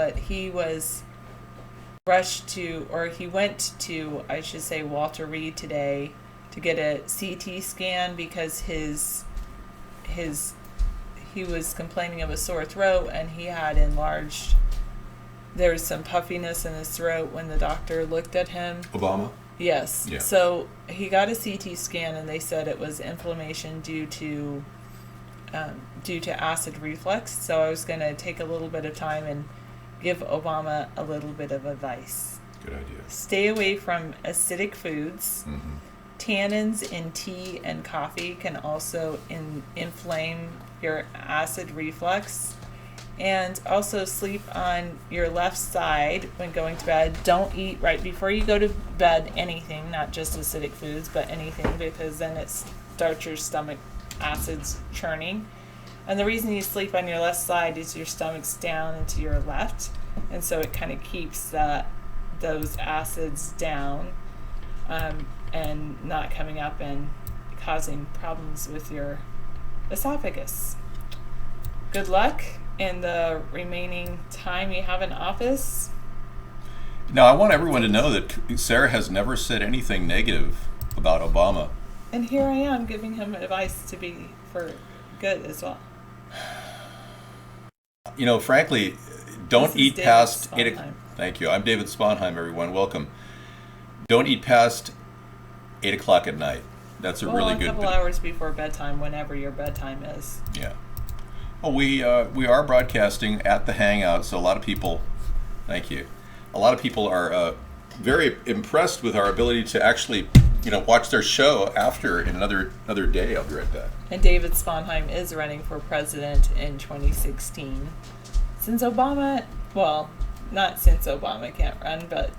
but he was rushed to, or he went to, I should say, Walter Reed today to get a CT scan because he was complaining of a sore throat, and he had enlarged. There was some puffiness in his throat when the doctor looked at him. Obama? Yes. Yeah. So he got a CT scan, and they said it was inflammation due to acid reflux. So I was going to take a little bit of time and give Obama a little bit of advice. Good idea. Stay away from acidic foods. Mm-hmm. Tannins in tea and coffee can also inflame your acid reflux. And also sleep on your left side when going to bed. Don't eat right before you go to bed anything, not just acidic foods, but anything, because then it starts your stomach acids churning. And the reason you sleep on your left side is your stomach's down into your left, and so it kind of keeps those acids down and not coming up and causing problems with your esophagus. Good luck in the remaining time you have in office. Now, I want everyone to know that Sarah has never said anything negative about Obama. And here I am giving him advice to be for good as well. You know, frankly, don't eat David past Sponheim. 8 o'clock. Thank you. I'm David Sponheim, everyone. Welcome. Don't eat past 8 o'clock at night. That's a really good... a couple hours before bedtime, whenever your bedtime is. Yeah. Well, we are broadcasting at the Hangout, so a lot of people... Thank you. A lot of people are very impressed with our ability to actually, watch their show after in another day. I'll be right back. And David Sponheim is running for president in 2016. Since Obama, well, not since Obama can't run, but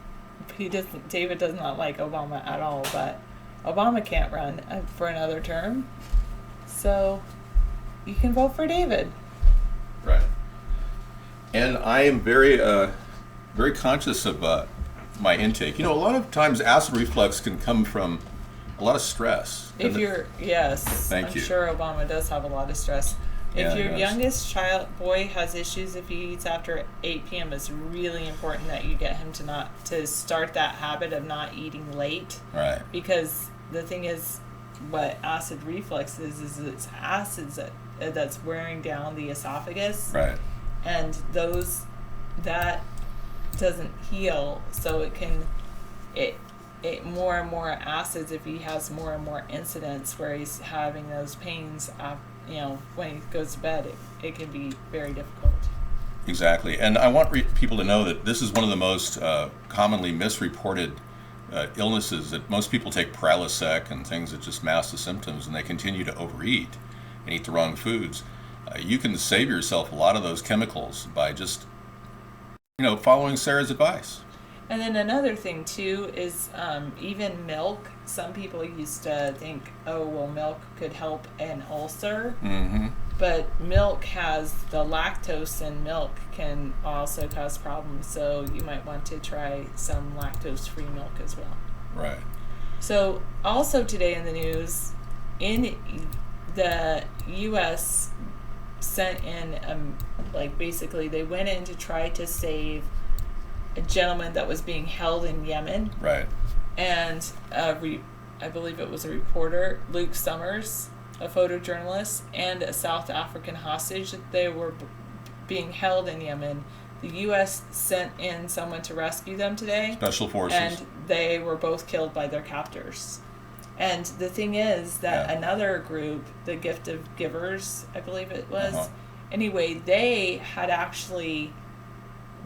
David does not like Obama at all, but Obama can't run for another term. So you can vote for David. Right. And I am very conscious of my intake. A lot of times acid reflux can come from a lot of stress. I'm sure Obama does have a lot of stress. If your youngest boy has issues if he eats after 8 p.m., it's really important that you get him to start that habit of not eating late. Right. Because the thing is, what acid reflux is it's acids that's wearing down the esophagus. Right. And that doesn't heal, so it more and more acids, if he has more and more incidents where he's having those pains when he goes to bed, it can be very difficult. Exactly. And I want people to know that this is one of the most commonly misreported illnesses, that most people take Prilosec and things that just mask the symptoms, and they continue to overeat and eat the wrong foods. You can save yourself a lot of those chemicals by just following Sarah's advice. And then another thing too is even milk. Some people used to think, milk could help an ulcer. Mm-hmm. But milk has the lactose in milk can also cause problems. So you might want to try some lactose-free milk as well. Right. So also today in the news, in the U.S. sent in basically they went in to try to save a gentleman that was being held in Yemen. Right. And I believe it was a reporter, Luke Summers, a photojournalist, and a South African hostage. They were being held in Yemen. The U.S. sent in someone to rescue them today. Special forces. And they were both killed by their captors. And the thing is that another group, the Gift of Givers, I believe it was, anyway, they had actually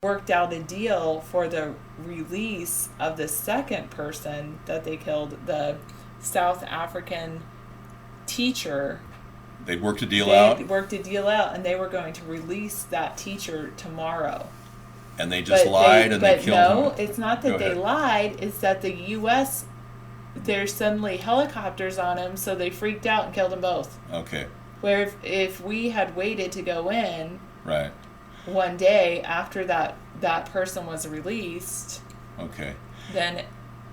worked out a deal for the release of the second person that they killed, the South African teacher. They'd worked a deal out? They worked a deal out, and they were going to release that teacher tomorrow. And they just lied and they killed him? No, it's not that they lied. It's that the U.S., there's suddenly helicopters on him, so they freaked out and killed them both. Okay. Where if we had waited to go in... Right. One day after that person was released, then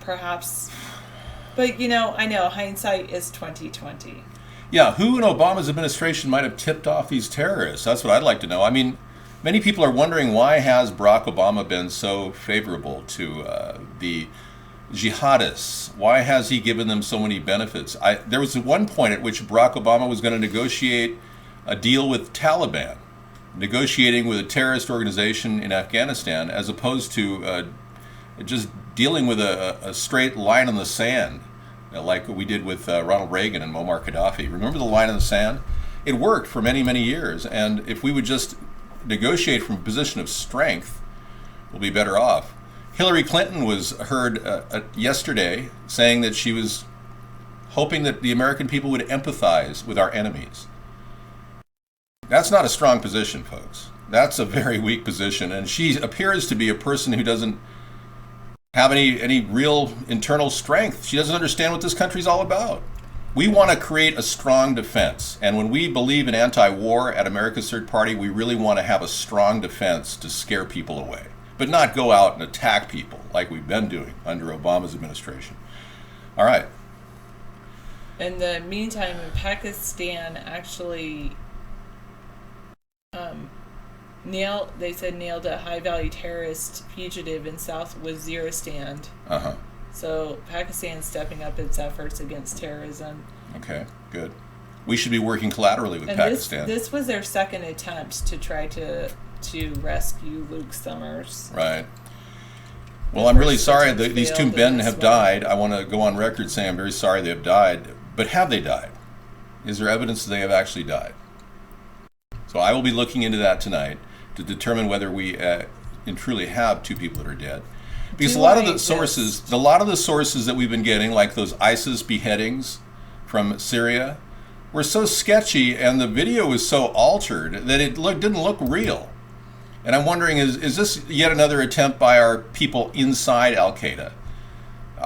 perhaps, but I know hindsight is 20/20. Yeah, who in Obama's administration might have tipped off these terrorists? That's what I'd like to know. I mean, Many people are wondering, why has Barack Obama been so favorable to the jihadists? Why has he given them so many benefits? There was one point at which Barack Obama was going to negotiate a deal with Taliban, negotiating with a terrorist organization in Afghanistan, as opposed to just dealing with a straight line in the sand, like we did with Ronald Reagan and Muammar Gaddafi. Remember the line in the sand? It worked for many, many years, and if we would just negotiate from a position of strength, we'll be better off. Hillary Clinton was heard yesterday saying that she was hoping that the American people would empathize with our enemies. That's not a strong position, folks. That's a very weak position, and she appears to be a person who doesn't have any real internal strength. She doesn't understand what this country's all about. We want to create a strong defense, and when we believe in anti-war at America's Third Party, we really want to have a strong defense to scare people away, but not go out and attack people like we've been doing under Obama's administration. All right. In the meantime, in Pakistan, actually nailed a high-value terrorist fugitive in South Waziristan. Uh-huh. So Pakistan's stepping up its efforts against terrorism. Okay, good. We should be working collaterally with Pakistan. This was their second attempt to try to rescue Luke Summers. Right. Well, I'm really sorry that these two men have died. I want to go on record saying I'm very sorry they have died. But have they died? Is there evidence that they have actually died? So I will be looking into that tonight to determine whether we truly have two people that are dead. Because a lot of the sources that we've been getting, like those ISIS beheadings from Syria, were so sketchy, and the video was so altered that it didn't look real. And I'm wondering, is this yet another attempt by our people inside Al-Qaeda?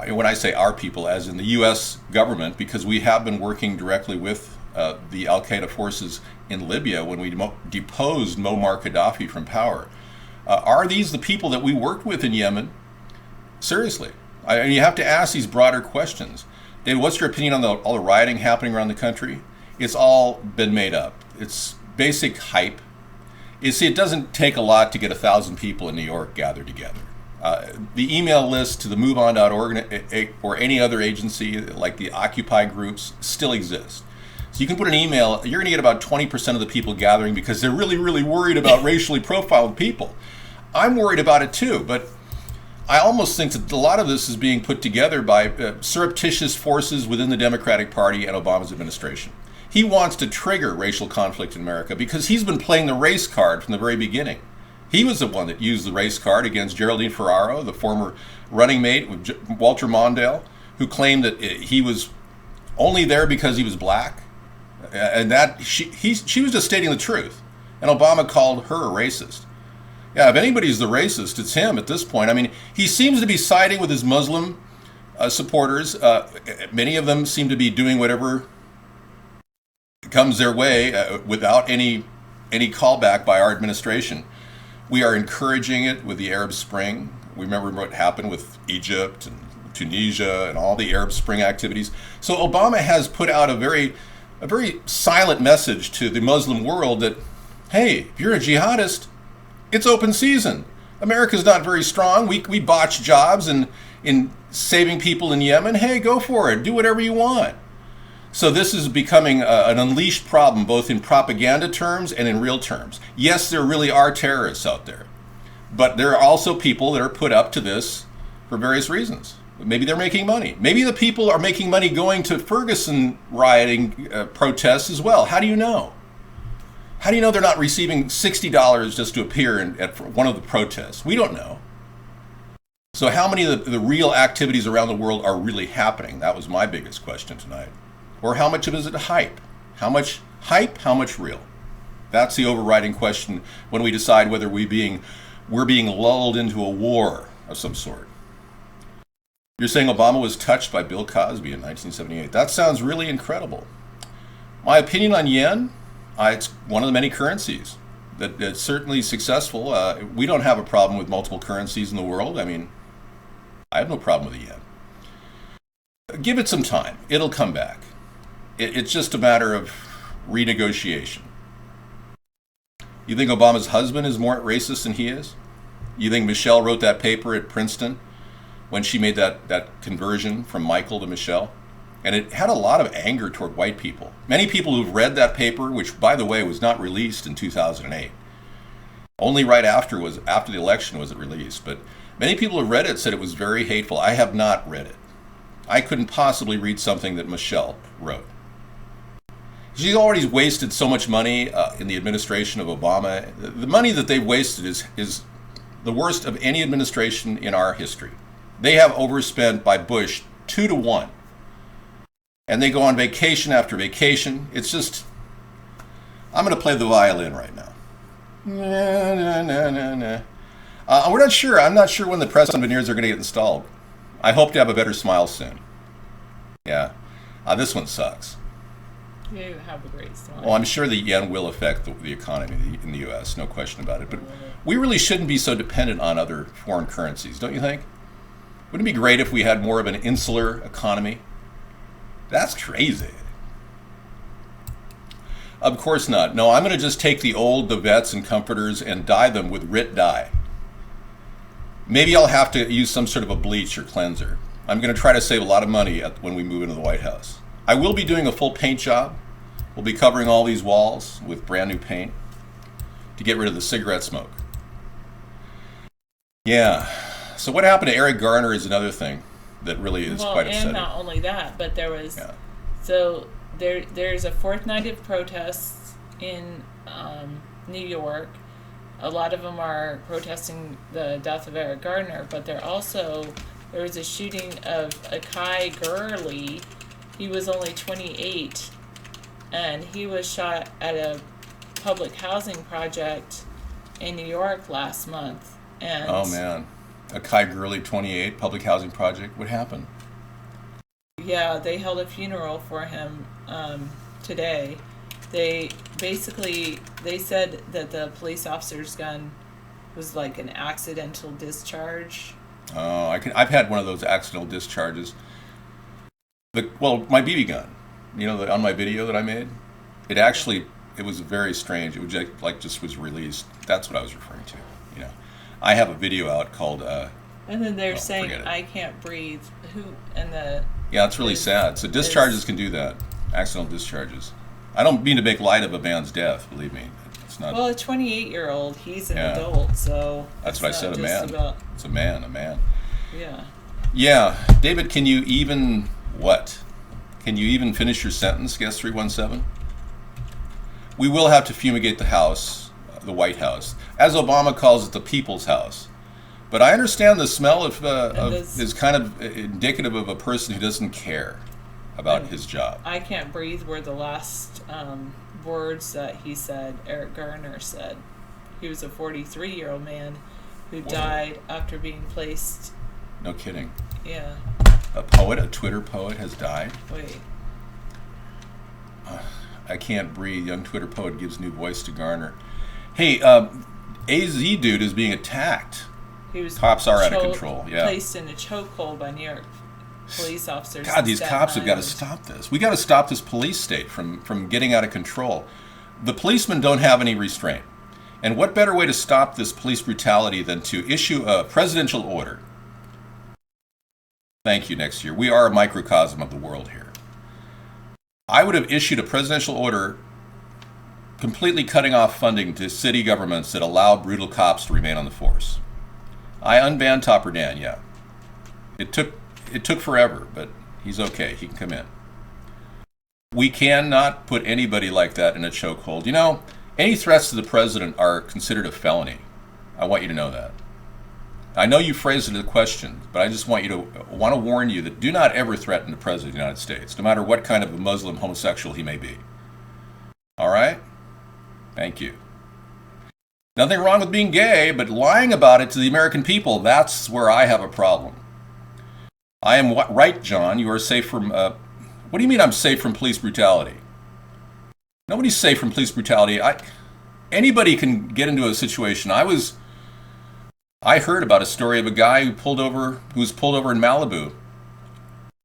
When I say our people, as in the U.S. government, because we have been working directly with the Al-Qaeda forces in Libya when we deposed Muammar Gaddafi from power. Are these the people that we worked with in Yemen? Seriously. You have to ask these broader questions. David, what's your opinion on all the rioting happening around the country? It's all been made up. It's basic hype. You see, it doesn't take a lot to get 1,000 people in New York gathered together. The email list to the MoveOn.org or any other agency like the Occupy groups still exist. So you can put an email, you're going to get about 20% of the people gathering because they're really, really worried about racially profiled people. I'm worried about it too, but I almost think that a lot of this is being put together by surreptitious forces within the Democratic Party and Obama's administration. He wants to trigger racial conflict in America because he's been playing the race card from the very beginning. He was the one that used the race card against Geraldine Ferraro, the former running mate with Walter Mondale, who claimed that he was only there because he was black, and that she was just stating the truth. And Obama called her a racist. Yeah, if anybody's the racist, it's him at this point. I mean, he seems to be siding with his Muslim supporters. Many of them seem to be doing whatever comes their way without any callback by our administration. We are encouraging it with the Arab Spring. We remember what happened with Egypt and Tunisia and all the Arab Spring activities. So Obama has put out a very silent message to the Muslim world that, hey, if you're a jihadist, it's open season. America's not very strong. We botch jobs in saving people in Yemen. Hey, go for it. Do whatever you want. So this is becoming an unleashed problem, both in propaganda terms and in real terms. Yes, there really are terrorists out there, but there are also people that are put up to this for various reasons. Maybe they're making money. Maybe the people are making money going to Ferguson rioting protests as well. How do you know? How do you know they're not receiving $60 just to appear at one of the protests? We don't know. So how many of the real activities around the world are really happening? That was my biggest question tonight. Or how much of it is it hype? How much hype, how much real? That's the overriding question when we decide whether we're being lulled into a war of some sort. You're saying Obama was touched by Bill Cosby in 1978. That sounds really incredible. My opinion on yen, it's one of the many currencies that's certainly successful. We don't have a problem with multiple currencies in the world. I mean, I have no problem with the yen. Give it some time. It'll come back. It's just a matter of renegotiation. You think Obama's husband is more racist than he is? You think Michelle wrote that paper at Princeton when she made that conversion from Michael to Michelle? And it had a lot of anger toward white people. Many people who've read that paper, which, by the way, was not released in 2008. Only right after the election was it released. But many people who read it said it was very hateful. I have not read it. I couldn't possibly read something that Michelle wrote. She's already wasted so much money in the administration of Obama. The money that they've wasted is the worst of any administration in our history. They have overspent by Bush 2-1. And they go on vacation after vacation. It's just, I'm going to play the violin right now. Na, na, na, na, na. We're not sure. I'm not sure when the press veneers are going to get installed. I hope to have a better smile soon. Yeah. This one sucks. You have a great smile. Well, I'm sure the yen will affect the economy in the U.S., no question about it. But we really shouldn't be so dependent on other foreign currencies, don't you think? Wouldn't it be great if we had more of an insular economy? That's crazy. Of course not. No, I'm going to just take the vets and comforters and dye them with RIT dye. Maybe I'll have to use some sort of a bleach or cleanser. I'm going to try to save a lot of money when we move into the White House. I will be doing a full paint job. We'll be covering all these walls with brand new paint to get rid of the cigarette smoke. Yeah. So what happened to Eric Garner is another thing that really is quite upsetting. And not only that, but there was there's a fourth night of protests in New York. A lot of them are protesting the death of Eric Garner, but there was a shooting of Akai Gurley. He was only 28, and he was shot at a public housing project in New York last month. And oh man, Akai Gurley, 28, public housing project. What happened? Yeah, they held a funeral for him today. They said that the police officer's gun was like an accidental discharge. Oh, I've had one of those accidental discharges. My BB gun, on my video that I made, it was very strange. It was just was released. That's what I was referring to. I have a video out called. And then they're saying I can't breathe. Yeah, it's really sad. So discharges can do that. Accidental discharges. I don't mean to make light of a man's death. Believe me, it's not. Well, a 28-year-old, he's an adult, so. That's what I said. A man. It's a man. Yeah. Yeah, David. Can you even finish your sentence? Guest 317. We will have to fumigate the house, the White House, as Obama calls it, the People's House. But I understand the smell is kind of indicative of a person who doesn't care about his job. I can't breathe were the last words that he said, Eric Garner said. He was a 43-year-old man who died after being placed. No kidding. Yeah. A Twitter poet has died? Wait. I can't breathe. Young Twitter poet gives new voice to Garner. Hey, AZ dude is being attacked. Cops are out of control. Yeah. Placed in a chokehold by New York police officers. God, these cops have got to stop this. We got to stop this police state from getting out of control. The policemen don't have any restraint. And what better way to stop this police brutality than to issue a presidential order? Thank you, next year. We are a microcosm of the world here. I would have issued a presidential order completely cutting off funding to city governments that allow brutal cops to remain on the force. I unbanned Topper Dan, yeah. It took forever, but he's okay. He can come in. We cannot put anybody like that in a chokehold. Any threats to the president are considered a felony. I want you to know that. I know you phrased it as a question, but I just want to warn you that do not ever threaten the president of the United States, no matter what kind of a Muslim homosexual he may be. All right? Thank you. Nothing wrong with being gay, but lying about it to the American people, that's where I have a problem. I am right, John. You are safe from... what do you mean I'm safe from police brutality? Nobody's safe from police brutality. Anybody can get into a situation. I heard about a story of a guy who was pulled over in Malibu.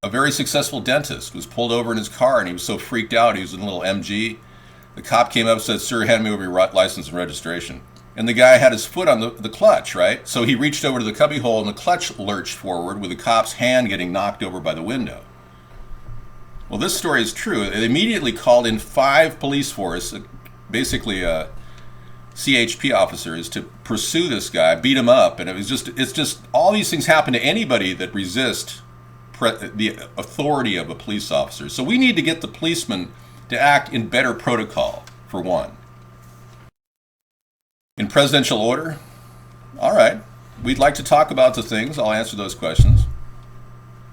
A very successful dentist was pulled over in his car, and he was so freaked out. He was in a little MG The cop came up and said, "Sir, hand me over your license and registration." And the guy had his foot on the clutch, right? So he reached over to the cubbyhole and the clutch lurched forward with the cop's hand getting knocked over by the window. Well, this story is true. They immediately called in 5 police force, basically CHP officers, to pursue this guy, beat him up. And it's just all these things happen to anybody that resist the authority of a police officer. So we need to get the policemen to act in better protocol, for one. In presidential order, all right, we'd like to talk about the things. I'll answer those questions.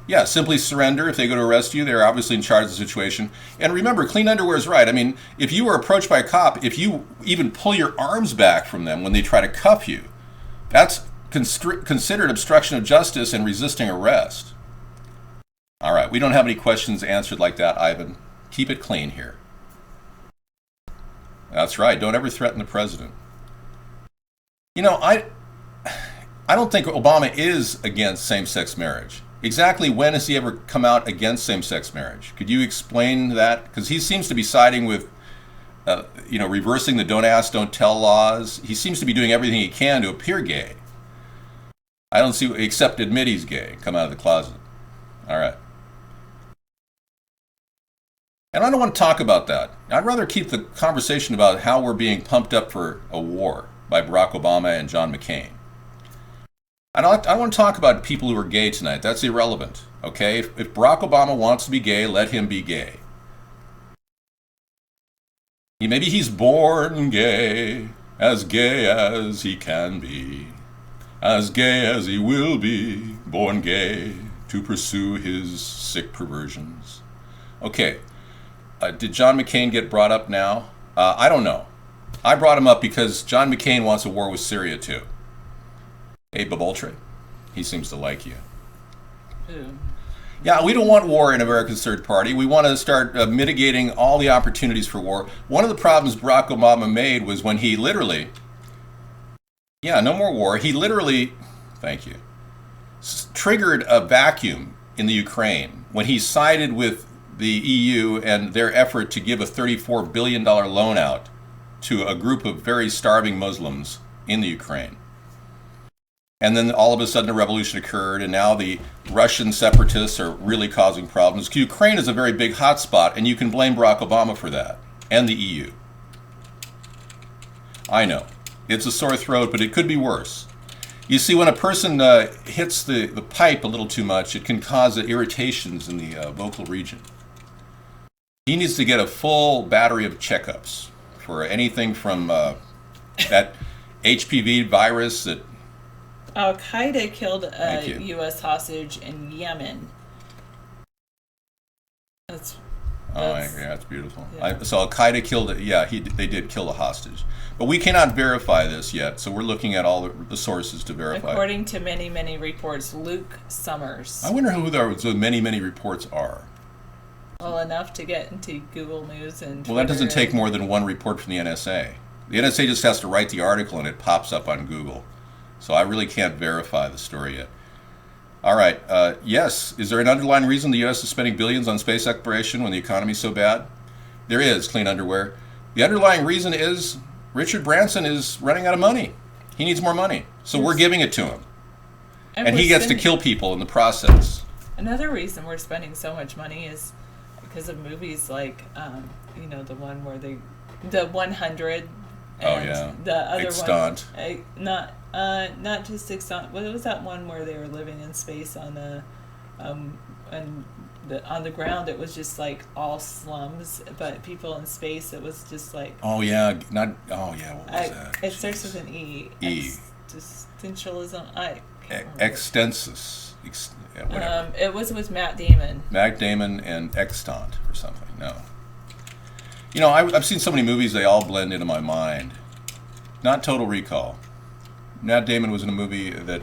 Yeah, simply surrender. If they go to arrest you, they're obviously in charge of the situation. And remember, clean underwear is right. I mean, if you are approached by a cop, if you even pull your arms back from them when they try to cuff you, that's considered obstruction of justice and resisting arrest. All right, we don't have any questions answered like that, Ivan. Keep it clean here. That's right. Don't ever threaten the president. You know, I don't think Obama is against same-sex marriage. Exactly when has he ever come out against same-sex marriage? Could you explain that? Because he seems to be siding with, reversing the don't ask, don't tell laws. He seems to be doing everything he can to appear gay. I don't see, except admit he's gay, come out of the closet. All right. And I don't want to talk about that. I'd rather keep the conversation about how we're being pumped up for a war by Barack Obama and John McCain. I want to talk about people who are gay tonight. That's irrelevant, okay? If Barack Obama wants to be gay, let him be gay. Maybe he's born gay as he can be, as gay as he will be, born gay to pursue his sick perversions. Okay, did John McCain get brought up now? I don't know. I brought him up because John McCain wants a war with Syria too. Hey, Baboltre, he seems to like you. Ooh. Yeah, we don't want war in America's third party. We want to start mitigating all the opportunities for war. One of the problems Barack Obama made was when he literally, no more war. He literally, thank you, triggered a vacuum in the Ukraine when he sided with the EU and their effort to give a $34 billion loan out to a group of very starving Muslims in the Ukraine. And then all of a sudden a revolution occurred, and now the Russian separatists are really causing problems. Ukraine is a very big hotspot, and you can blame Barack Obama for that, and the EU. I know. It's a sore throat, but it could be worse. You see, when a person hits the pipe a little too much, it can cause irritations in the vocal region. He needs to get a full battery of checkups for anything from that HPV virus that Al-Qaeda killed a U.S. hostage in Yemen. That's beautiful. Yeah. So Al-Qaeda killed it. Yeah, they did kill a hostage. But we cannot verify this yet, so we're looking at all the sources to verify. According to many, many reports, Luke Summers. I wonder who those many, many reports are. Well, enough to get into Google News and Twitter. Well, that doesn't take more than one report from the NSA. The NSA just has to write the article and it pops up on Google. So I really can't verify the story yet. All right. Yes. Is there an underlying reason the U.S. is spending billions on space exploration when the economy is so bad? There is, clean underwear. The underlying reason is Richard Branson is running out of money. He needs more money. So we're giving it to him. And he gets to kill people in the process. Another reason we're spending so much money is because of movies like, the one where the 100. And the other Extant. one, not just Extant. What was that one where they were living in space on on the ground? It was just like all slums, but people in space. It was just like. What was that? It starts with an E. Existentialism. Extensus. Whatever. It was with Matt Damon. Matt Damon and Extant or something. No. I've seen so many movies, they all blend into my mind. Not Total Recall. Matt Damon was in a movie that,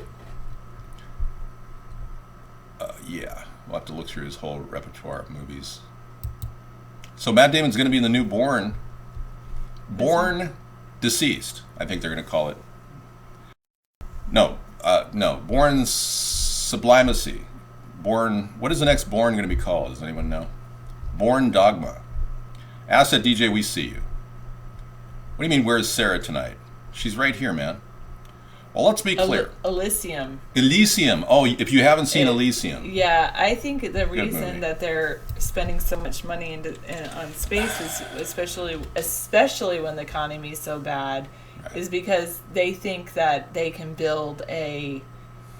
we'll have to look through his whole repertoire of movies. So Matt Damon's going to be in the new Born Deceased, I think they're going to call it. No, Born Sublimacy. What is the next Born going to be called? Does anyone know? Born Dogma. Asset DJ, we see you. What do you mean, where's Sarah tonight? She's right here, man. Well, let's be clear. Elysium. Elysium. Oh, if you haven't seen Elysium. Yeah, I think the reason that they're spending so much money on space is especially when the economy is so bad, right, is because they think that they can build a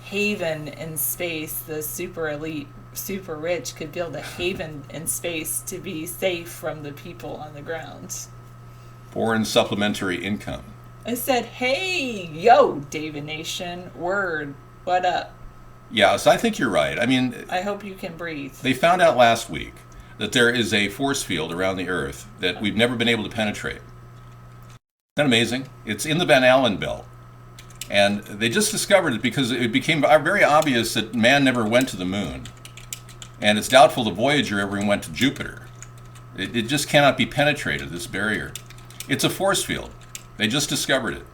haven in space. The super elite, super rich could build a haven in space to be safe from the people on the ground. Foreign supplementary income. I said, hey, yo, David Nation, word, what up? Yeah, so I think you're right. I mean, I hope you can breathe. They found out last week that there is a force field around the Earth that we've never been able to penetrate. Isn't that amazing? It's in the Van Allen belt. And they just discovered it because it became very obvious that man never went to the moon. And it's doubtful the Voyager ever went to Jupiter. It just cannot be penetrated, this barrier. It's a force field. They just discovered it.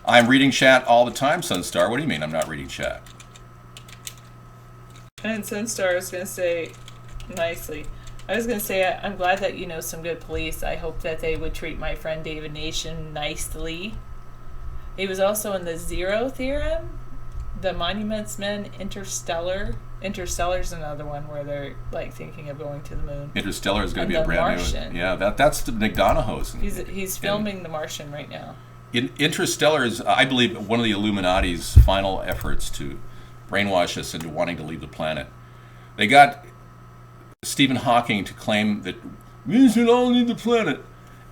I'm reading chat all the time, Sunstar. What do you mean I'm not reading chat? And Sunstar was going to say nicely. I was going to say, I'm glad that you know some good police. I hope that they would treat my friend David Nation nicely. He was also in the Zero Theorem, the Monuments Men, Interstellar's another one where they're like thinking of going to the moon. Interstellar is going to be a brand Martian. New. Yeah, that's the McDonough's. He's filming The Martian right now. Interstellar is, I believe, one of the Illuminati's final efforts to brainwash us into wanting to leave the planet. They got Stephen Hawking to claim that we should all leave the planet,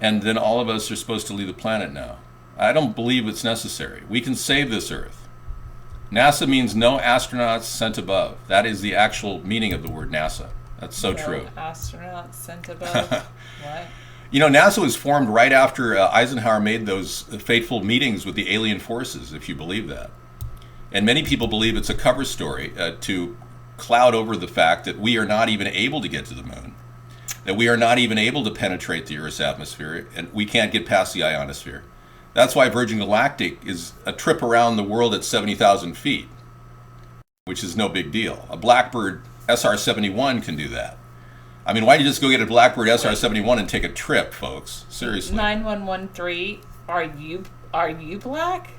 and then all of us are supposed to leave the planet now. I don't believe it's necessary. We can save this Earth. NASA means no astronauts sent above. That is the actual meaning of the word NASA. That's so true. Astronauts sent above? What? You know, NASA was formed right after Eisenhower made those fateful meetings with the alien forces, if you believe that. And many people believe it's a cover story to cloud over the fact that we are not even able to get to the moon, that we are not even able to penetrate the Earth's atmosphere, and we can't get past the ionosphere. That's why Virgin Galactic is a trip around the world at 70,000 feet, which is no big deal. A Blackbird SR-71 can do that. I mean, why don't you just go get a Blackbird SR-71 and take a trip, folks? Seriously. 9113, are you black?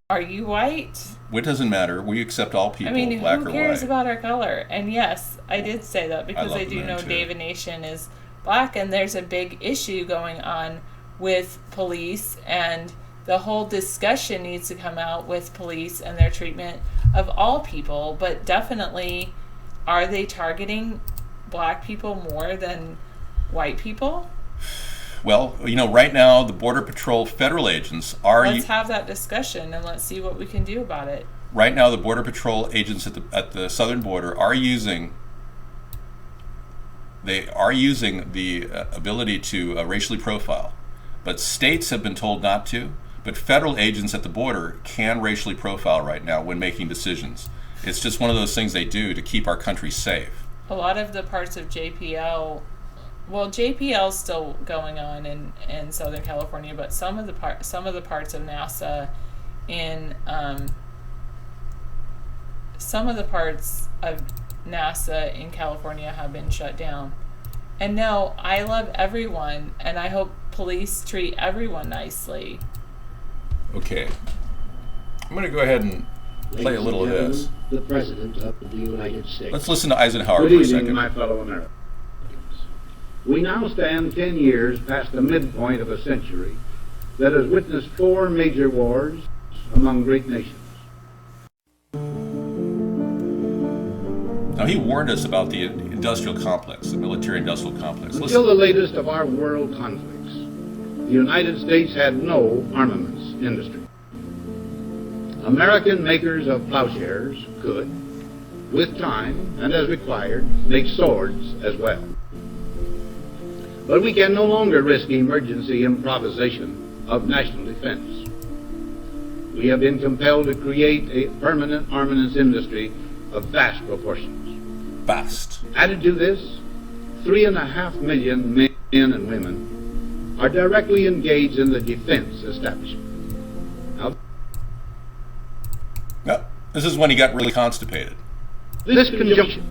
Are you white? It doesn't matter. We accept all people, black or white. Who cares about our color? And yes, I did say that because I do know David Nation is black, and there's a big issue going on with police, and the whole discussion needs to come out with police and their treatment of all people. But definitely, are they targeting black people more than white people? Well, you know, right now the Border Patrol federal agents are... Let's have that discussion and let's see what we can do about it. Right now the Border Patrol agents at the southern border are using the ability to racially profile. But states have been told not to. But federal agents at the border can racially profile right now when making decisions. It's just one of those things they do to keep our country safe. A lot of the parts of JPL, well, JPL's still going on in Southern California, but some of the parts of NASA in California have been shut down. And no, I love everyone, and I hope police treat everyone nicely. Okay. I'm going to go ahead and play a little of this. The President of the United States. Let's listen to Eisenhower for a second. Good evening, my fellow Americans. We now stand 10 years past the midpoint of a century that has witnessed 4 major wars among great nations. Now, he warned us about the industrial complex, the military-industrial complex. Until the latest of our world conflicts, the United States had no armaments industry. American makers of plowshares could, with time and as required, make swords as well. But we can no longer risk emergency improvisation of national defense. We have been compelled to create a permanent armaments industry of vast proportions. Vast. Added to this, 3.5 million men and women are directly engaged in the defense establishment. Now, this is when he got really constipated. This conjunction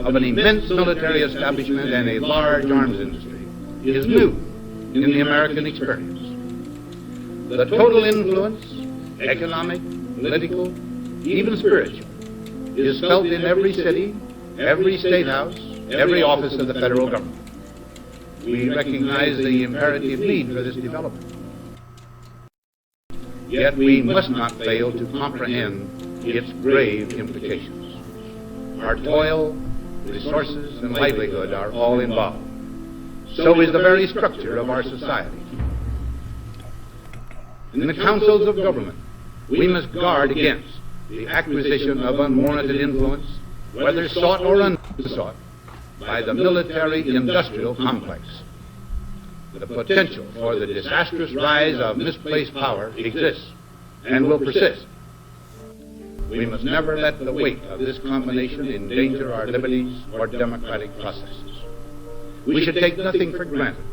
of an immense military establishment and a large arms industry is new in the American experience. The total influence, economic, political, even spiritual, is felt in every city, every state house, every office of the federal government. We recognize the imperative need for this development. Yet we must not fail to comprehend its grave implications. Our toil, resources, and livelihood are all involved. So is the very structure of our society. In the councils of government, we must guard against the acquisition of unwarranted influence, whether sought or unsought, by the military-industrial complex. The potential for the disastrous rise of misplaced power exists and will persist. We must never let the weight of this combination endanger our liberties or democratic processes. We should take nothing for granted.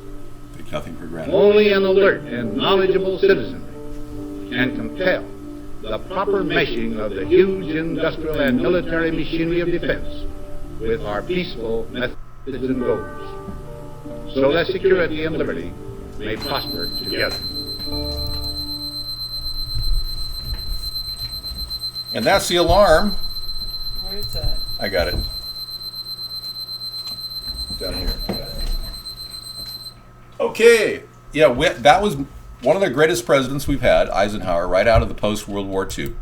Take nothing for granted. Only an alert and knowledgeable citizenry can compel the proper meshing of the huge industrial and military machinery of defense with our peaceful methods and goals, so that security and liberty may prosper together. And that's the alarm. Where is that? I got it. Down here. I got it. Okay. Yeah, that was one of the greatest presidents we've had, Eisenhower, right out of the post-World War II,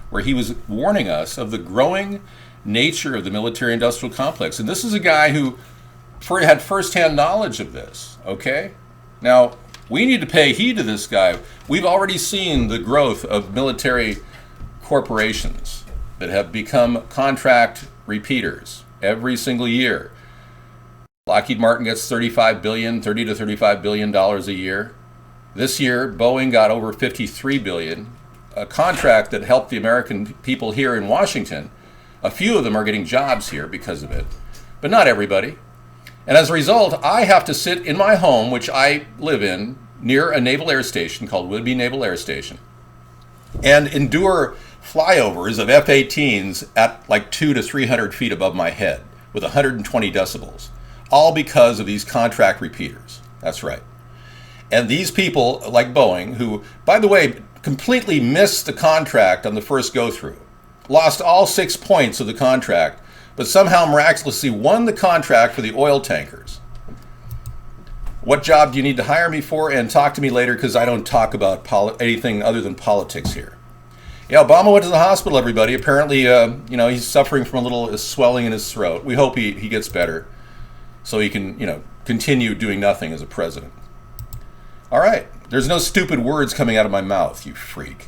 where he was warning us of the growing nature of the military-industrial complex. And this is a guy who had firsthand knowledge of this, okay? Now, we need to pay heed to this guy. We've already seen the growth of military corporations that have become contract repeaters every single year. Lockheed Martin gets $30 to $35 billion a year. This year, Boeing got over $53 billion, a contract that helped the American people here in Washington. A few of them are getting jobs here because of it, but not everybody. And as a result, I have to sit in my home, which I live in, near a naval air station called Whidbey Naval Air Station, and endure flyovers of F-18s at like 200 to 300 feet above my head with 120 decibels, all because of these contract repeaters. That's right. And these people, like Boeing, who, by the way, completely missed the contract on the first go-through, lost all 6 points of the contract, but somehow miraculously won the contract for the oil tankers. What job do you need to hire me for? And talk to me later, because I don't talk about anything other than politics here. Yeah, Obama went to the hospital, everybody. Apparently, he's suffering from a little swelling in his throat. We hope he gets better so he can, continue doing nothing as a president. All right. There's no stupid words coming out of my mouth, you freak.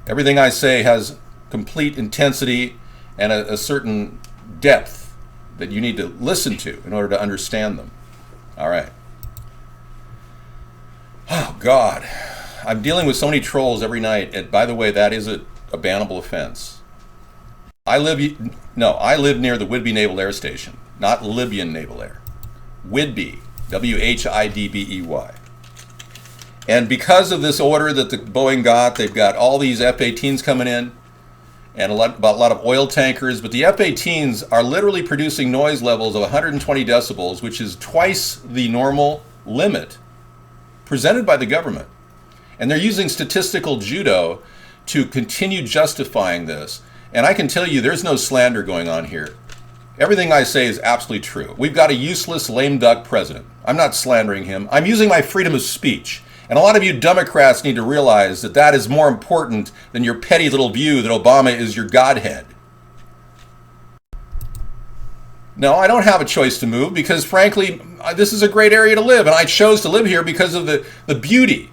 Everything I say has complete intensity and a certain depth that you need to listen to in order to understand them. All right. Oh, God. I'm dealing with so many trolls every night. And by the way, that is a bannable offense. I live near the Whidbey Naval Air Station, not Libyan Naval Air. Whidbey, Whidbey. And because of this order that the Boeing got, they've got all these F-18s coming in and a lot of oil tankers. But the F-18s are literally producing noise levels of 120 decibels, which is twice the normal limit presented by the government. And they're using statistical judo to continue justifying this. And I can tell you there's no slander going on here. Everything I say is absolutely true. We've got a useless, lame duck president. I'm not slandering him. I'm using my freedom of speech. And a lot of you Democrats need to realize that that is more important than your petty little view that Obama is your godhead. No, I don't have a choice to move because, frankly, this is a great area to live. And I chose to live here because of the beauty.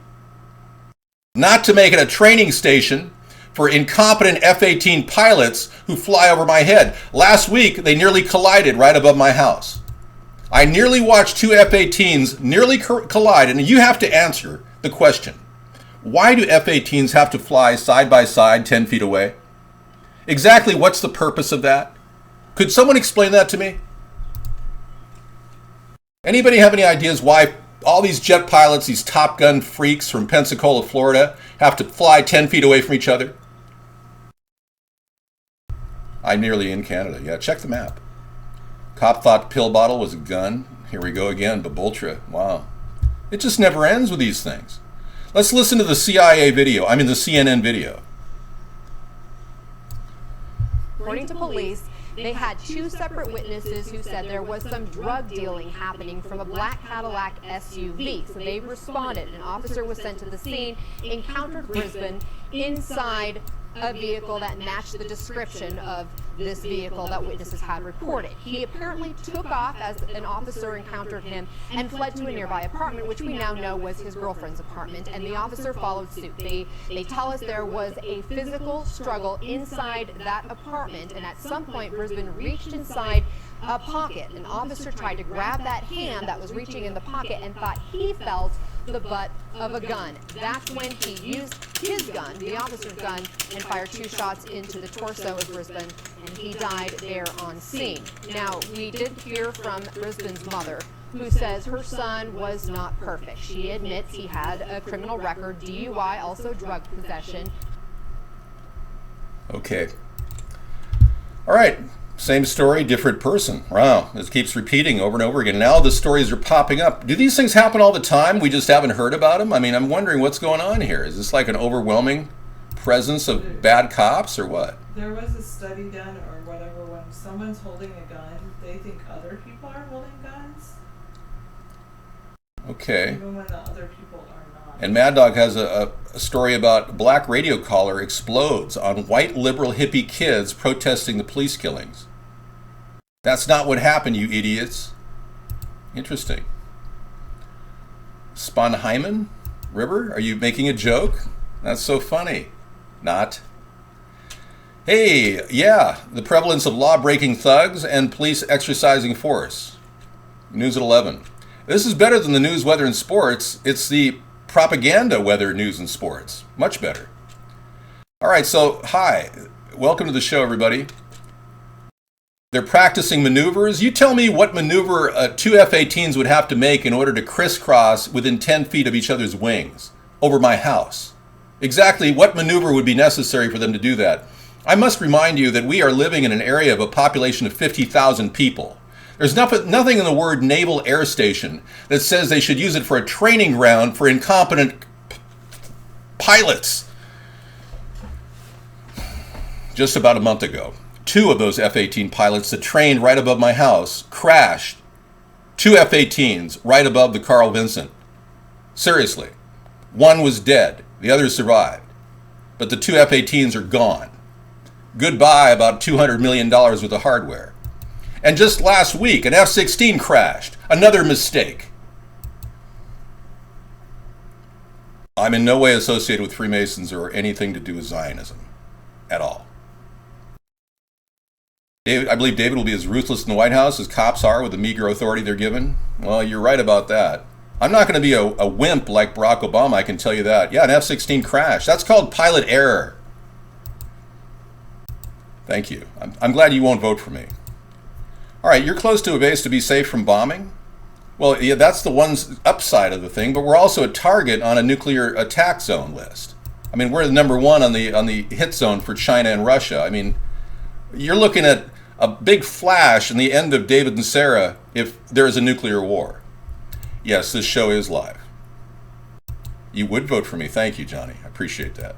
Not to make it a training station for incompetent F-18 pilots who fly over my head. Last week, they nearly collided right above my house. I nearly watched two F-18s nearly collide, and you have to answer the question. Why do F-18s have to fly side by side 10 feet away? Exactly what's the purpose of that? Could someone explain that to me? Anybody have any ideas why all these jet pilots, these Top Gun freaks from Pensacola, Florida, have to fly 10 feet away from each other? I'm nearly in Canada. Yeah, check the map. Cop thought pill bottle was a gun. Here we go again, Babultra. Wow. It just never ends with these things. Let's listen to the CIA video. I mean, the CNN video. According to police, they had two separate witnesses who said there was some drug dealing happening from a black Cadillac SUV. So they responded. An officer was sent to the scene, encountered Brisbane inside a vehicle that matched the description of this vehicle that witnesses had reported. He apparently took off as an officer encountered him and fled to a nearby apartment, which we now know was his girlfriend's apartment, and the officer followed suit. They tell us there was a physical struggle inside that apartment, and at some point Brisbane reached inside a pocket. An officer tried to grab that hand that was reaching in the pocket and thought he felt the butt of a gun. That's when he used his gun, the officer's gun, and fired 2 shots into the torso of Brisbane, and he died there on scene. Now, we did hear from Brisbane's mother, who says her son was not perfect. She admits he had a criminal record, DUI, also drug possession. Okay. All right. Same story, different person. Wow, this keeps repeating over and over again. Now the stories are popping up. Do these things happen all the time? We just haven't heard about them? I mean, I'm wondering what's going on here. Is this like an overwhelming presence of bad cops or what? There was a study done or whatever, when someone's holding a gun, they think other people are holding guns. Okay. Even when the other people are not. And Mad Dog has a story about black radio caller explodes on white liberal hippie kids protesting the police killings. That's not what happened, you idiots. Interesting. Sponheim River? Are you making a joke? That's so funny. Not. Hey, yeah, the prevalence of law-breaking thugs and police exercising force. News at 11. This is better than the news, weather, and sports. It's the propaganda, weather, news, and sports. Much better. All right, so hi. Welcome to the show, everybody. They're practicing maneuvers. You tell me what maneuver 2 F-18s would have to make in order to crisscross within 10 feet of each other's wings over my house. Exactly what maneuver would be necessary for them to do that? I must remind you that we are living in an area of a population of 50,000 people. There's nothing in the word naval air station that says they should use it for a training ground for incompetent pilots. Just about a month ago, 2 of those F-18 pilots that trained right above my house crashed. 2 F-18s right above the Carl Vinson. Seriously. One was dead. The other survived. But the 2 F-18s are gone. Goodbye about $200 million worth of hardware. And just last week, an F-16 crashed. Another mistake. I'm in no way associated with Freemasons or anything to do with Zionism. At all. I believe David will be as ruthless in the White House as cops are with the meager authority they're given. Well, you're right about that. I'm not going to be a wimp like Barack Obama, I can tell you that. Yeah, an F-16 crash. That's called pilot error. Thank you. I'm glad you won't vote for me. All right, you're close to a base to be safe from bombing? Well, yeah, that's the one upside of the thing, but we're also a target on a nuclear attack zone list. I mean, we're the number 1 on the hit zone for China and Russia. I mean, you're looking at a big flash in the end of David and Sarah if there is a nuclear war. Yes, this show is live. You would vote for me. Thank you, Johnny. I appreciate that.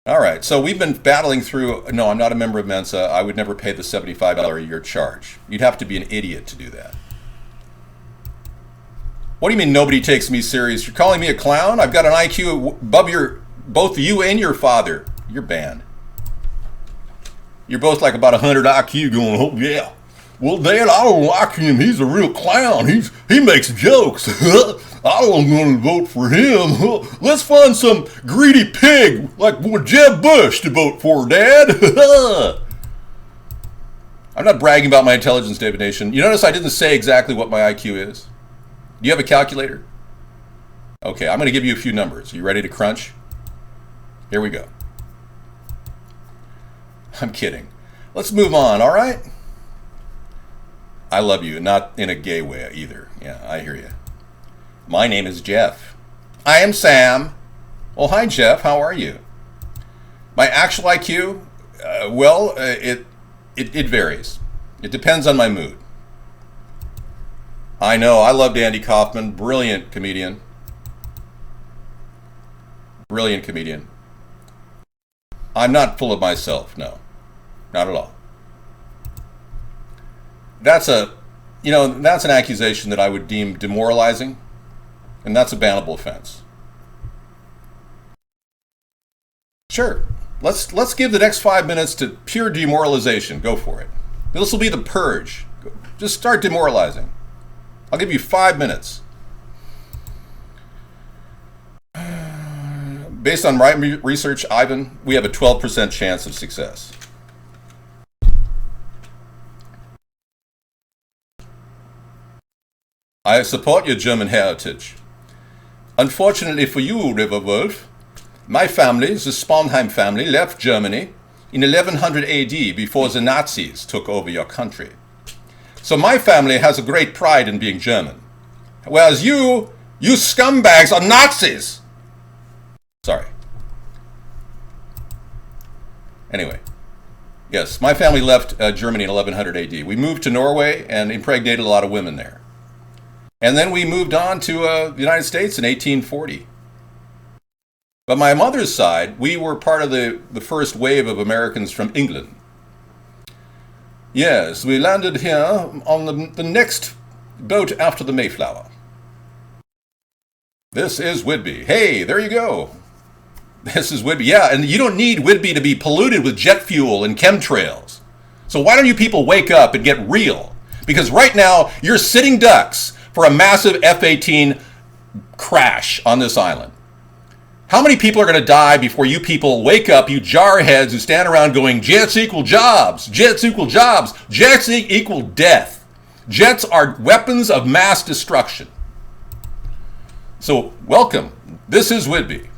All right, so we've been battling through. No, I'm not a member of Mensa. I would never pay the $75 a year charge. You'd have to be an idiot to do that. What do you mean nobody takes me serious? You're calling me a clown? I've got an IQ above both you and your father. You're banned. You're both like about 100 IQ going, oh yeah. Well, Dad, I don't like him. He's a real clown. He makes jokes. I don't want to vote for him. Let's find some greedy pig like Jeb Bush to vote for, Dad. I'm not bragging about my intelligence, David Nation. You notice I didn't say exactly what my IQ is. Do you have a calculator? Okay, I'm going to give you a few numbers. Are you ready to crunch? Here we go. I'm kidding. Let's move on, all right? I love you, not in a gay way either. Yeah, I hear you. My name is Jeff. I am Sam. Well, hi, Jeff. How are you? My actual IQ? It varies. It depends on my mood. I know. I loved Andy Kaufman. Brilliant comedian. Brilliant comedian. I'm not full of myself. No, not at all. That's that's an accusation that I would deem demoralizing, and that's a bannable offense. Sure. Let's give the next 5 minutes to pure demoralization. Go for it. This will be the purge. Just start demoralizing. I'll give you 5 minutes. Based on my research, Ivan, we have a 12% chance of success. I support your German heritage. Unfortunately for you, River Wolf, my family, the Sponheim family, left Germany in 1100 AD before the Nazis took over your country. So my family has a great pride in being German. Whereas you scumbags are Nazis! Sorry. Anyway. Yes, my family left Germany in 1100 AD. We moved to Norway and impregnated a lot of women there. And then we moved on to the United States in 1840. But my mother's side, we were part of the first wave of Americans from England. Yes, we landed here on the next boat after the Mayflower. This is Whidbey. Hey, there you go. This is Whidbey. Yeah, and you don't need Whidbey to be polluted with jet fuel and chemtrails. So why don't you people wake up and get real? Because right now, you're sitting ducks for a massive F-18 crash on this island. How many people are going to die before you people wake up, you jarheads who stand around going, jets equal jobs, jets equal jobs, jets equal death. Jets are weapons of mass destruction. So, welcome. This is Whidbey.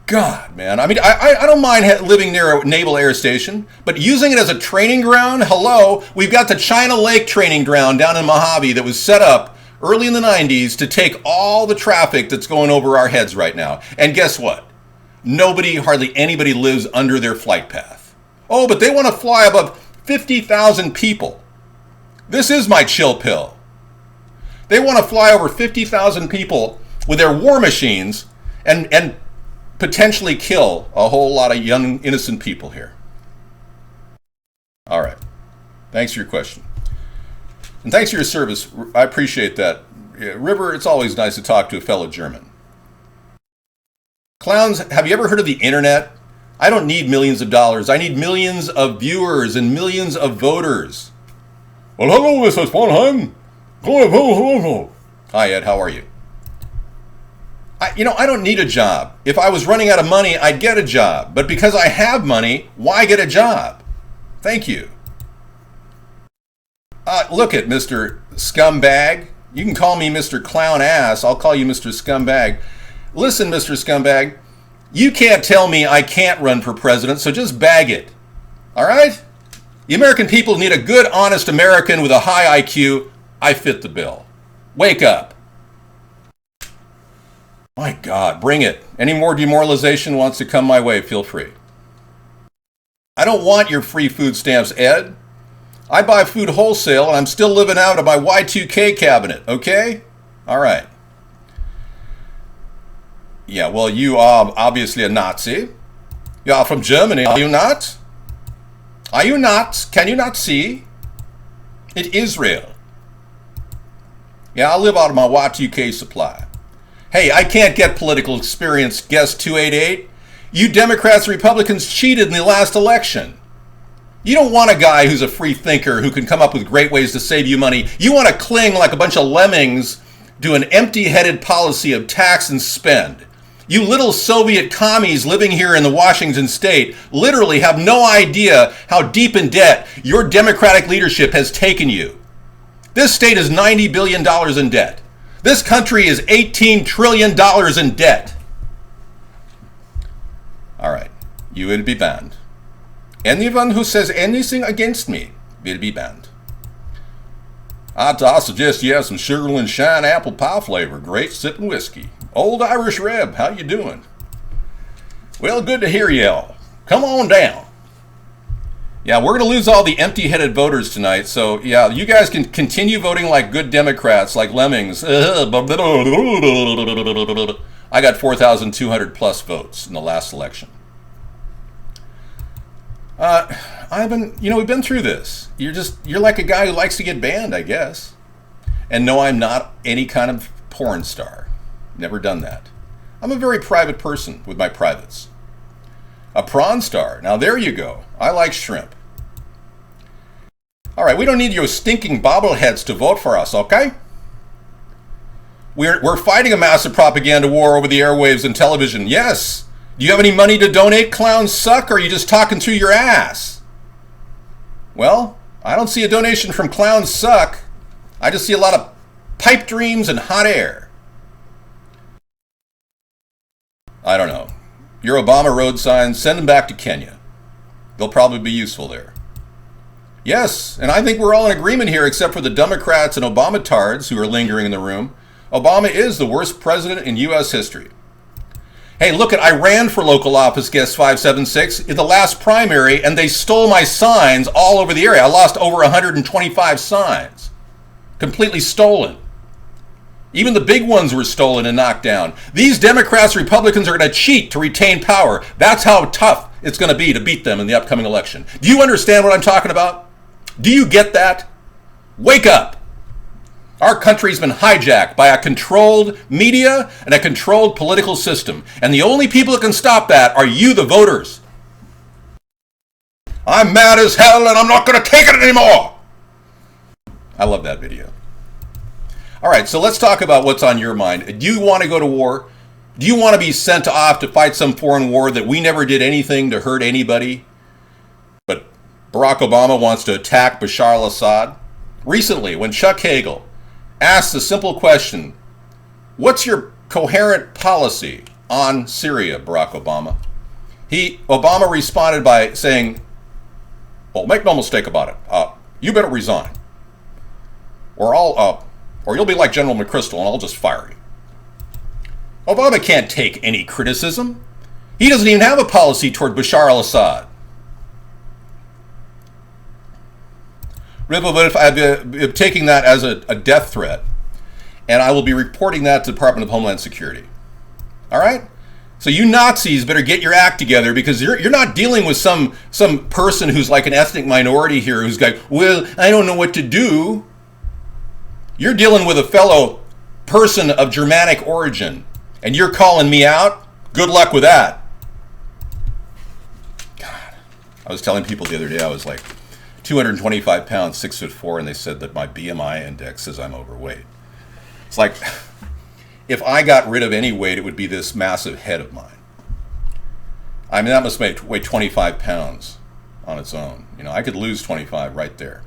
God, man. I mean, I don't mind living near a naval air station, but using it as a training ground? Hello? We've got the China Lake training ground down in Mojave that was set up early in the 90s to take all the traffic that's going over our heads right now. And guess what? Hardly anybody lives under their flight path. Oh, but they want to fly above 50,000 people. This is my chill pill. They want to fly over 50,000 people with their war machines and potentially kill a whole lot of young, innocent people here. All right. Thanks for your question. And thanks for your service. I appreciate that. River, it's always nice to talk to a fellow German. Clowns, have you ever heard of the internet? I don't need millions of dollars. I need millions of viewers and millions of voters. Well, hello, Mr. Sponheim. Hi, Ed. How are you? I don't need a job. If I was running out of money, I'd get a job. But because I have money, why get a job? Thank you. Look at Mr. Scumbag. You can call me Mr. Clown Ass. I'll call you Mr. Scumbag. Listen, Mr. Scumbag, you can't tell me I can't run for president, so just bag it. All right? The American people need a good, honest American with a high IQ. I fit the bill. Wake up. My God, bring it. Any more demoralization wants to come my way, feel free. I don't want your free food stamps, Ed. I buy food wholesale and I'm still living out of my Y2K cabinet, okay? All right. Yeah, well, you are obviously a Nazi. You are from Germany, are you not? Are you not? Can you not see? It's Israel. Yeah, I live out of my Y2K supply. Hey, I can't get political experience, guest 288. You Democrats and Republicans cheated in the last election. You don't want a guy who's a free thinker who can come up with great ways to save you money. You want to cling like a bunch of lemmings to an empty-headed policy of tax and spend. You little Soviet commies living here in the Washington state literally have no idea how deep in debt your Democratic leadership has taken you. This state is $90 billion in debt. This country is $18 trillion in debt. All right, you will be banned. Anyone who says anything against me will be banned. I suggest you have some Sugarland Shine apple pie flavor, great sipping whiskey. Old Irish Reb, how you doing? Well, good to hear y'all. Come on down. Yeah, we're going to lose all the empty-headed voters tonight. So, yeah, you guys can continue voting like good Democrats, like lemmings. I got 4,200 plus votes in the last election. We've been through this. You're like a guy who likes to get banned, I guess. And no, I'm not any kind of porn star. Never done that. I'm a very private person with my privates. A prawn star. Now there you go. I like shrimp. All right, we don't need your stinking bobbleheads to vote for us, okay? We're fighting a massive propaganda war over the airwaves and television. Yes. Do you have any money to donate? Clowns suck, or are you just talking through your ass? Well, I don't see a donation from Clowns Suck. I just see a lot of pipe dreams and hot air. I don't know. Your Obama road signs, send them back to Kenya. They'll probably be useful there. Yes, and I think we're all in agreement here except for the Democrats and Obama-tards who are lingering in the room. Obama is the worst president in U.S. history. Hey, look, I ran for local office, guest 576, in the last primary, and they stole my signs all over the area. I lost over 125 signs. Completely stolen. Even the big ones were stolen and knocked down. These Democrats, Republicans are going to cheat to retain power. That's how tough it's going to be to beat them in the upcoming election. Do you understand what I'm talking about? Do you get that? Wake up. Our country's been hijacked by a controlled media and a controlled political system. And the only people that can stop that are you, the voters. I'm mad as hell and I'm not going to take it anymore. I love that video. All right, so let's talk about what's on your mind. Do you want to go to war? Do you want to be sent off to fight some foreign war that we never did anything to hurt anybody? But Barack Obama wants to attack Bashar al-Assad? Recently, when Chuck Hagel asked the simple question, what's your coherent policy on Syria, Barack Obama? Obama responded by saying, well, make no mistake about it. You better resign. Or you'll be like General McChrystal and I'll just fire you. Obama can't take any criticism. He doesn't even have a policy toward Bashar al-Assad. I'm taking that as a death threat, and I will be reporting that to the Department of Homeland Security. All right? So you Nazis better get your act together, because you're not dealing with some person who's like an ethnic minority here who's like, well, I don't know what to do. You're dealing with a fellow person of Germanic origin, and you're calling me out? Good luck with that. God. I was telling people the other day, I was like 225 pounds, 6'4", and they said that my BMI index says I'm overweight. It's like, if I got rid of any weight, it would be this massive head of mine. I mean, that must weigh 25 pounds on its own. You know, I could lose 25 right there.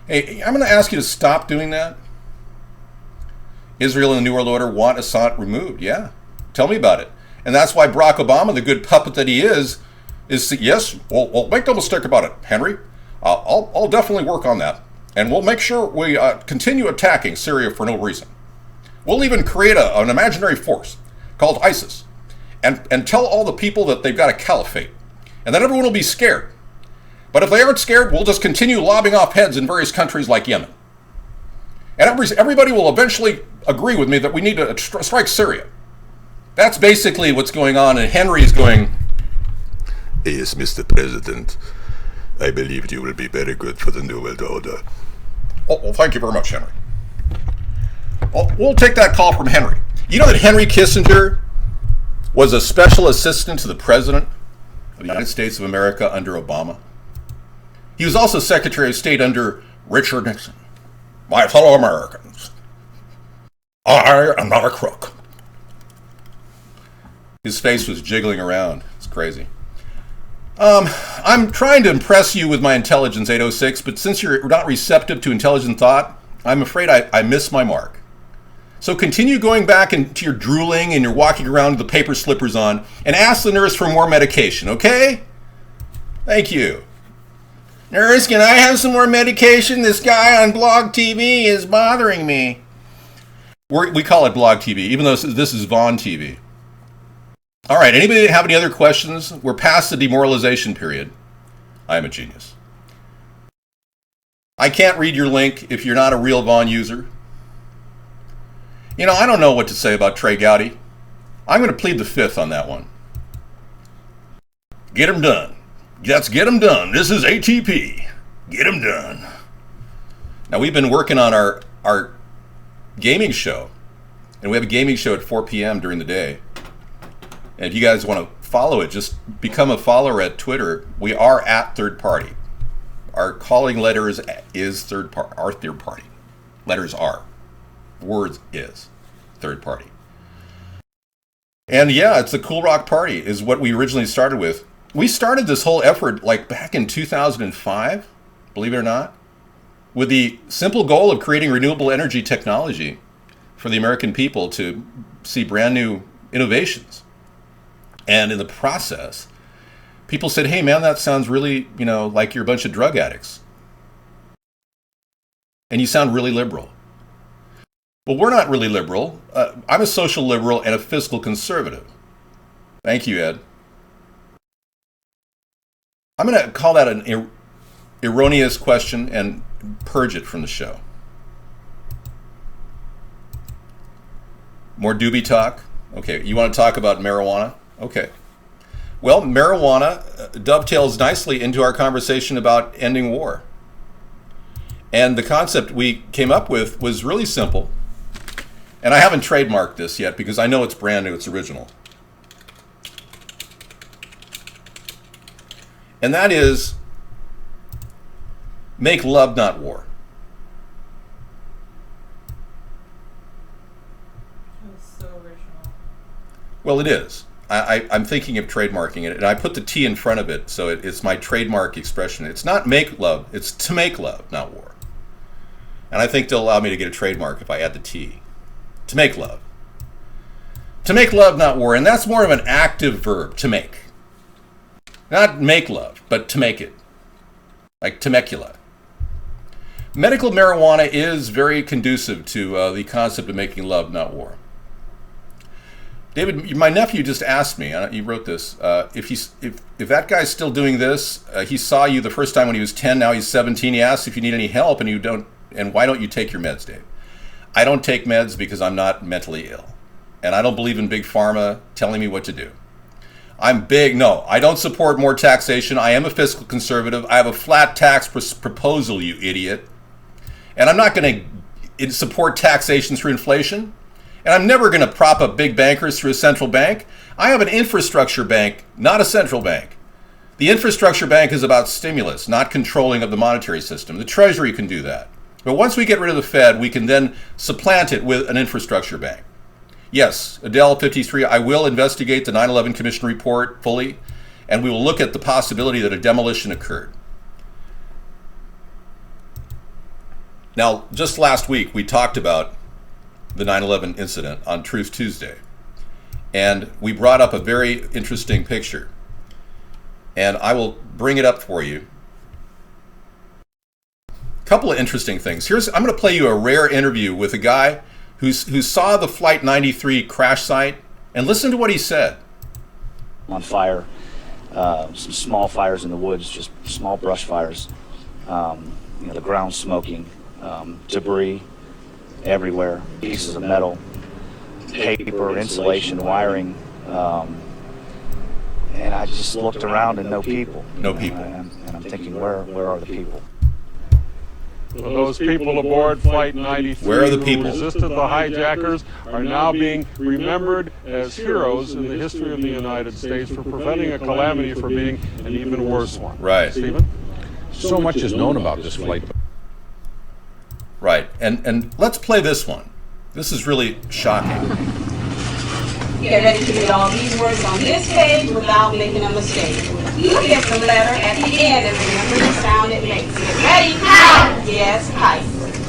Hey, I'm going to ask you to stop doing that. Israel and the New World Order want Assad removed. Yeah. Tell me about it. And that's why Barack Obama, the good puppet that he is yes, well, make no mistake about it, Henry. I'll definitely work on that. And we'll make sure we continue attacking Syria for no reason. We'll even create an imaginary force called ISIS and tell all the people that they've got a caliphate. And then everyone will be scared. But if they aren't scared, we'll just continue lobbing off heads in various countries like Yemen. And everybody will eventually agree with me that we need to strike Syria. That's basically what's going on. And Henry's going, yes, Mr. President, I believe you will be very good for the New World Order. Oh, well, thank you very much, Henry. Well, we'll take that call from Henry. You know that Henry Kissinger was a special assistant to the President of the United States of America under Obama? He was also Secretary of State under Richard Nixon. My fellow Americans, I am not a crook. His face was jiggling around. It's crazy. I'm trying to impress you with my intelligence, 806, but since you're not receptive to intelligent thought, I'm afraid I missed my mark. So continue going back into your drooling and your walking around with the paper slippers on, and ask the nurse for more medication, okay? Thank you. Nurse, can I have some more medication? This guy on Blog TV is bothering me. We call it Blog TV, even though this is Vaughn TV. All right, anybody have any other questions? We're past the demoralization period. I am a genius. I can't read your link if you're not a real Vaughn user. You know, I don't know what to say about Trey Gowdy. I'm going to plead the fifth on that one. Get him done. Let's get him done. This is ATP. Get him done. Now, we've been working on our gaming show. And we have a gaming show at 4 p.m. during the day. And if you guys want to follow it, just become a follower at Twitter. We are at Third Party. Our calling letters is third party. Our third party. Letters are. Words is third party. And yeah, it's the Cool Rock Party is what we originally started with. We started this whole effort like back in 2005, believe it or not, with the simple goal of creating renewable energy technology for the American people to see brand new innovations. And in the process, people said, hey man, that sounds really, like you're a bunch of drug addicts. And you sound really liberal. Well, we're not really liberal. I'm a social liberal and a fiscal conservative. Thank you, Ed. I'm going to call that an erroneous question and purge it from the show. More doobie talk? Okay, you want to talk about marijuana? Okay. Well, marijuana dovetails nicely into our conversation about ending war. And the concept we came up with was really simple. And I haven't trademarked this yet because I know it's brand new, it's original. And that is, make love, not war. That's so original. Well, it is. I'm thinking of trademarking it, and I put the T in front of it, so it's my trademark expression. It's not make love, it's to make love, not war. And I think they'll allow me to get a trademark if I add the T. To make love. To make love, not war. And that's more of an active verb, to make. Not make love, but to make it. Like Temecula. Medical marijuana is very conducive to the concept of making love, not war. David, my nephew just asked me, he wrote this, if that guy's still doing this, he saw you the first time when he was 10, now he's 17, he asks if you need any help, and why don't you take your meds, Dave? I don't take meds because I'm not mentally ill. And I don't believe in big pharma telling me what to do. I don't support more taxation. I am a fiscal conservative. I have a flat tax proposal, you idiot. And I'm not going to support taxation through inflation. And I'm never going to prop up big bankers through a central bank. I have an infrastructure bank, not a central bank. The infrastructure bank is about stimulus, not controlling of the monetary system. The Treasury can do that. But once we get rid of the Fed, we can then supplant it with an infrastructure bank. Yes, Adele 53, I will investigate the 9/11 Commission report fully, and we will look at the possibility that a demolition occurred. Now, just last week, we talked about the 9/11 incident on Truth Tuesday, and we brought up a very interesting picture, and I will bring it up for you. Couple of interesting things. I'm going to play you a rare interview with a guy who saw the Flight 93 crash site, and listen to what he said. On fire, some small fires in the woods, just small brush fires. The ground smoking, debris everywhere, pieces of metal, paper, insulation, wiring, and I just looked around and no people. No people. And I'm thinking, where are the people? Those people aboard Flight 93 Where are the people? who resisted the hijackers are now being remembered as heroes in the history of the United States for preventing a calamity from being an even worse one. Right. Stephen? So much is known about this flight. Right. And let's play this one. This is really shocking. Get ready to read all these words on this page without making a mistake. Look at the letter at the end and remember the sound it makes. Get ready. Kite. Yes, kite.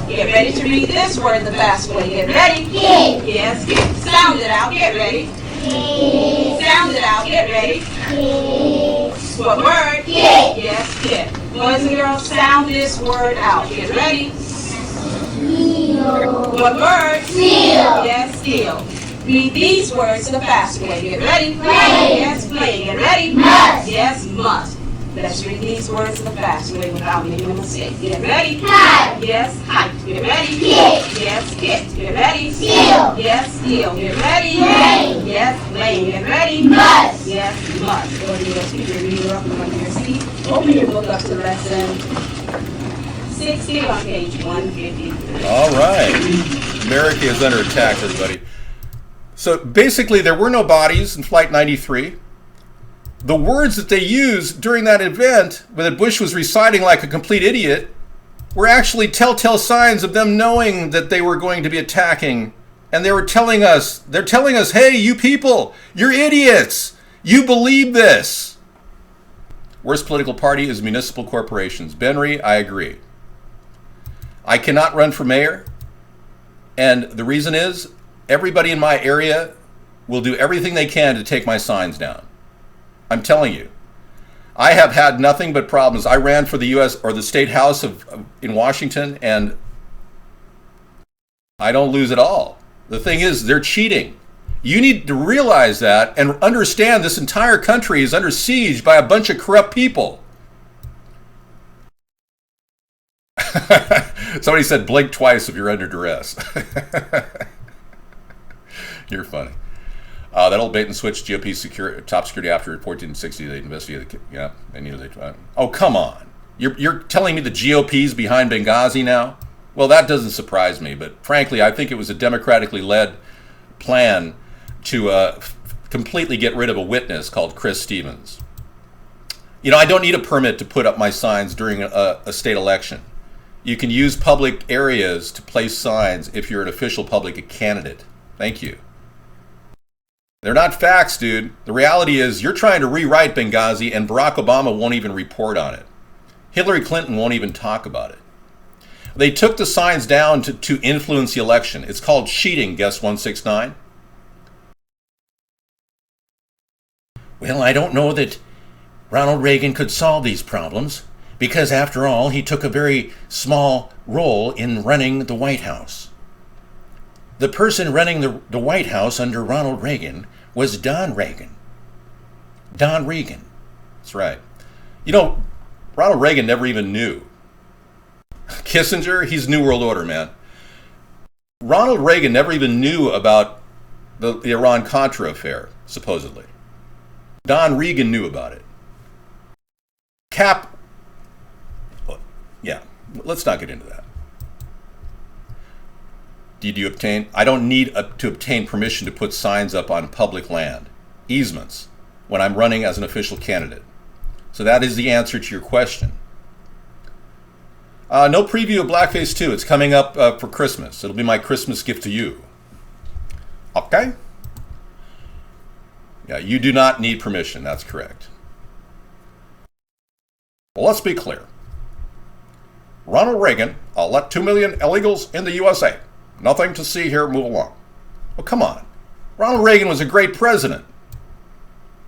Get ready to read this word the fast way. Get ready. Kid. Yes, kid. Sound it out. Get ready. Kid. Sound it out. Get ready. Kid. What word? Kid. Yes, kid. Boys and girls, sound this word out. Get ready. Steel. What word? Steel. Yes, steel. Read these words the fast way. Get ready. Play. Yes, play. Get ready. Must. Yes, must. Let's Let's read these words the fast way without making a mistake. Get ready. Kite. Yes, kite. Get ready. Kit. Yes, kit. Get ready. Steel. Yes, steel. Get ready. Lane. Yes, lane. Get ready. Must. Yes, must. Go to your speaker reader up from under your seat. Open your book up to lesson 60 on page 153. All right. America is under attack, everybody. So basically, there were no bodies in Flight 93. The words that they used during that event, when Bush was reciting like a complete idiot, were actually telltale signs of them knowing that they were going to be attacking. And they're telling us, hey, you people, you're idiots. You believe this. Worst political party is municipal corporations. Benry, I agree. I cannot run for mayor. And the reason is, everybody in my area will do everything they can to take my signs down. I'm telling you. I have had nothing but problems. I ran for the U.S. or the State House in Washington, and I don't lose at all. The thing is, they're cheating. You need to realize that and understand this entire country is under siege by a bunch of corrupt people. Somebody said blink twice if you're under duress. You're funny. That old bait and switch GOP top security after report in 60 they investigated. Yeah, they needed. Oh, come on. You're telling me the GOP's behind Benghazi now? Well, that doesn't surprise me. But frankly, I think it was a democratically led plan to completely get rid of a witness called Chris Stevens. You know, I don't need a permit to put up my signs during a state election. You can use public areas to place signs if you're an official public candidate. Thank you. They're not facts, dude. The reality is you're trying to rewrite Benghazi and Barack Obama won't even report on it. Hillary Clinton won't even talk about it. They took the signs down to influence the election. It's called cheating, guest 169. Well, I don't know that Ronald Reagan could solve these problems because, after all, he took a very small role in running the White House. The person running the White House under Ronald Reagan was Don Reagan. Don Reagan. That's right. You know, Ronald Reagan never even knew. Kissinger, he's New World Order, man. Ronald Reagan never even knew about the Iran-Contra affair, supposedly. Don Reagan knew about it. Yeah, let's not get into that. Did you obtain? I don't need to obtain permission to put signs up on public land, easements, when I'm running as an official candidate. So that is the answer to your question. No preview of Blackface 2. It's coming up for Christmas. It'll be my Christmas gift to you. Okay? Yeah, you do not need permission. That's correct. Well, let's be clear. Ronald Reagan, I'll let 2 million illegals in the USA. Nothing to see here, move along. Well, come on. Ronald Reagan was a great president.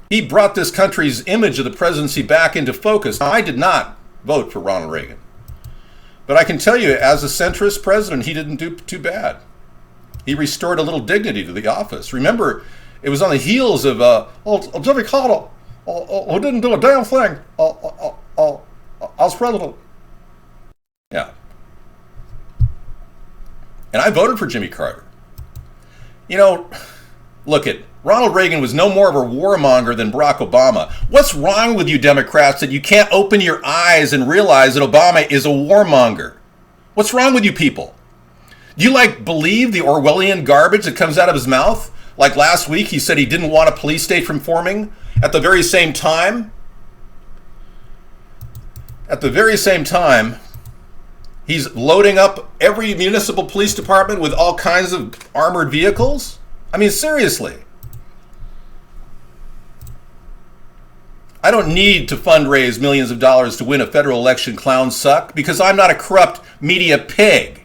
He brought this country's image of the presidency back into focus. Now, I did not vote for Ronald Reagan. But I can tell you, as a centrist president, he didn't do too bad. He restored a little dignity to the office. Remember, it was on the heels of Jimmy Carter, who didn't do a damn thing as president. Yeah. And I voted for Jimmy Carter. You know, look at Ronald Reagan was no more of a warmonger than Barack Obama. What's wrong with you Democrats that you can't open your eyes and realize that Obama is a warmonger? What's wrong with you people? Do you believe the Orwellian garbage that comes out of his mouth? Like last week he said he didn't want a police state from forming. At the very same time, he's loading up every municipal police department with all kinds of armored vehicles. I mean, seriously. I don't need to fundraise millions of dollars to win a federal election, clowns suck, because I'm not a corrupt media pig.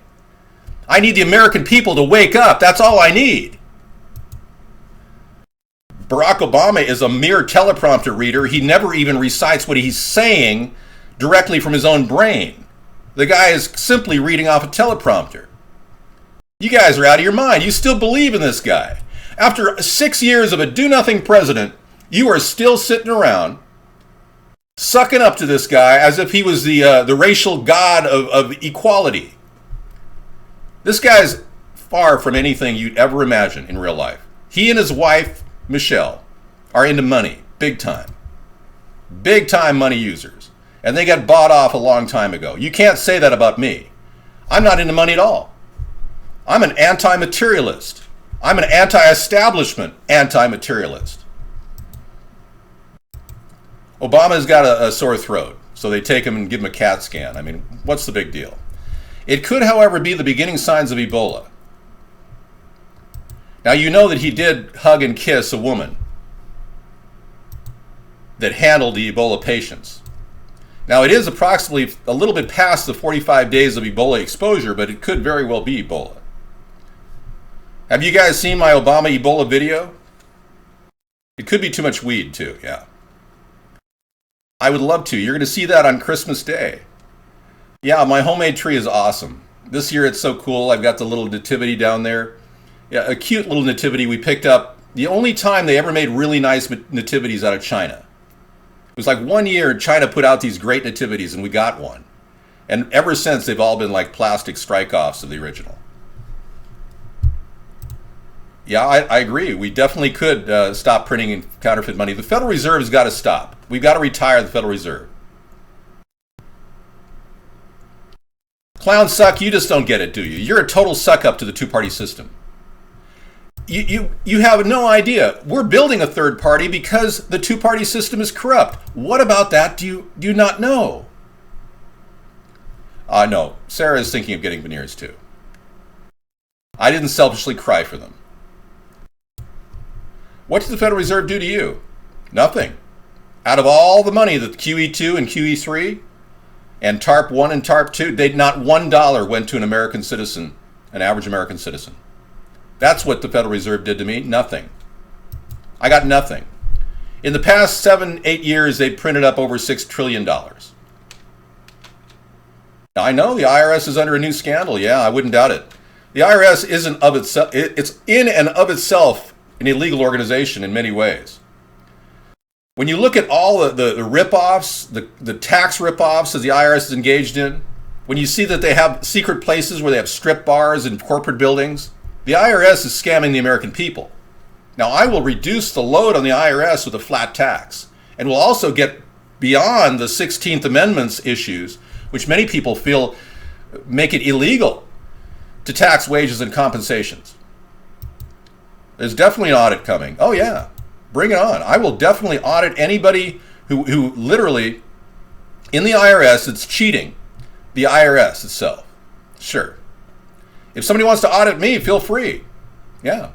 I need the American people to wake up. That's all I need. Barack Obama is a mere teleprompter reader. He never even recites what he's saying directly from his own brain. The guy is simply reading off a teleprompter. You guys are out of your mind. You still believe in this guy. After 6 years of a do-nothing president, you are still sitting around sucking up to this guy as if he was the racial god of equality. This guy's far from anything you'd ever imagine in real life. He and his wife, Michelle, are into money, big time. Big time money users. And they got bought off a long time ago. You can't say that about me. I'm not into money at all. I'm an anti-materialist. I'm an anti-establishment anti-materialist. Obama's got a sore throat, so they take him and give him a CAT scan. I mean, what's the big deal? It could, however, be the beginning signs of Ebola. Now, you know that he did hug and kiss a woman that handled the Ebola patients. Now, it is approximately a little bit past the 45 days of Ebola exposure, but it could very well be Ebola. Have you guys seen my Obama Ebola video? It could be too much weed, too, yeah. I would love to. You're going to see that on Christmas Day. Yeah, my homemade tree is awesome. This year it's so cool. I've got the little nativity down there. Yeah, a cute little nativity we picked up. The only time they ever made really nice nativities out of China. It was like 1 year China put out these great nativities and we got one. And ever since they've all been like plastic strike-offs of the original. Yeah, I agree. We definitely could stop printing counterfeit money. The Federal Reserve has got to stop. We've got to retire the Federal Reserve. Clown suck, you just don't get it, do you? You're a total suck up to the two-party system. You have no idea. We're building a third party because the two-party system is corrupt. What about that do you not know? No, Sarah is thinking of getting veneers too. I didn't selfishly cry for them. What did the Federal Reserve do to you? Nothing. Out of all the money that QE2 and QE3 and TARP 1 and TARP 2, not $1 went to an American citizen, an average American citizen. That's what the Federal Reserve did to me. Nothing. I got nothing. In the past 7-8 years, they printed up over $6 trillion. Now, I know the IRS is under a new scandal. Yeah, I wouldn't doubt it. The IRS isn't of itself, it's in and of itself an illegal organization in many ways. When you look at all the rip-offs, the tax rip-offs that the IRS is engaged in, when you see that they have secret places where they have strip bars and corporate buildings, the IRS is scamming the American people. Now, I will reduce the load on the IRS with a flat tax, and will also get beyond the 16th Amendment's issues, which many people feel make it illegal to tax wages and compensations. There's definitely an audit coming. Oh yeah, bring it on. I will definitely audit anybody who literally, in the IRS, it's cheating the IRS itself. Sure. If somebody wants to audit me, feel free. Yeah.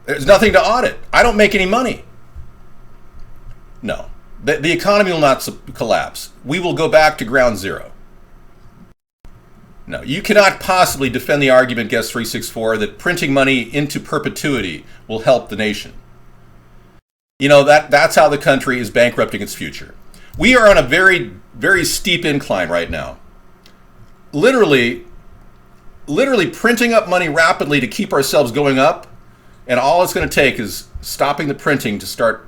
There's nothing to audit. I don't make any money. No. The economy will not collapse. We will go back to ground zero. No, you cannot possibly defend the argument, Guest 364, that printing money into perpetuity will help the nation. You know, that's how the country is bankrupting its future. We are on a very, very steep incline right now. Literally printing up money rapidly to keep ourselves going up, and all it's going to take is stopping the printing to start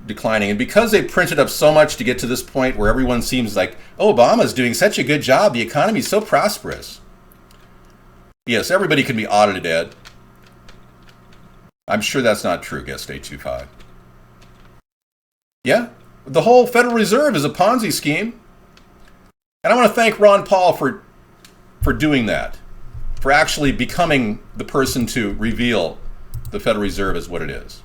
declining. And because they printed up so much to get to this point where everyone seems like, oh, Obama's doing such a good job, the economy's so prosperous. Yes, everybody can be audited, Ed. I'm sure that's not true, Guest 825. Yeah, the whole Federal Reserve is a Ponzi scheme. And I want to thank Ron Paul for doing that, for actually becoming the person to reveal the Federal Reserve as what it is.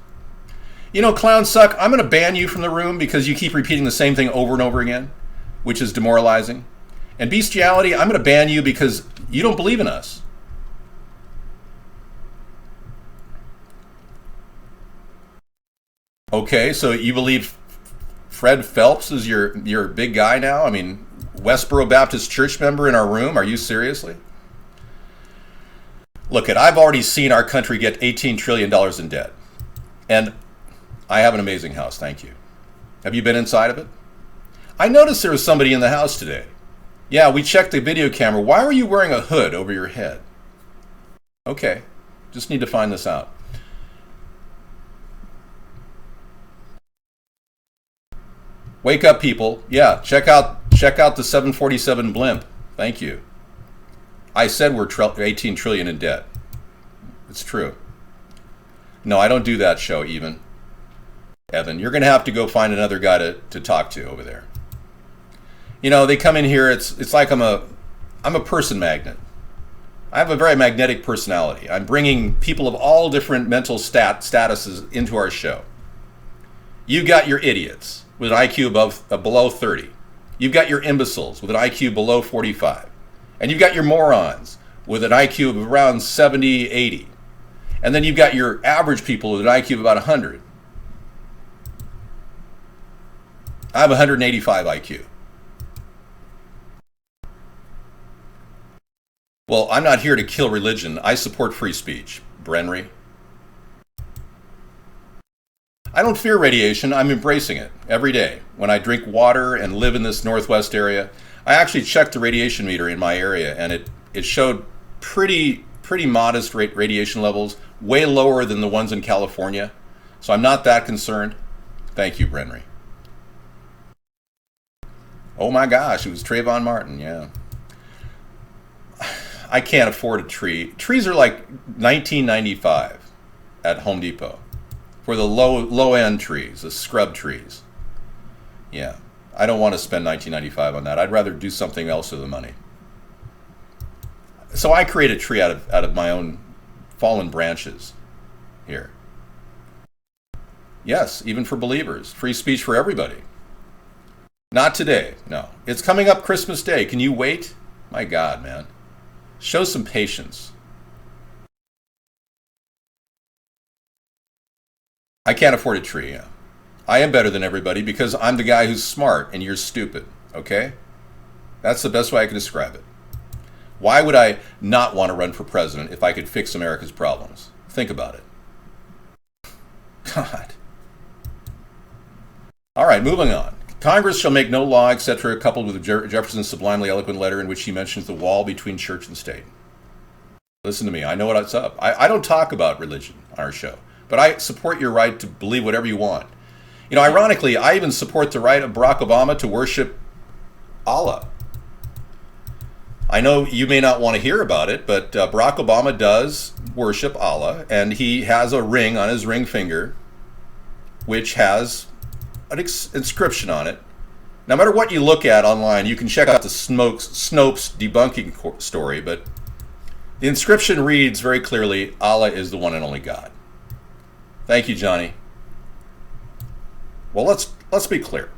You know, Clown Suck, I'm going to ban you from the room because you keep repeating the same thing over and over again, which is demoralizing. And Bestiality, I'm going to ban you because you don't believe in us. Okay, so you believe Fred Phelps is your big guy now? I mean, Westboro Baptist Church member in our room? Are you seriously? Look, I've already seen our country get $18 trillion in debt. And I have an amazing house, thank you. Have you been inside of it? I noticed there was somebody in the house today. Yeah, we checked the video camera. Why were you wearing a hood over your head? Okay, just need to find this out. Wake up, people. Yeah, check out the 747 blimp. Thank you. I said we're 18 trillion in debt. It's true. No, I don't do that show, Evan. You're going to have to go find another guy to talk to over there. You know, they come in here, it's like I'm a person magnet. I have a very magnetic personality. I'm bringing people of all different mental statuses into our show. You got your idiots with an IQ below 30. You've got your imbeciles with an IQ below 45. And you've got your morons with an IQ of around 70, 80. And then you've got your average people with an IQ of about 100. I have 185 IQ. Well, I'm not here to kill religion. I support free speech, Brenry. I don't fear radiation. I'm embracing it every day. When I drink water and live in this northwest area, I actually checked the radiation meter in my area, and it showed pretty modest radiation levels, way lower than the ones in California. So I'm not that concerned. Thank you, Brenry. Oh my gosh, it was Trayvon Martin, yeah. I can't afford a tree. Trees are like $19.95 at Home Depot for the low end trees, the scrub trees. Yeah, I don't want to spend $19.95 on that. I'd rather do something else with the money. So I create a tree out of my own fallen branches here. Yes, even for believers. Free speech for everybody. Not today, no. It's coming up Christmas Day. Can you wait? My God, man. Show some patience. I can't afford a tree, yeah. I am better than everybody because I'm the guy who's smart and you're stupid, okay? That's the best way I can describe it. Why would I not want to run for president if I could fix America's problems? Think about it. God. All right, moving on. Congress shall make no law, etc., coupled with Jefferson's sublimely eloquent letter in which he mentions the wall between church and state. Listen to me. I know what's up. I don't talk about religion on our show, but I support your right to believe whatever you want. You know, ironically, I even support the right of Barack Obama to worship Allah. I know you may not want to hear about it, but Barack Obama does worship Allah, and he has a ring on his ring finger which has an inscription on it. No matter what you look at online, you can check out the Snopes debunking story, but the inscription reads very clearly, Allah is the one and only God. Thank you, Johnny. Well, let's be clear.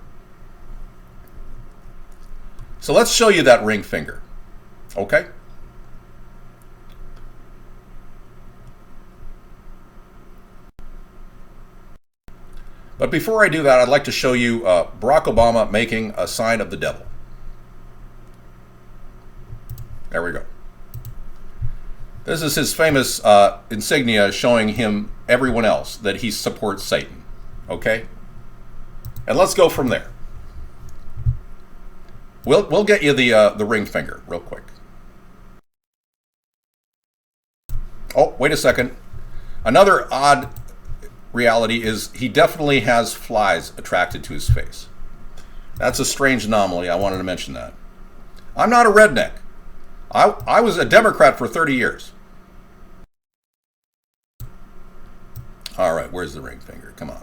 So let's show you that ring finger, okay? But before I do that, I'd like to show you Barack Obama making a sign of the devil. There we go. This is his famous insignia showing him, everyone else, that he supports Satan. Okay? And let's go from there. We'll get you the ring finger real quick. Oh, wait a second. Another odd reality is he definitely has flies attracted to his face. That's a strange anomaly. I wanted to mention that. I'm not a redneck. I was a Democrat for 30 years. All right, where's the ring finger? Come on.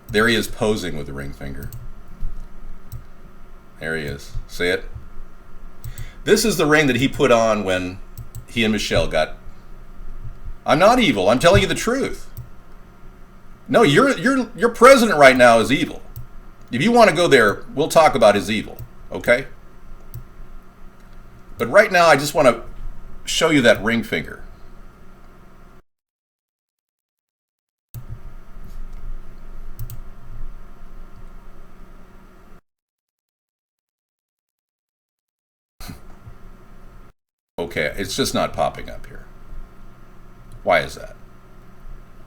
There he is posing with the ring finger. There he is. See it? This is the ring that he put on when he and Michelle got... I'm not evil. I'm telling you the truth. No, your president right now is evil. If you want to go there, we'll talk about his evil, okay? But right now, I just want to show you that ring finger. Okay, it's just not popping up here. Why is that?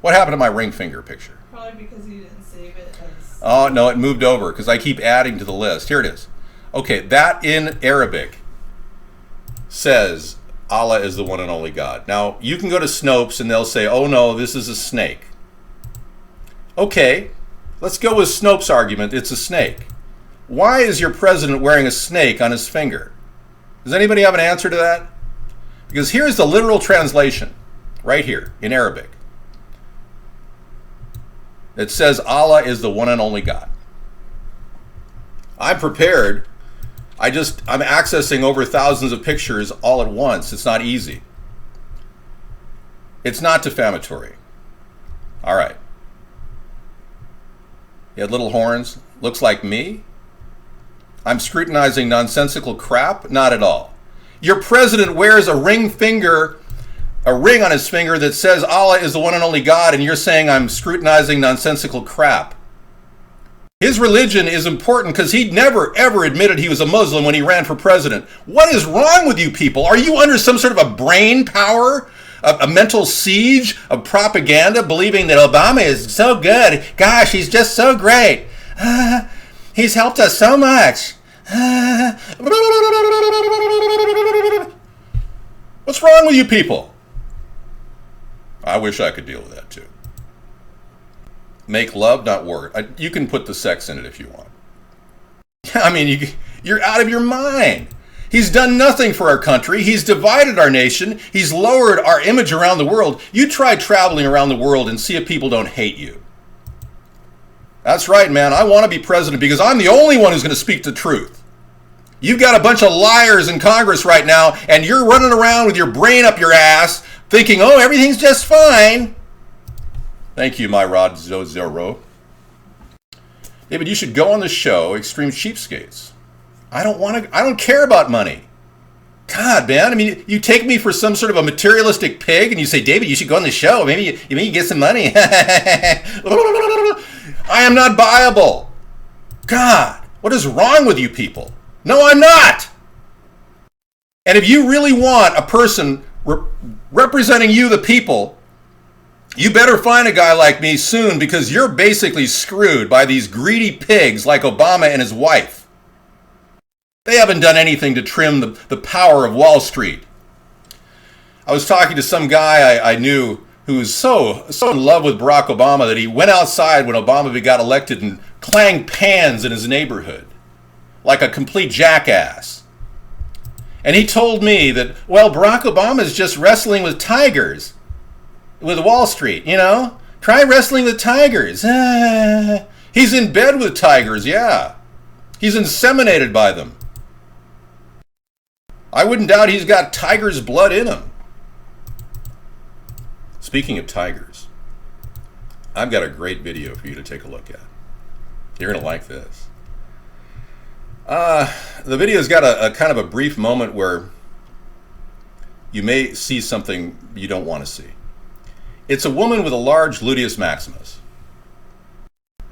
What happened to my ring finger picture? Probably because you didn't save it as... Oh, no, it moved over because I keep adding to the list. Here it is. Okay, that in Arabic says Allah is the one and only God. Now, you can go to Snopes and they'll say, oh no, this is a snake. Okay, Let's go with Snopes' argument. It's a snake. Why is your president wearing a snake on his finger? Does anybody have an answer to that? Because here's the literal translation, right here in Arabic. It says Allah is the one and only God. I'm prepared. I'm accessing over thousands of pictures all at once. It's not easy. It's not defamatory. All right. He had little horns. Looks like me. I'm scrutinizing nonsensical crap? Not at all. Your president wears a ring on his finger that says Allah is the one and only God, and you're saying I'm scrutinizing nonsensical crap. His religion is important because he never, ever admitted he was a Muslim when he ran for president. What is wrong with you people? Are you under some sort of a brain power? A mental siege of propaganda, believing that Obama is so good. Gosh, he's just so great. He's helped us so much. What's wrong with you people? I wish I could deal with that too. Make love, not war. You can put the sex in it if you want. I mean, you're out of your mind. He's done nothing for our country. He's divided our nation. He's lowered our image around the world. You try traveling around the world and see if people don't hate you. That's right, man. I want to be president because I'm the only one who's going to speak the truth. You've got a bunch of liars in Congress right now, and you're running around with your brain up your ass thinking, oh, everything's just fine. Thank you, my Rod Zoro. David, you should go on the show, Extreme Cheapskates. I don't care about money. God, man, I mean, you take me for some sort of a materialistic pig and you say, David, you should go on the show. Maybe you get some money. I am not buyable. God, what is wrong with you people? No, I'm not. And if you really want a person representing you, the people, you better find a guy like me soon because you're basically screwed by these greedy pigs like Obama and his wife. They haven't done anything to trim the power of Wall Street. I was talking to some guy I knew who was so in love with Barack Obama that he went outside when Obama got elected and clanged pans in his neighborhood like a complete jackass. And he told me that, well, Barack Obama is just wrestling with tigers with Wall Street, you know? Try wrestling with tigers. He's in bed with tigers, yeah. He's inseminated by them. I wouldn't doubt he's got tiger's blood in him. Speaking of tigers, I've got a great video for you to take a look at. You're going to like this. The video's got a kind of a brief moment where you may see something you don't want to see. It's a woman with a large gluteus maximus.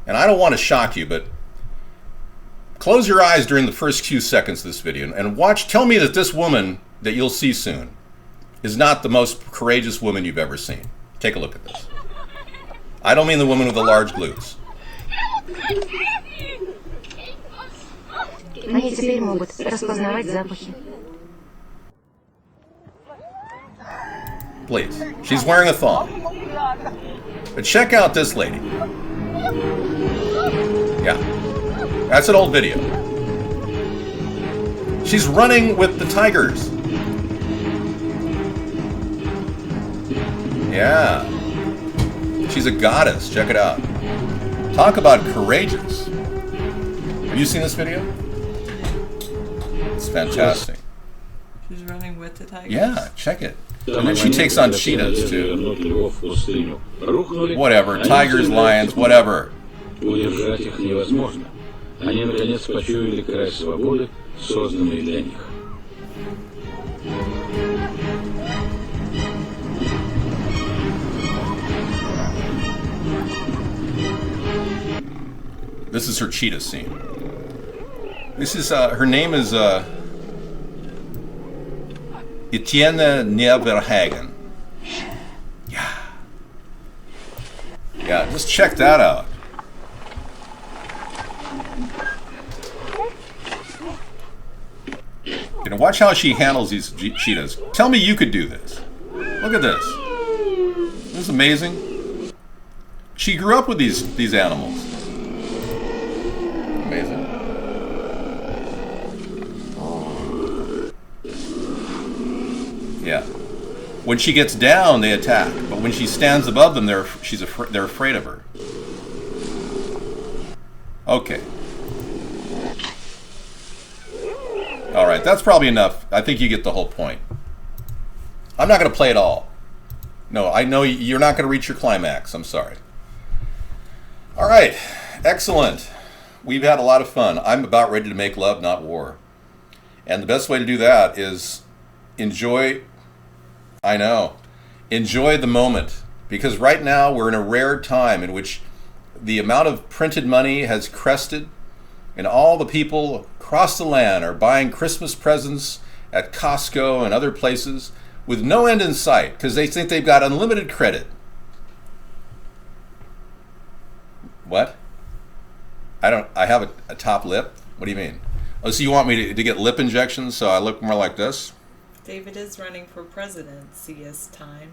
And I don't want to shock you, but close your eyes during the first few seconds of this video and watch. Tell me that this woman that you'll see soon is not the most courageous woman you've ever seen. Take a look at this. I don't mean the woman with the large glutes. Они теперь могут распознавать запахи. Please. She's wearing a thong. But check out this lady. Yeah. That's an old video. She's running with the tigers. Yeah. She's a goddess. Check it out. Talk about courageous. Have you seen this video? It's fantastic. She's running with the tigers? Yeah, check it. And then she takes on cheetahs too. Whatever. Tigers, lions, whatever. Удержать их невозможно. Они наконец почуяли край свободы, созданный для них. This is her cheetah scene. This is her name is Etienne Neverhagen. Yeah. Yeah, just check that out. You know, watch how she handles these cheetahs. Tell me you could do this. Look at this. Isn't this amazing? She grew up with these animals. When she gets down, they attack. But when she stands above them, they're afraid of her. Okay. All right, that's probably enough. I think you get the whole point. I'm not going to play it all. No, I know you're not going to reach your climax. I'm sorry. All right, excellent. We've had a lot of fun. I'm about ready to make love, not war. And the best way to do that is enjoy the moment. Because right now we're in a rare time in which the amount of printed money has crested, and all the people across the land are buying Christmas presents at Costco and other places with no end in sight because they think they've got unlimited credit. What? I have a top lip? What do you mean? Oh, so you want me to get lip injections so I look more like this? David is running for presidency this time.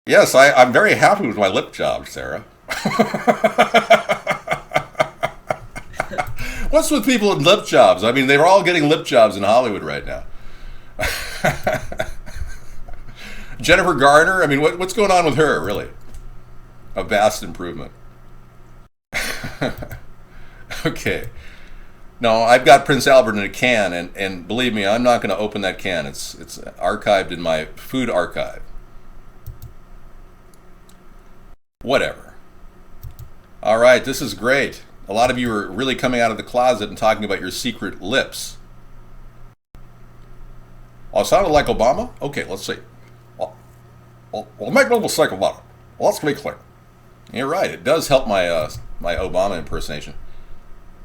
Yes, I'm very happy with my lip job, Sarah. What's with people in lip jobs? I mean, they're all getting lip jobs in Hollywood right now. Jennifer Garner, I mean, what's going on with her, really? A vast improvement. Okay. No, I've got Prince Albert in a can, and believe me, I'm not going to open that can. It's archived in my food archive. Whatever. All right, this is great. A lot of you are really coming out of the closet and talking about your secret lips. Oh, it sounded like Obama? Okay, let's see. Well, make no mistake about it. Let's be clear. You're right. It does help my my Obama impersonation.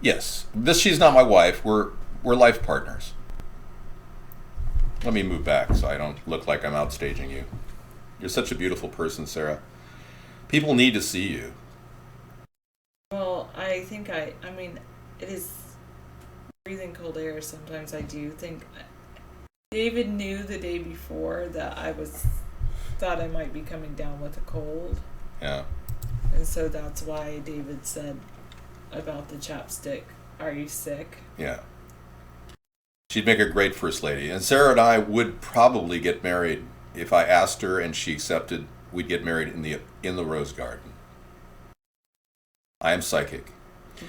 Yes, she's not my wife. We're life partners. Let me move back so I don't look like I'm outstaging you. You're such a beautiful person, Sarah. People need to see you. Well, I think I mean, it is breathing cold air. Sometimes I do think David knew the day before that thought I might be coming down with a cold. Yeah. And so that's why David said about the chapstick, "Are you sick?" Yeah. She'd make a great first lady. And Sarah and I would probably get married if I asked her and she accepted. We'd get married in the Rose Garden. I am psychic.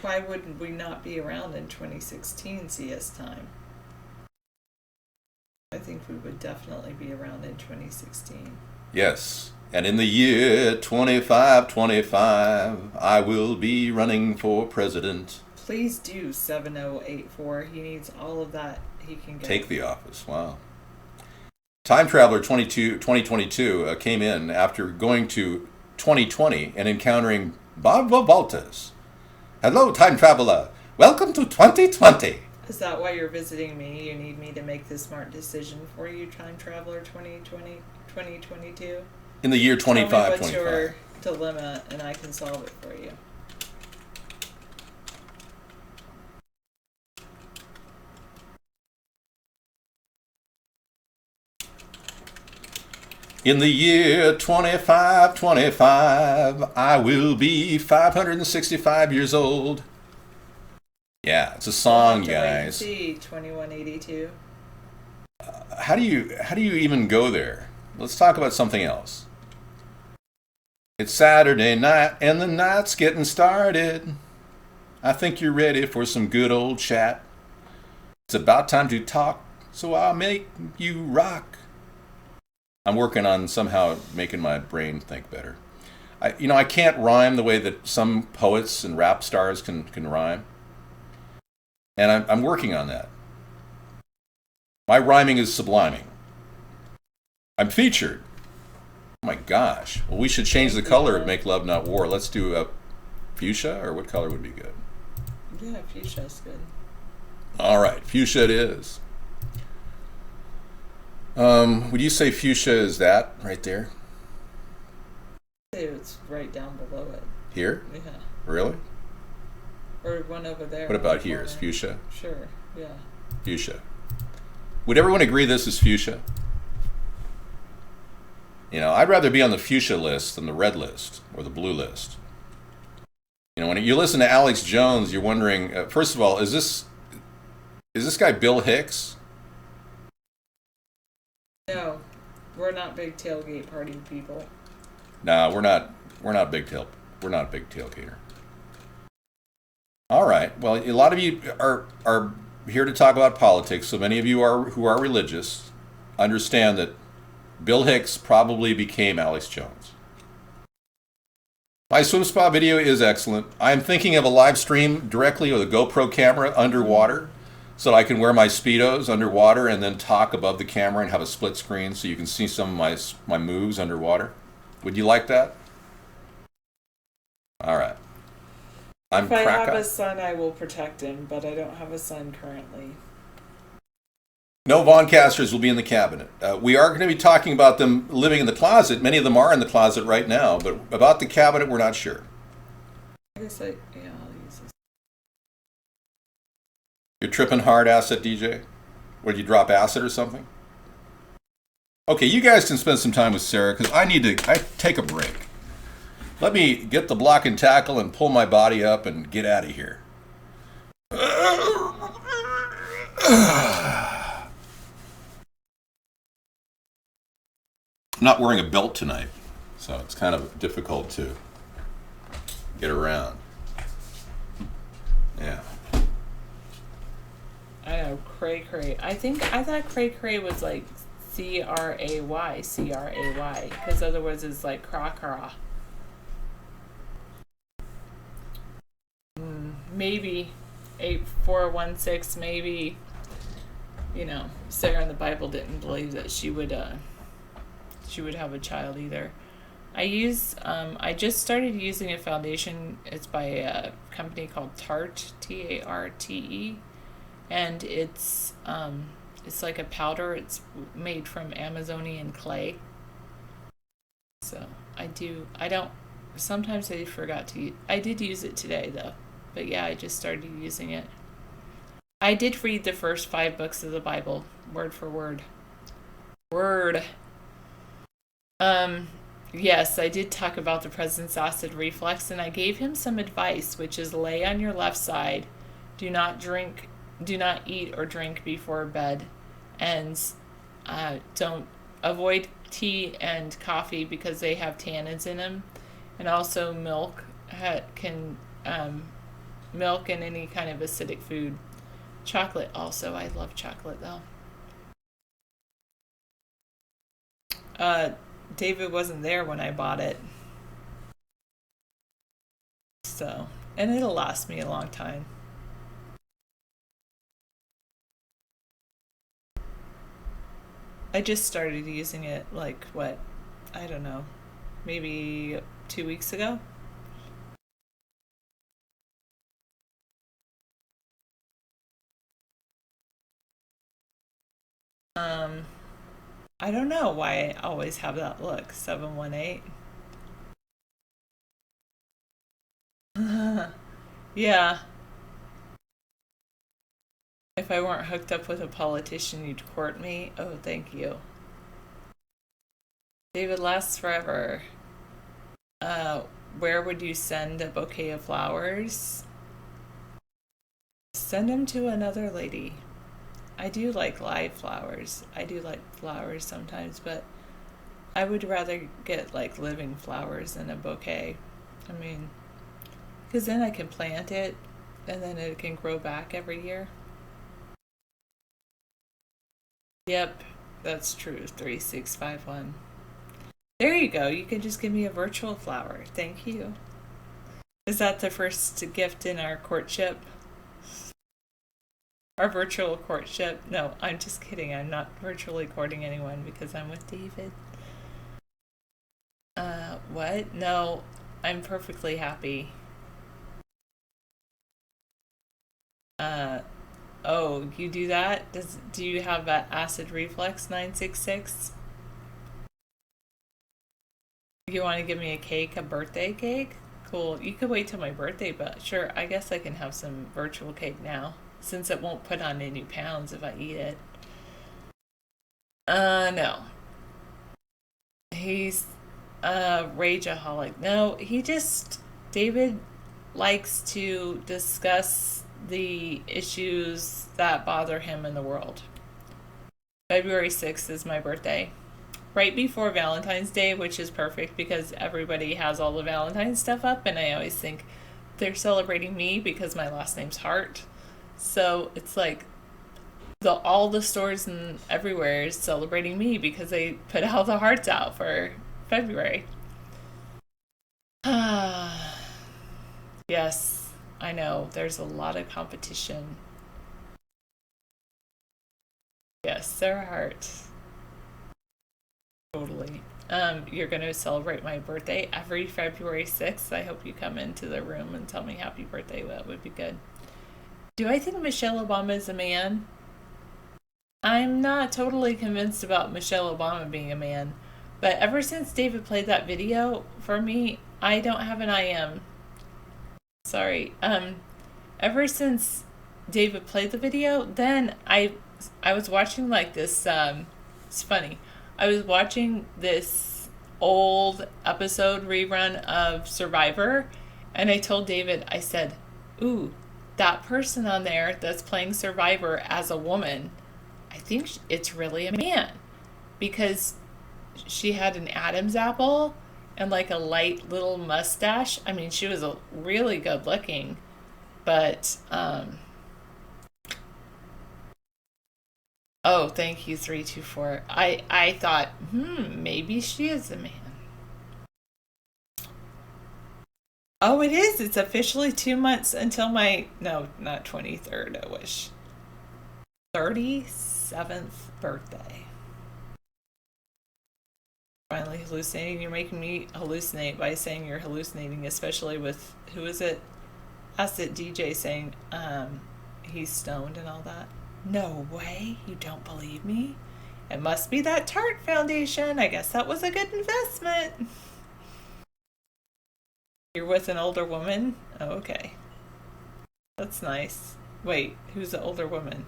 Why would we not be around in 2016 CS time? I think we would definitely be around in 2016. Yes. And in the year 2525, I will be running for president. Please do 7084. He needs all of that he can get. Take the office. Wow. Time Traveler 2022 came in after going to 2020 and encountering Bob Valtes. Hello, Time Traveler. Welcome to 2020. Is that why you're visiting me? You need me to make the smart decision for you, Time Traveler 2022? In the year 2525. Tell me what's your dilemma, and I can solve it for you. In the year 2525, I will be 565 years old. Yeah, it's a song, guys. See 2182. How do you even go there? Let's talk about something else. It's Saturday night and the night's getting started. I think you're ready for some good old chat. It's about time to talk, so I'll make you rock. I'm working on somehow making my brain think better. I can't rhyme the way that some poets and rap stars can rhyme. And I'm working on that. My rhyming is subliming. I'm featured. Oh my gosh. Well, we should change the color of Make Love Not War. Let's do a fuchsia, or what color would be good? Yeah, fuchsia's good. All right, fuchsia it is. Would you say fuchsia is that right there? It's right down below it. Here? Yeah. Really? Or one over there. What about here? Is fuchsia? Sure, yeah. Fuchsia. Would everyone agree this is fuchsia? I'd rather be on the fuchsia list than the red list or the blue list. When you listen to Alex Jones, you're wondering, first of all, is this guy Bill Hicks? No. We're not big tailgate party people. No, we're not. We're not big tailgater. All right. Well, a lot of you are here to talk about politics. So many of you who are religious understand that Bill Hicks probably became Alex Jones. My swim spa video is excellent. I am thinking of a live stream directly with a GoPro camera underwater, so I can wear my Speedos underwater and then talk above the camera and have a split screen so you can see some of my moves underwater. Would you like that? All right. If I have a son, I will protect him, but I don't have a son currently. No Von Casters will be in the cabinet. We are going to be talking about them living in the closet. Many of them are in the closet right now, but about the cabinet, we're not sure. I guess I'll use this. You're tripping hard, Asset DJ? Would you drop acid or something? Okay, you guys can spend some time with Sarah because I take a break. Let me get the block and tackle and pull my body up and get out of here. I'm not wearing a belt tonight, so it's kind of difficult to get around. Yeah. I know, cray. I thought cray was like cray, because otherwise it's like cra. Maybe 8416. Maybe, Sarah in the Bible didn't believe that she would have a child either. I just started using a foundation. It's by a company called Tarte, Tarte, and it's like a powder. It's made from Amazonian clay. So sometimes I forgot to I did use it today though. But yeah, I just started using it. I did read the first 5 books of the Bible, word for word. Yes, I did talk about the president's acid reflux, and I gave him some advice, which is lay on your left side, do not eat or drink before bed, and don't avoid tea and coffee because they have tannins in them, and also milk milk and any kind of acidic food. Chocolate also. I love chocolate though. David wasn't there when I bought it. So, and it'll last me a long time. I just started using it I don't know, maybe 2 weeks ago. I don't know why I always have that look. 718. Yeah. If I weren't hooked up with a politician, you'd court me. Oh, thank you. David lasts forever. Where would you send a bouquet of flowers? Send them to another lady. I do like live flowers. I do like flowers sometimes, but I would rather get living flowers than a bouquet. I mean, because then I can plant it and then it can grow back every year. Yep, that's true. 3651. There you go. You can just give me a virtual flower. Thank you. Is that the first gift in our courtship? Our virtual courtship? No, I'm just kidding. I'm not virtually courting anyone because I'm with David. What? No, I'm perfectly happy. Oh, you do that? Do you have acid reflux 966? You want to give me a cake, a birthday cake? Cool. You could wait till my birthday, but sure, I guess I can have some virtual cake now, since it won't put on any pounds if I eat it. No. He's a rageaholic. No, David likes to discuss the issues that bother him in the world. February 6th is my birthday. right before Valentine's Day, which is perfect because everybody has all the Valentine's stuff up, and I always think they're celebrating me because my last name's Hart. So it's like all the stores and everywhere is celebrating me because they put all the hearts out for February. Yes, I know. There's a lot of competition. Yes, Sarah Hart. Totally. You're going to celebrate my birthday every February 6th. I hope you come into the room and tell me happy birthday. That would be good. Do I think Michelle Obama is a man? I'm not totally convinced about Michelle Obama being a man. But ever since David played that video for me, I don't have an I am. Sorry. Ever since David played the video, then I was watching like this, it's funny. I was watching this old episode rerun of Survivor, and I told David, I said, ooh, that person on there that's playing Survivor as a woman, I think it's really a man, because she had an Adam's apple and like a light little mustache. I mean, she was really good looking, but oh, thank you, 324. I thought, maybe she is a man. Oh, it is. It's officially 2 months until my, no, not 23rd, I wish. 37th birthday. Finally hallucinating. You're making me hallucinate by saying you're hallucinating, especially with, who is it? Acid DJ saying he's stoned and all that. No way, you don't believe me? It must be that Tarte foundation. I guess that was a good investment. You're with an older woman? Oh, okay. That's nice. Wait, who's the older woman?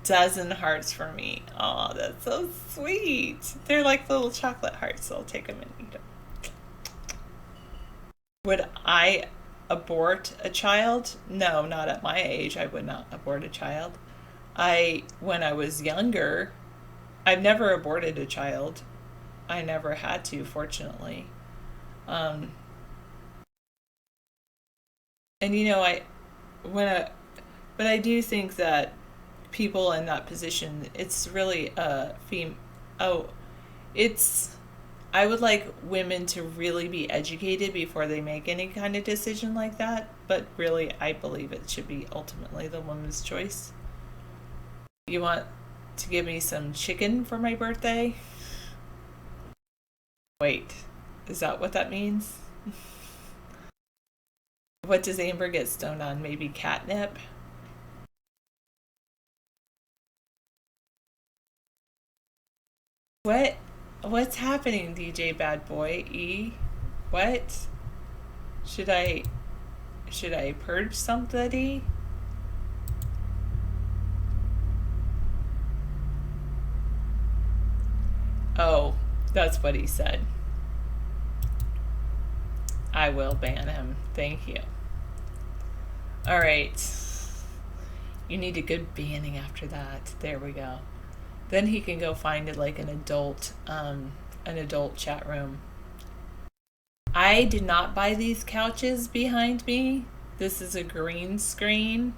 12 hearts for me. Oh, that's so sweet. They're like little chocolate hearts, so I'll take them and eat them. Would I abort a child? No, not at my age. I would not abort a child. When I was younger, I've never aborted a child. I never had to, fortunately. And you know, but I do think that people in that position, it's really I would like women to really be educated before they make any kind of decision like that, but really I believe it should be ultimately the woman's choice. You want to give me some chicken for my birthday? Wait, is that what that means? What does Amber get stoned on? Maybe catnip? What's happening, DJ Bad Boy? What? Should I purge somebody? Oh, that's what he said. I will ban him. Thank you. All right. You need a good banning after that. There we go. Then he can go find like an adult chat room. I did not buy these couches behind me. This is a green screen.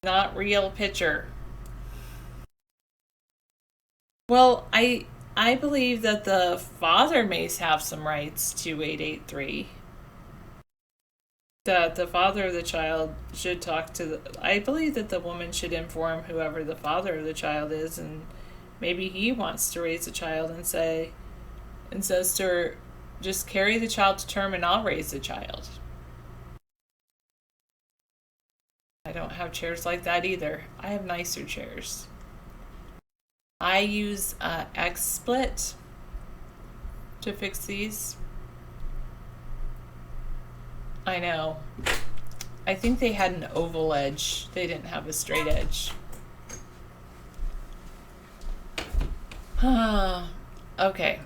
Not real picture. Well, I believe that the father may have some rights to 883. That the father of the child should talk to I believe that the woman should inform whoever the father of the child is, and maybe he wants to raise a child and says to her, just carry the child to term and I'll raise the child. I don't have chairs like that either. I have nicer chairs. I use XSplit to fix these. I know. I think they had an oval edge. They didn't have a straight edge. Okay.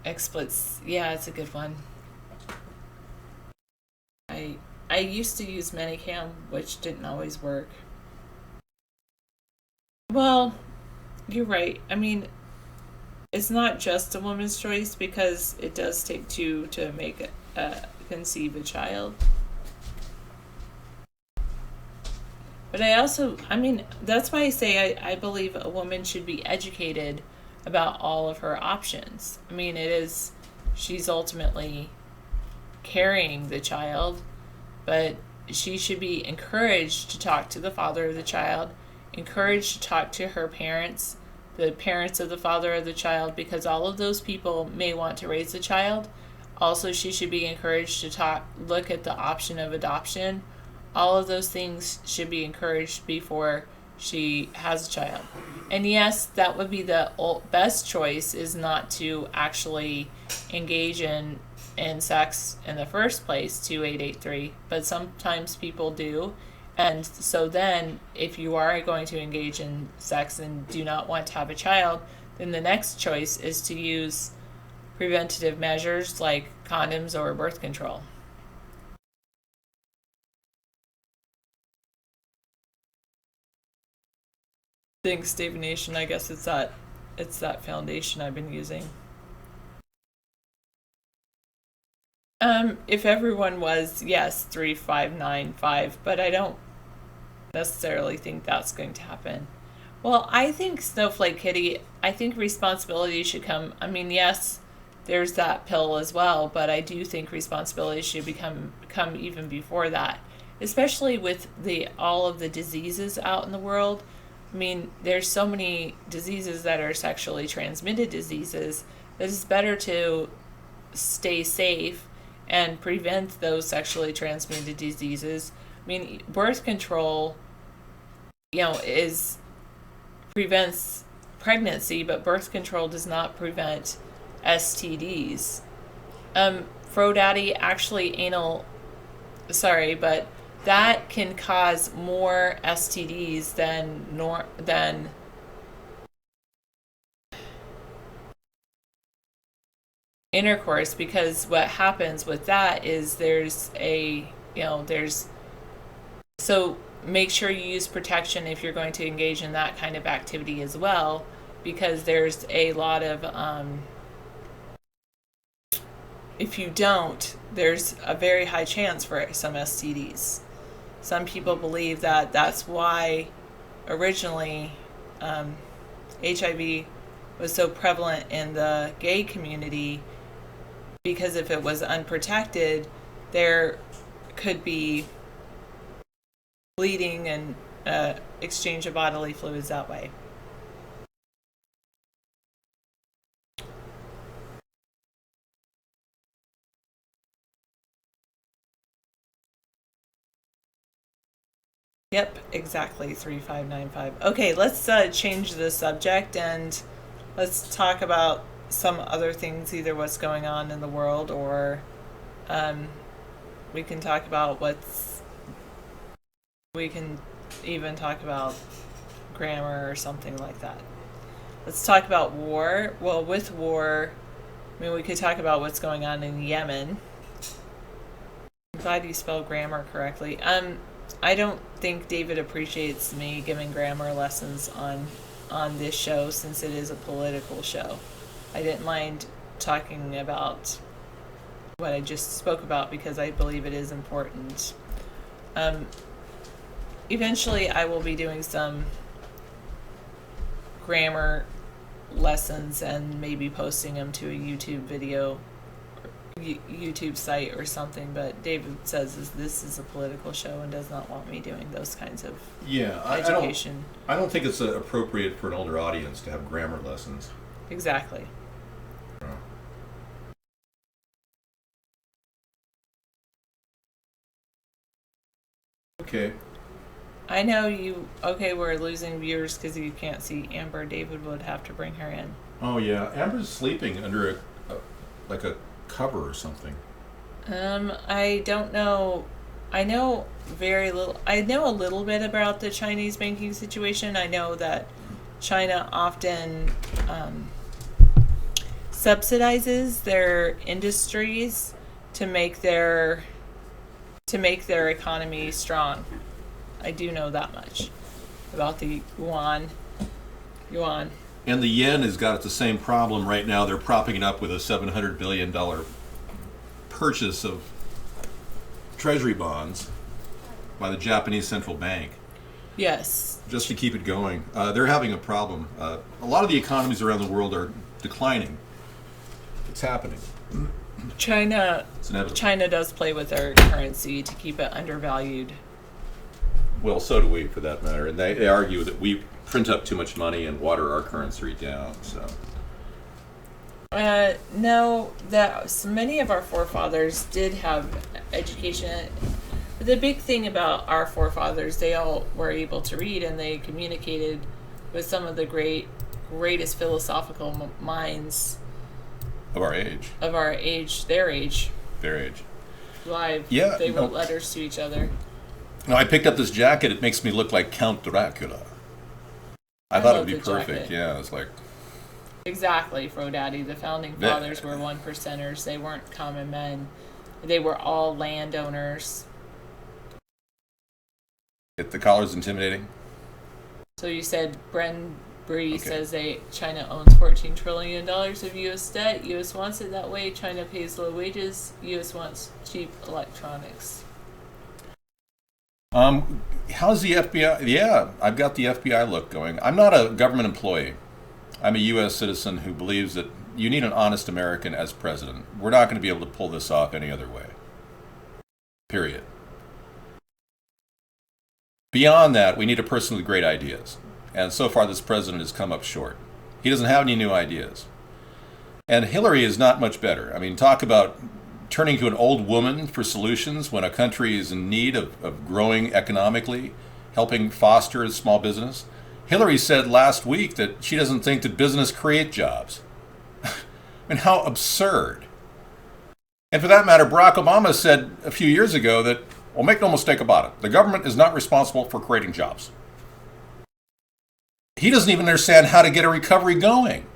XSplits. Yeah, it's a good one. I used to use Minicam, which didn't always work. Well, you're right. I mean, it's not just a woman's choice, because it does take two to make conceive a child. But I mean, that's why I say I believe a woman should be educated about all of her options. I mean, she's ultimately carrying the child, but she should be encouraged to talk to the father of the child, encouraged to talk to her parents, the parents of the father of the child, because all of those people may want to raise the child. Also, she should be encouraged to look at the option of adoption. All of those things should be encouraged before she has a child. And yes, that would be the best choice, is not to actually engage in sex in the first place, 2883, but sometimes people do. And so then, if you are going to engage in sex and do not want to have a child, then the next choice is to use preventative measures like condoms or birth control. Thanks, Dave Nation. I guess it's that foundation I've been using. If everyone was, yes, 3595, but I don't necessarily think that's going to happen. Well, I think Snowflake Kitty, I think responsibility should come. I mean, yes, there's that pill as well, but I do think responsibility should come even before that, especially with all of the diseases out in the world. I mean, there's so many diseases that are sexually transmitted diseases that it's better to stay safe and prevent those sexually transmitted diseases. I mean, birth control, prevents pregnancy, but birth control does not prevent STDs. Frodaddy, actually but that can cause more STDs than intercourse, because what happens with that is so make sure you use protection if you're going to engage in that kind of activity as well, because there's a lot of if you don't, there's a very high chance for some STDs. Some people believe that that's why originally HIV was so prevalent in the gay community, because if it was unprotected, there could be bleeding and exchange of bodily fluids that way. Yep, exactly, 3595. Okay, let's change the subject and let's talk about some other things, either what's going on in the world, or we can talk about we can even talk about grammar or something like that. Let's talk about war. Well, with war, I mean, we could talk about what's going on in Yemen. I'm glad you spelled grammar correctly. I don't think David appreciates me giving grammar lessons on this show, since it is a political show. I didn't mind talking about what I just spoke about, because I believe it is important. Eventually I will be doing some grammar lessons and maybe posting them to a YouTube site or something, but David says this is a political show and does not want me doing those kinds of education. I don't think it's appropriate for an older audience to have grammar lessons. Exactly. Okay. I know you. Okay, we're losing viewers because you can't see Amber. David would have to bring her in. Oh yeah, Amber's sleeping under a cover or something. I don't know. I know very little. I know a little bit about the Chinese banking situation. I know that China often subsidizes their industries to make their economy strong. I do know that much about the yuan. And the yen has got the same problem right now. They're propping it up with a $700 billion purchase of treasury bonds by the Japanese central bank. Yes. Just to keep it going. They're having a problem. A lot of the economies around the world are declining. It's happening. China does play with their currency to keep it undervalued. Well, so do we, for that matter. And they argue that we print up too much money and water our currency down. So. No, that many of our forefathers did have education. The big thing about our forefathers, they all were able to read, and they communicated with some of the greatest philosophical minds of our age. Their age. Live. Yeah. They wrote letters to each other. No, I picked up this jacket. It makes me look like Count Dracula. I thought it would be perfect. Jacket. Yeah, it's like. Exactly, Frodaddy. The founding fathers were 1%ers. They weren't common men. They were all landowners. The collar's intimidating. So you said Bren Bree says China owns $14 trillion of U.S. debt. U.S. wants it that way. China pays low wages. U.S. wants cheap electronics. How's the FBI? Yeah, I've got the FBI look going. I'm not a government employee. I'm a U.S. citizen who believes that you need an honest American as president. We're not going to be able to pull this off any other way. Period. Beyond that, we need a person with great ideas. And so far, this president has come up short. He doesn't have any new ideas. And Hillary is not much better. I mean, talk about turning to an old woman for solutions when a country is in need of growing economically, helping foster small business. Hillary said last week that she doesn't think that business creates jobs. I mean, how absurd. And for that matter, Barack Obama said a few years ago that, well, make no mistake about it, the government is not responsible for creating jobs. He doesn't even understand how to get a recovery going.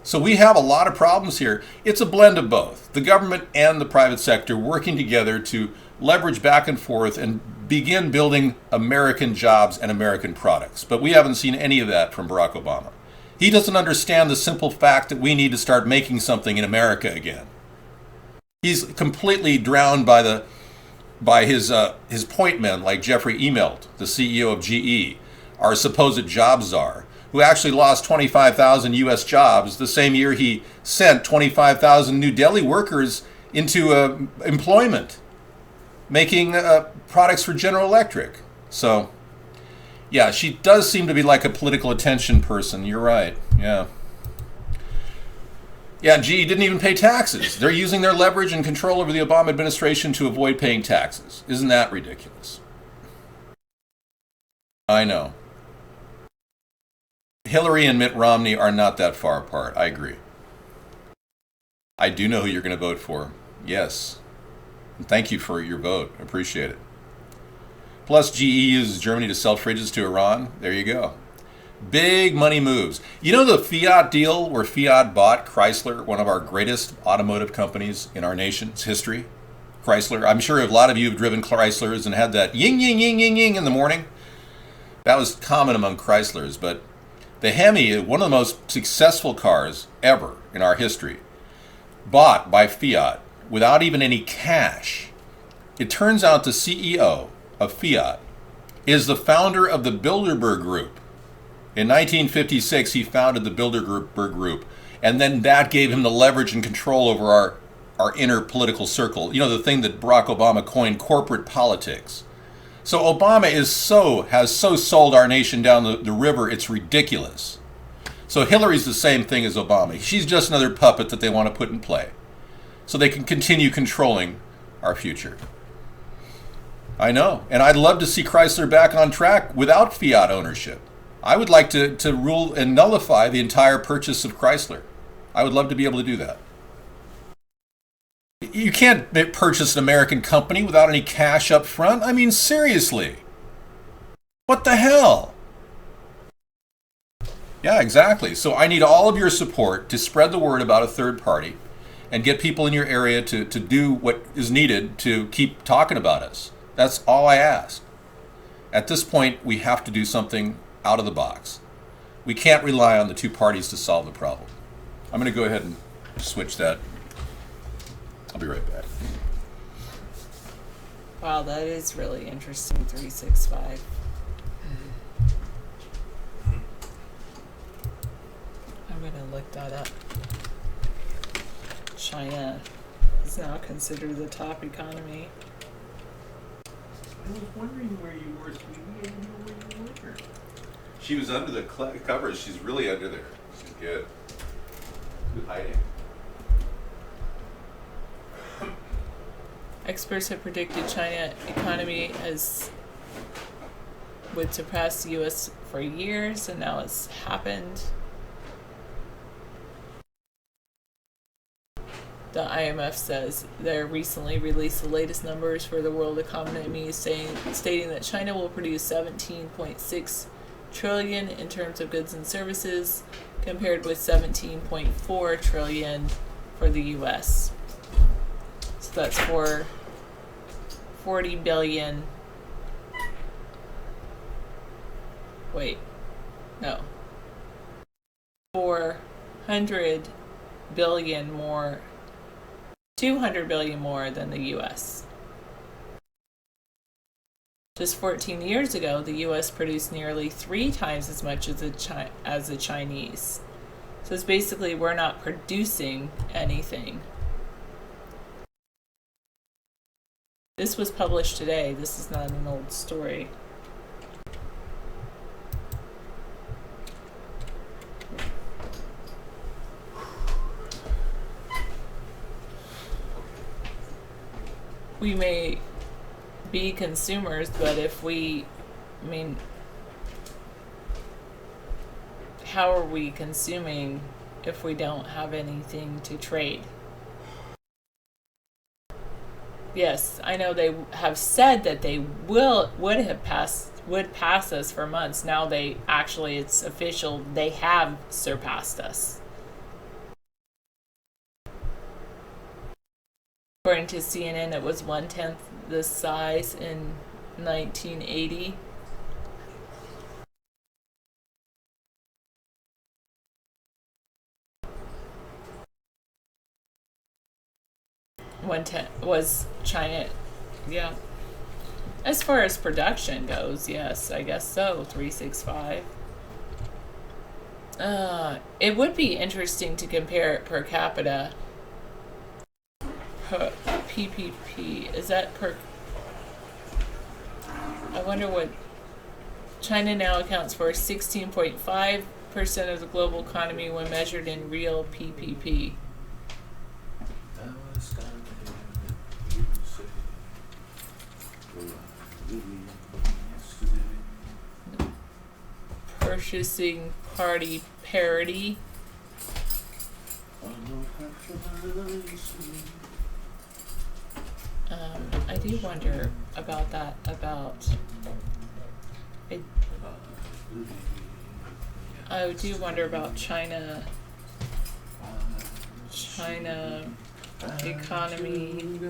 So we have a lot of problems here. It's a blend of both, the government and the private sector working together to leverage back and forth and begin building American jobs and American products. But we haven't seen any of that from Barack Obama. He doesn't understand the simple fact that we need to start making something in America again. He's completely drowned by his point men like Jeffrey Immelt, the CEO of GE, our supposed job czar, who actually lost 25,000 U.S. jobs the same year he sent 25,000 New Delhi workers into employment, making products for General Electric. So, yeah, she does seem to be like a political attention person. You're right. Yeah. Yeah, GE didn't even pay taxes. They're using their leverage and control over the Obama administration to avoid paying taxes. Isn't that ridiculous? I know. Hillary and Mitt Romney are not that far apart. I agree. I do know who you're going to vote for. Yes. And thank you for your vote. Appreciate it. Plus, GE uses Germany to sell fridges to Iran. There you go. Big money moves. You know the Fiat deal where Fiat bought Chrysler, one of our greatest automotive companies in our nation's history? Chrysler. I'm sure a lot of you have driven Chryslers and had that ying, ying, ying, ying, ying in the morning. That was common among Chryslers, but the Hemi, one of the most successful cars ever in our history, bought by Fiat without even any cash. It turns out the CEO of Fiat is the founder of the Bilderberg Group. In 1956, he founded the Bilderberg Group, and then that gave him the leverage and control over our inner political circle. You know, the thing that Barack Obama coined corporate politics. So Obama has so sold our nation down the river, it's ridiculous. So Hillary's the same thing as Obama. She's just another puppet that they want to put in play so they can continue controlling our future. I know. And I'd love to see Chrysler back on track without Fiat ownership. I would like to rule and nullify the entire purchase of Chrysler. I would love to be able to do that. You can't purchase an American company without any cash up front. I mean, seriously. What the hell? Yeah, exactly. So I need all of your support to spread the word about a third party and get people in your area to do what is needed to keep talking about us. That's all I ask. At this point, we have to do something out of the box. we can't rely on the two parties to solve the problem. I'm going to go ahead and switch that. I'll be right back. Wow, that is really interesting, 365. I'm going to look that up. China is now considered the top economy. I was wondering where you were, sweetie. I didn't know where you were. She was under the covers. She's really under there. She's good. Good hiding. Experts have predicted China economy would surpass the U.S. for years, and now it's happened. The IMF says they recently released the latest numbers for the world economy, stating that China will produce 17.6 trillion in terms of goods and services, compared with 17.4 trillion for the U.S. So that's for 40 billion. Wait, no. 400 billion more, 200 billion more than the U.S. Just 14 years ago, the U.S. produced nearly 3 times as much as the Chinese. So it's basically we're not producing anything. This was published today. This is not an old story. We may be consumers, but how are we consuming if we don't have anything to trade? Yes, I know they have said that they would pass us for months. Now it's official, they have surpassed us. According to CNN, it was 1/10 this size in 1980. Was China, yeah. As far as production goes, yes, I guess so. 365. It would be interesting to compare it per capita. PPP, is that per? I wonder what. China now accounts for 16.5% of the global economy when measured in real PPP. Purchasing party parity. I do wonder about that. I do wonder about China economy.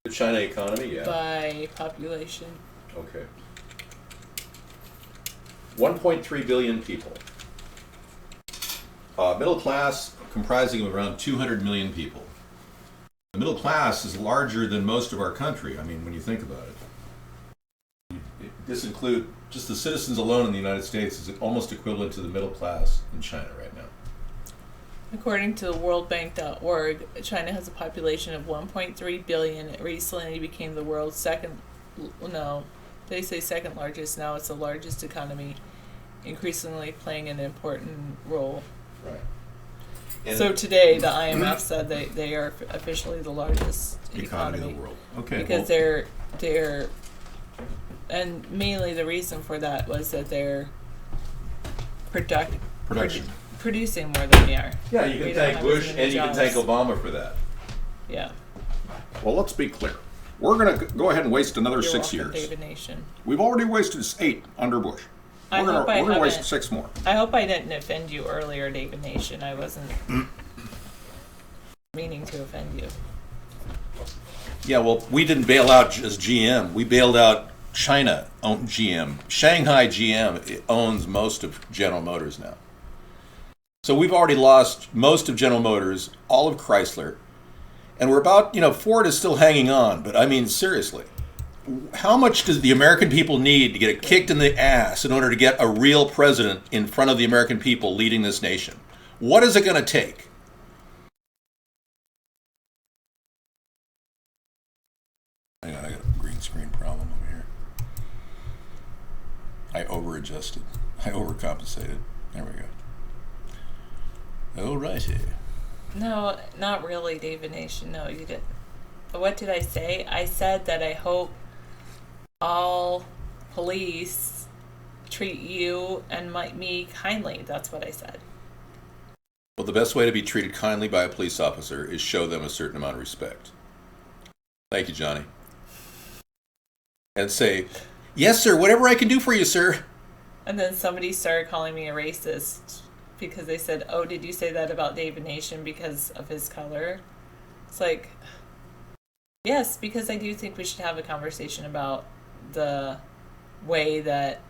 The China economy, yeah. By population. Okay. 1.3 billion people. Middle class comprising of around 200 million people. The middle class is larger than most of our country, I mean, when you think about it. This includes just the citizens alone in the United States is almost equivalent to the middle class in China right now. According to worldbank.org, China has a population of 1.3 billion. It recently became the world's second largest. Now it's the largest economy, increasingly playing an important role. Right. So today, the IMF said they are officially the largest economy in the world. Okay. Because they're, and mainly the reason for that was that they're producing more than we are. Yeah, you can thank Bush and you can thank Obama for that. Yeah. Well, let's be clear. We're going to go ahead and waste another 6 years. David Nation. We've already wasted 8 under Bush. We're going to waste 6 more. I hope I didn't offend you earlier, David Nation. I wasn't meaning to offend you. Yeah, well, we didn't bail out as GM. We bailed out China owns GM. Shanghai GM owns most of General Motors now. So we've already lost most of General Motors, all of Chrysler, and we're about, Ford is still hanging on. But I mean, seriously, how much does the American people need to get kicked in the ass in order to get a real president in front of the American people leading this nation? What is it going to take? Hang on, I got a green screen problem over here. I over-adjusted. I overcompensated. There we go. Alrighty. No, not really, David Nation. No, you didn't. What did I say? I said that I hope all police treat you and me kindly. That's what I said. Well, the best way to be treated kindly by a police officer is show them a certain amount of respect. Thank you, Johnny. And say, yes, sir, whatever I can do for you, sir. And then somebody started calling me a racist because they said, oh, did you say that about David Nation because of his color? It's like, yes, because I do think we should have a conversation about the way that,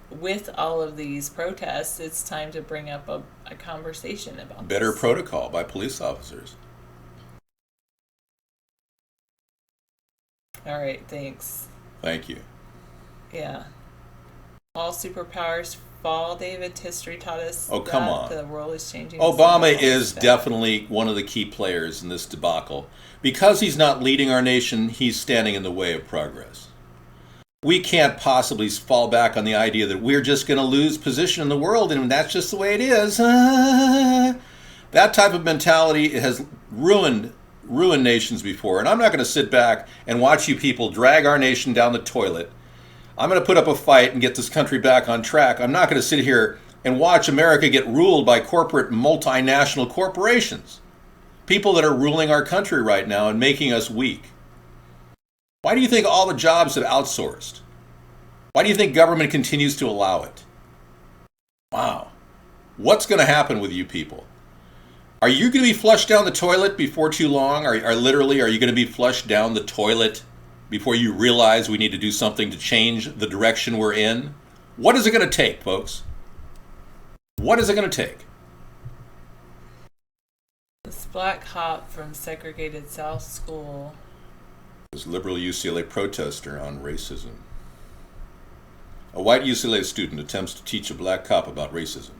with all of these protests, it's time to bring up a conversation about better this. Protocol by police officers. All right, thanks. Thank you. Yeah. All superpowers fall, David. History taught us come on. The world is changing. Obama is definitely one of the key players in this debacle. Because he's not leading our nation, he's standing in the way of progress. We can't possibly fall back on the idea that we're just going to lose position in the world and that's just the way it is. That type of mentality has ruined nations before. And I'm not going to sit back and watch you people drag our nation down the toilet. I'm going to put up a fight and get this country back on track. I'm not going to sit here and watch America get ruled by corporate multinational corporations. People that are ruling our country right now and making us weak. Why do you think all the jobs have outsourced? Why do you think government continues to allow it? Wow. What's going to happen with you people? Are you going to be flushed down the toilet before too long? Are you going to be flushed down the toilet before you realize we need to do something to change the direction we're in? What is it going to take, folks? What is it going to take? This black cop from segregated South School. This liberal UCLA protester on racism. A white UCLA student attempts to teach a black cop about racism.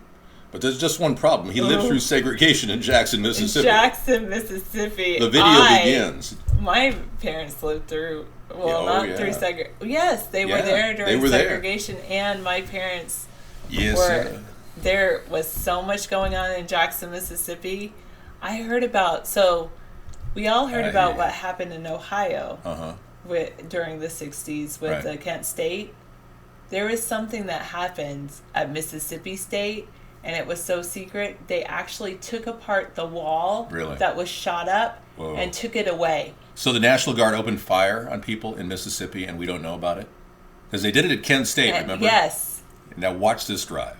But there's just one problem. He lived through segregation in Jackson, Mississippi. The video begins. My parents lived through, through segregation. Yes, they were there during segregation, and my parents were. There was so much going on in Jackson, Mississippi. We all heard about what happened in Ohio during the 60s with the Kent State. There was something that happened at Mississippi State, and it was so secret, they actually took apart the wall that was shot up and took it away. So the National Guard opened fire on people in Mississippi, and we don't know about it? Because they did it at Kent State, remember? Yes. Now watch this drive.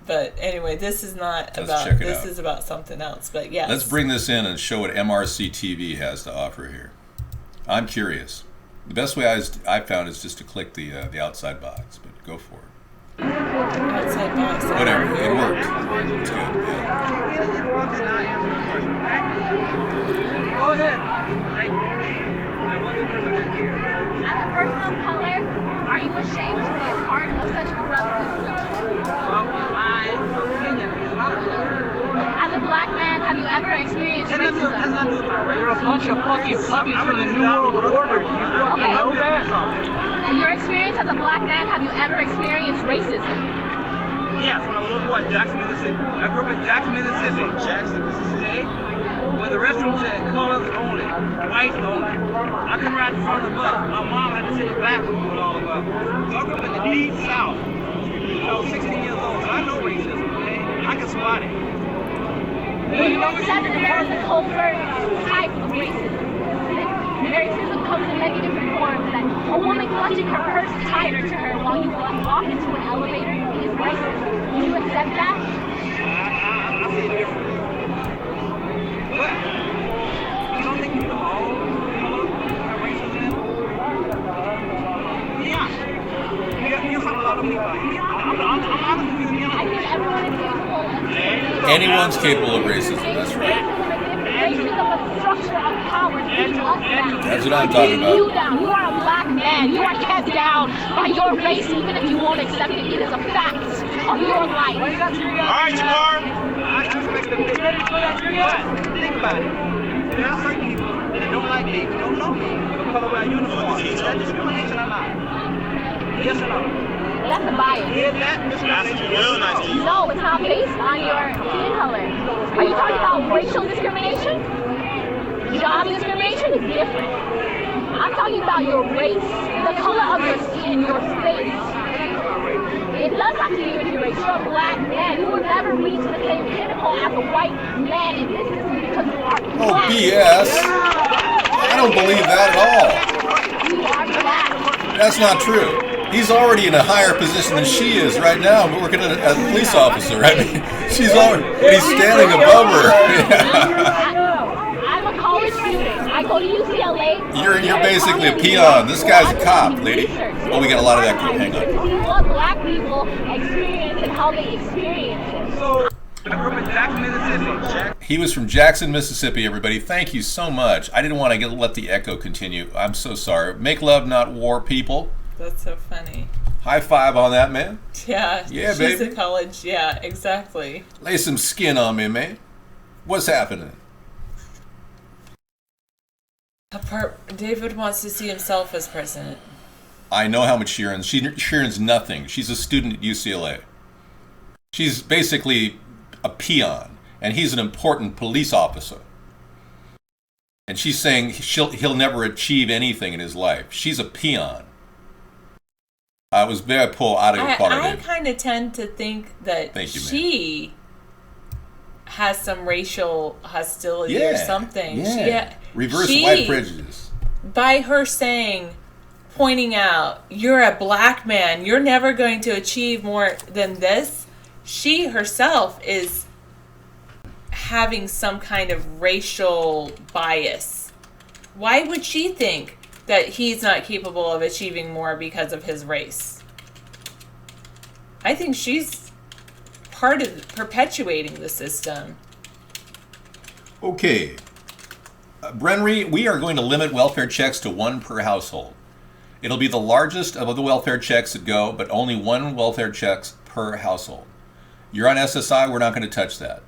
But anyway, this is not is about something else. But yes. Let's bring this in and show what MRC TV has to offer here. I'm curious. The best way I found is just to click the outside box, but go for it. Outside box. Whatever, it worked. It's good. Go ahead. As a person of color, are you ashamed to be a part of such corrupt system? As a black man, have you ever experienced racism? You're a bunch of fucking puppies for the New World Order. You fucking know that? In your experience as a black man, have you ever experienced racism? Yes, when I was a little boy in Jackson, Mississippi. I grew up in Jackson, Mississippi. Where the restaurant said colors only, whites only. I couldn't ride in front of the bus. My mom had to sit in the back with me with all of us. So I grew up in the deep South. I was 16 years old, so I know racism, okay? I can spot it. You accept that there is a covert type of racism. Racism comes in many different forms. That a woman clutching her purse tighter to her while you walk into an elevator is racist. Do you accept that? I see it differently. But you don't think you all have racism? Yeah. follow me by. I'm honest with you. I think everyone is capable of Anyone's capable of racism. That's right. racism is a structure of power keeping us down. That's what I'm talking about. You down. You are a black man. You are kept down by your race, even if you won't accept it. It is a fact of your life. All right, Jamar. I just make the big think about it. There are certain people that don't like me, don't know me, because of our uniform. Is that discrimination or not? Yes or no? That's a bias. Is that discrimination? No, it's not based on your skin color. Are you talking about racial discrimination? Job discrimination is different. I'm talking about your race, the color of your skin, your face. It does have to do with your race. You're a black man. You will never reach the same pinnacle as a white man in this system because you are black. Oh, BS. I don't believe that at all. You are black. That's not true. He's already in a higher position than she is right now, working as a police officer. I mean, he's standing above her. I'm a college student. I go to UCLA. You're basically a peon. This guy's a cop, lady. Oh, we got a lot of that. Hang on. See what black people experience and how they experience it. I grew up in Jackson, Mississippi. He was from Jackson, Mississippi, everybody. Thank you so much. I didn't want to let the echo continue. I'm so sorry. Make love, not war, people. That's so funny. High five on that, man. Yeah. Yeah, she's baby. a college. Yeah, exactly. Lay some skin on me, man. What's happening? David wants to see himself as president. I know how much she earns. She earns nothing. She's a student at UCLA. She's basically a peon, and he's an important police officer. And she's saying he'll never achieve anything in his life. She's a peon. I was very poor out of quality. I kind of tend to think that she has some racial hostility or something. Yeah. Reverse white prejudice. By her pointing out, you're a black man, you're never going to achieve more than this, she herself is having some kind of racial bias. Why would she think that he's not capable of achieving more because of his race? I think she's part of perpetuating the system. Okay. Brenry, we are going to limit welfare checks to one per household. It'll be the largest of the welfare checks that go, but only one welfare checks per household. You're on SSI, we're not going to touch that.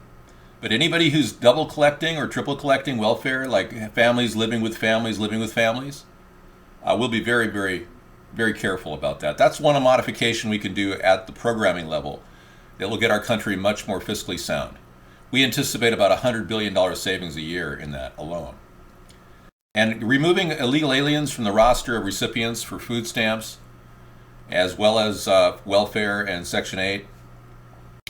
But anybody who's double collecting or triple collecting welfare, like families living with families, we'll be very, very, very careful about that. That's one modification we can do at the programming level that will get our country much more fiscally sound. We anticipate about $100 billion savings a year in that alone. And removing illegal aliens from the roster of recipients for food stamps, as well as welfare and Section 8,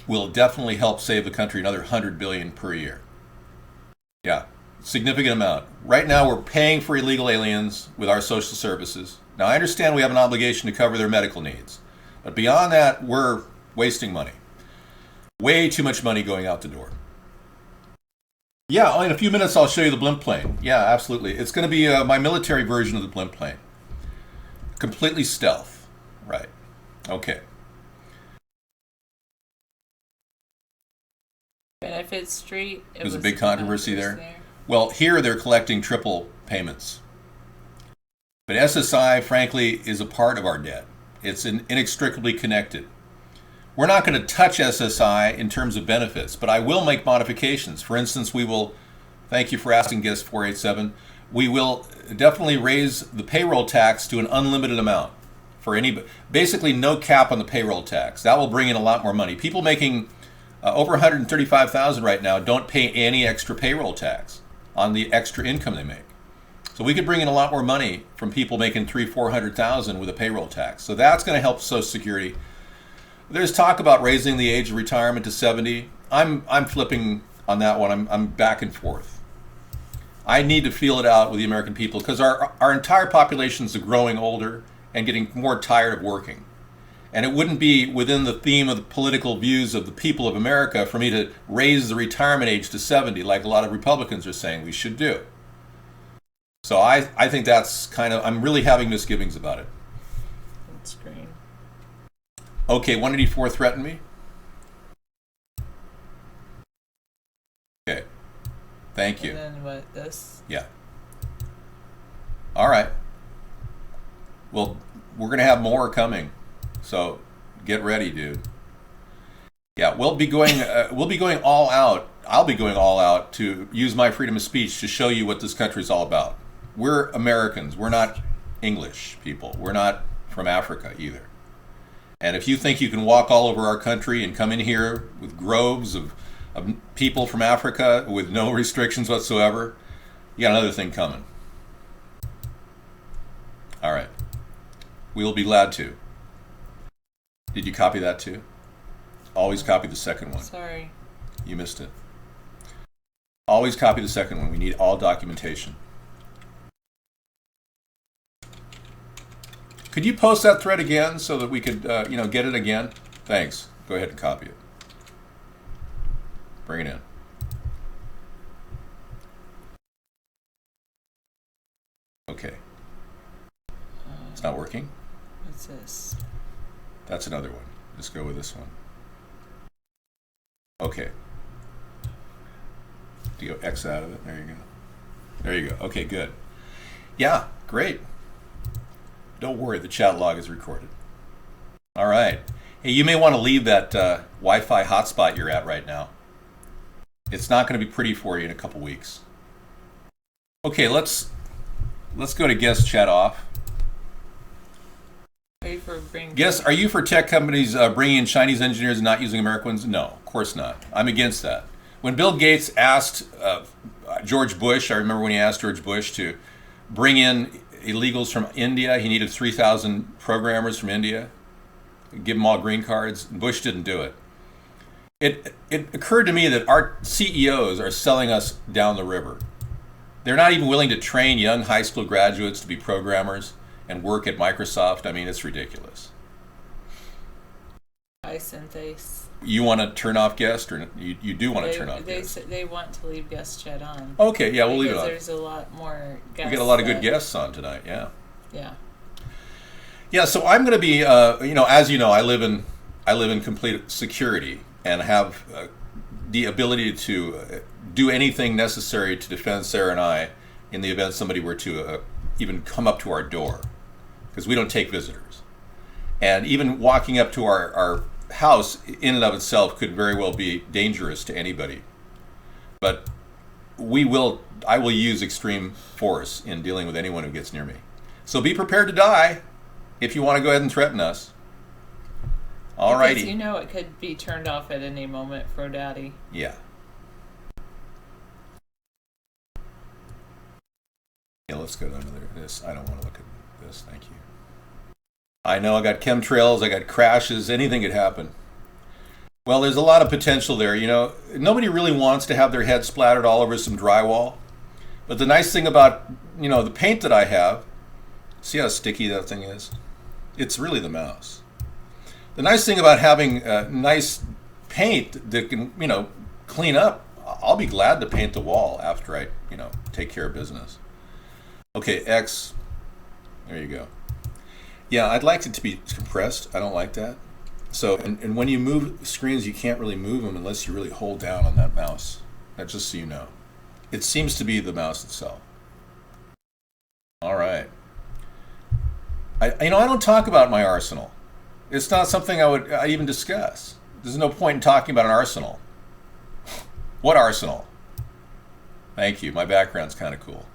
will definitely help save the country another $100 billion per year. Yeah, significant amount. Right now we're paying for illegal aliens with our social services. Now I understand we have an obligation to cover their medical needs, but beyond that we're wasting money. Way too much money going out the door. Yeah, in a few minutes I'll show you the blimp plane. Yeah, absolutely. It's going to be my military version of the blimp plane. Completely stealth. Right. Okay. Benefit Street. It was a big controversy there. Well, here they're collecting triple payments. But SSI, frankly, is a part of our debt. It's inextricably connected. We're not going to touch SSI in terms of benefits, but I will make modifications. For instance, we will, thank you for asking guest 487, we will definitely raise the payroll tax to an unlimited amount for anybody. Basically no cap on the payroll tax. That will bring in a lot more money. People making over $135,000 right now don't pay any extra payroll tax on the extra income they make. So we could bring in a lot more money from people making $300,000-400,000 with a payroll tax. So that's going to help Social Security. There's talk about raising the age of retirement to 70. I'm flipping on that one. I'm back and forth. I need to feel it out with the American people because our entire population is growing older and getting more tired of working. And it wouldn't be within the theme of the political views of the people of America for me to raise the retirement age to 70 like a lot of Republicans are saying we should do. So I think that's I'm really having misgivings about it. Screen. Okay, 184 threatened me. Okay. Thank you. And then what, this? Yeah. All right. Well, we're going to have more coming. So get ready, dude. Yeah, we'll be going all out. I'll be going all out to use my freedom of speech to show you what this country is all about. We're Americans. We're not English people. We're not from Africa either. And if you think you can walk all over our country and come in here with groves of people from Africa with no restrictions whatsoever, you got another thing coming. All right. We'll be glad to. Did you copy that too? Always copy the second one. Sorry. You missed it. Always copy the second one. We need all documentation. Could you post that thread again so that we could, get it again? Thanks. Go ahead and copy it. Bring it in. Okay. It's not working? What's this? That's another one. Just go with this one. Okay. Do you go X out of it? There you go. There you go. Okay, good. Yeah, great. Don't worry, the chat log is recorded. All right. Hey, you may want to leave that Wi-Fi hotspot you're at right now. It's not going to be pretty for you in a couple weeks. Okay, let's go to guest chat off. Are you for tech companies bringing in Chinese engineers and not using American ones? No, of course not. I'm against that. When Bill Gates asked George Bush, I remember when he asked George Bush to bring in illegals from India, he needed 3,000 programmers from India, give them all green cards. Bush didn't do it. It occurred to me that our CEOs are selling us down the river. They're not even willing to train young high school graduates to be programmers and work at Microsoft. I mean, it's ridiculous. Hi, Synthase. You want to turn off guest, or you do want to turn off guest? They want to leave guest chat on. Okay, yeah, we'll leave it on. There's a lot more guests. We got a lot of good guests on tonight, yeah. Yeah. Yeah, so I'm going to be, as you know, I live in complete security and have the ability to do anything necessary to defend Sarah and I in the event somebody were to even come up to our door, because we don't take visitors. And even walking up to our house in and of itself could very well be dangerous to anybody. But I will use extreme force in dealing with anyone who gets near me. So be prepared to die if you want to go ahead and threaten us. Alrighty. Because you know it could be turned off at any moment, Fro Daddy. Yeah. Yeah, let's go to this. I don't want to look at this. Thank you. I know I got chemtrails, I got crashes, anything could happen. Well, there's a lot of potential there. Nobody really wants to have their head splattered all over some drywall. But the nice thing about, the paint that I have, see how sticky that thing is? It's really the mouse. The nice thing about having nice paint that can, clean up, I'll be glad to paint the wall after I, take care of business. Okay, X, there you go. Yeah, I'd like it to be compressed. I don't like that. So, and when you move screens, you can't really move them unless you really hold down on that mouse. That's just so you know. It seems to be the mouse itself. All right. I don't talk about my arsenal. It's not something I even discuss. There's no point in talking about an arsenal. What arsenal? Thank you. My background's kind of cool.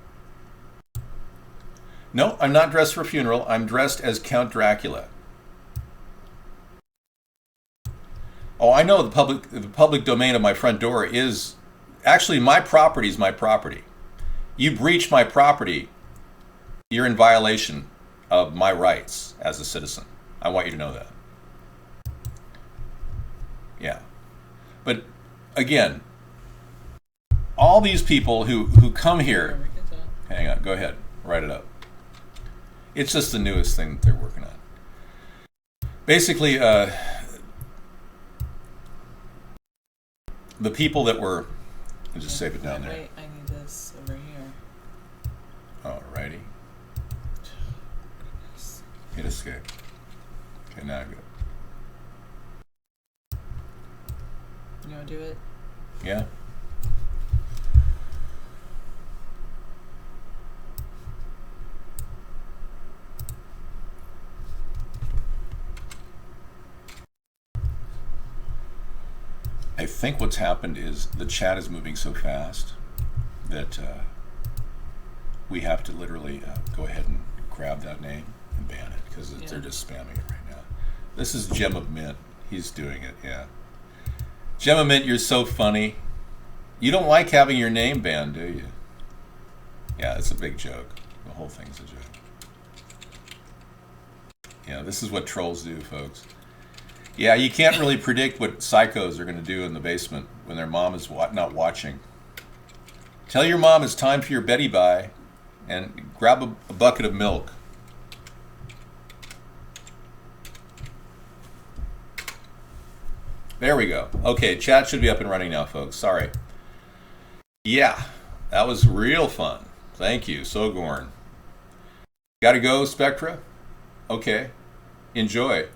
No, I'm not dressed for a funeral. I'm dressed as Count Dracula. Oh, I know the public domain of my front door is actually my property is my property. You breach my property, you're in violation of my rights as a citizen. I want you to know that. Yeah. But again, all these people who come here, hang on, go ahead, write it up. It's just the newest thing that they're working on. Basically, the people that were, I'll just save it down there. Wait, I need this over here. Alrighty. Hit escape. Okay, now I go. You want to do it? Yeah. I think what's happened is the chat is moving so fast that we have to literally go ahead and grab that name and ban it because they're just spamming it right now. This is Gem of Mint. He's doing it, yeah. Gem of Mint, you're so funny. You don't like having your name banned, do you? Yeah, it's a big joke. The whole thing's a joke. Yeah, this is what trolls do, folks. Yeah, you can't really predict what psychos are going to do in the basement when their mom is not watching. Tell your mom it's time for your Betty Bye and grab a bucket of milk. There we go. Okay, chat should be up and running now, folks. Sorry. Yeah, that was real fun. Thank you, Sogorn. Gotta go, Spectra? Okay. Enjoy.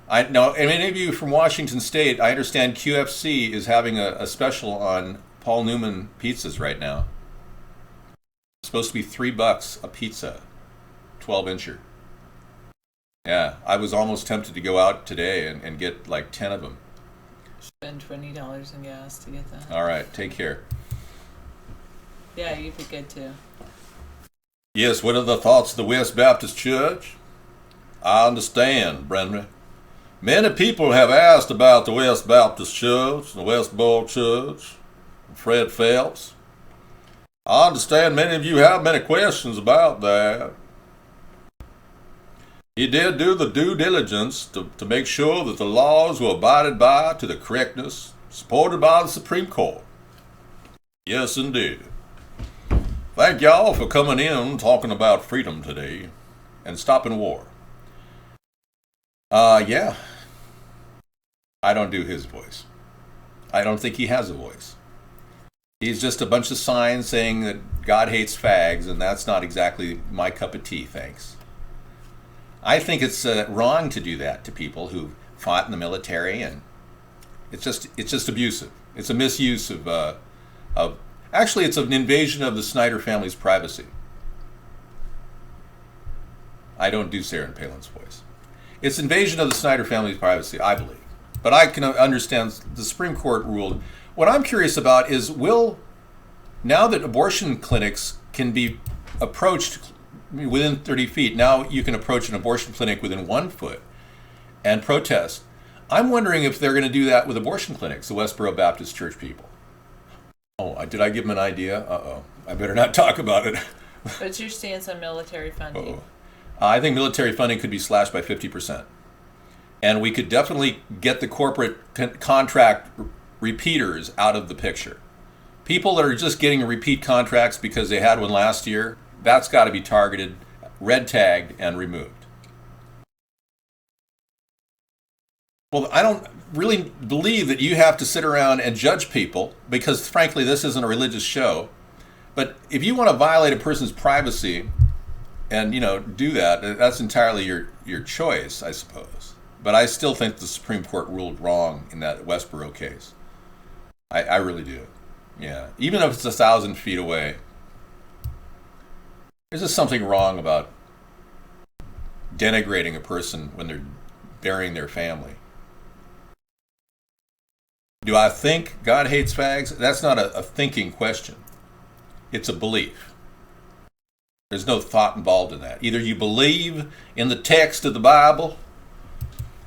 I know, and many of you from Washington State, I understand QFC is having a special on Paul Newman pizzas right now. It's supposed to be $3 a pizza, 12-incher. Yeah, I was almost tempted to go out today and get like 10 of them. Spend $20 in gas to get that. All right, take care. Yeah, you'd be good too. Yes, what are the thoughts of the West Baptist Church? I understand, Brenda. Many people have asked about the West Baptist Church, the Westboro Church, Fred Phelps. I understand many of you have many questions about that. He did do the due diligence to make sure that the laws were abided by to the correctness supported by the Supreme Court. Yes, indeed. Thank y'all for coming in talking about freedom today and stopping war. Yeah. I don't do his voice. I don't think he has a voice. He's just a bunch of signs saying that God hates fags, and that's not exactly my cup of tea, thanks. I think it's wrong to do that to people who fought in the military, and it's just abusive. It's a misuse of actually, it's an invasion of the Snyder family's privacy. I don't do Sarah Palin's voice. It's invasion of the Snyder family's privacy, I believe. But I can understand the Supreme Court ruled. What I'm curious about is now that abortion clinics can be approached within 30 feet, now you can approach an abortion clinic within 1 foot and protest. I'm wondering if they're going to do that with abortion clinics, the Westboro Baptist Church people. Oh, did I give them an idea? Uh-oh. I better not talk about it. What's your stance on military funding? Uh-oh. I think military funding could be slashed by 50%. And we could definitely get the corporate contract repeaters out of the picture. People that are just getting repeat contracts because they had one last year, that's got to be targeted, red tagged, and removed. Well, I don't really believe that you have to sit around and judge people because, frankly, this isn't a religious show. But if you want to violate a person's privacy and, do that, that's entirely your choice, I suppose. But I still think the Supreme Court ruled wrong in that Westboro case. I really do. Yeah. Even if it's 1,000 feet away. There's just something wrong about denigrating a person when they're burying their family. Do I think God hates fags? That's not a thinking question. It's a belief. There's no thought involved in that. Either you believe in the text of the Bible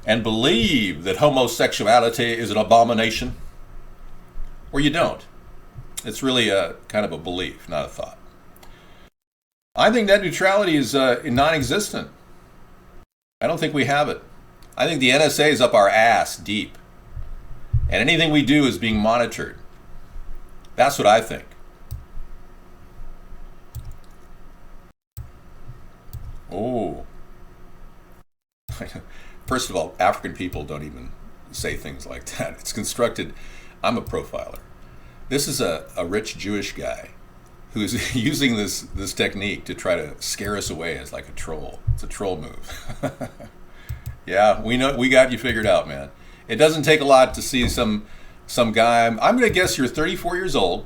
and believe that homosexuality is an abomination, or you don't. It's really a kind of a belief, not a thought. I think net neutrality is non-existent. I don't think we have it. I think the NSA is up our ass deep. And anything we do is being monitored. That's what I think. Oh. First of all, African people don't even say things like that. It's constructed. I'm a profiler. This is a rich Jewish guy who's using this technique to try to scare us away as like a troll. It's a troll move. Yeah, we got you figured out, man. It doesn't take a lot to see some some guy, I'm going to guess you're 34 years old.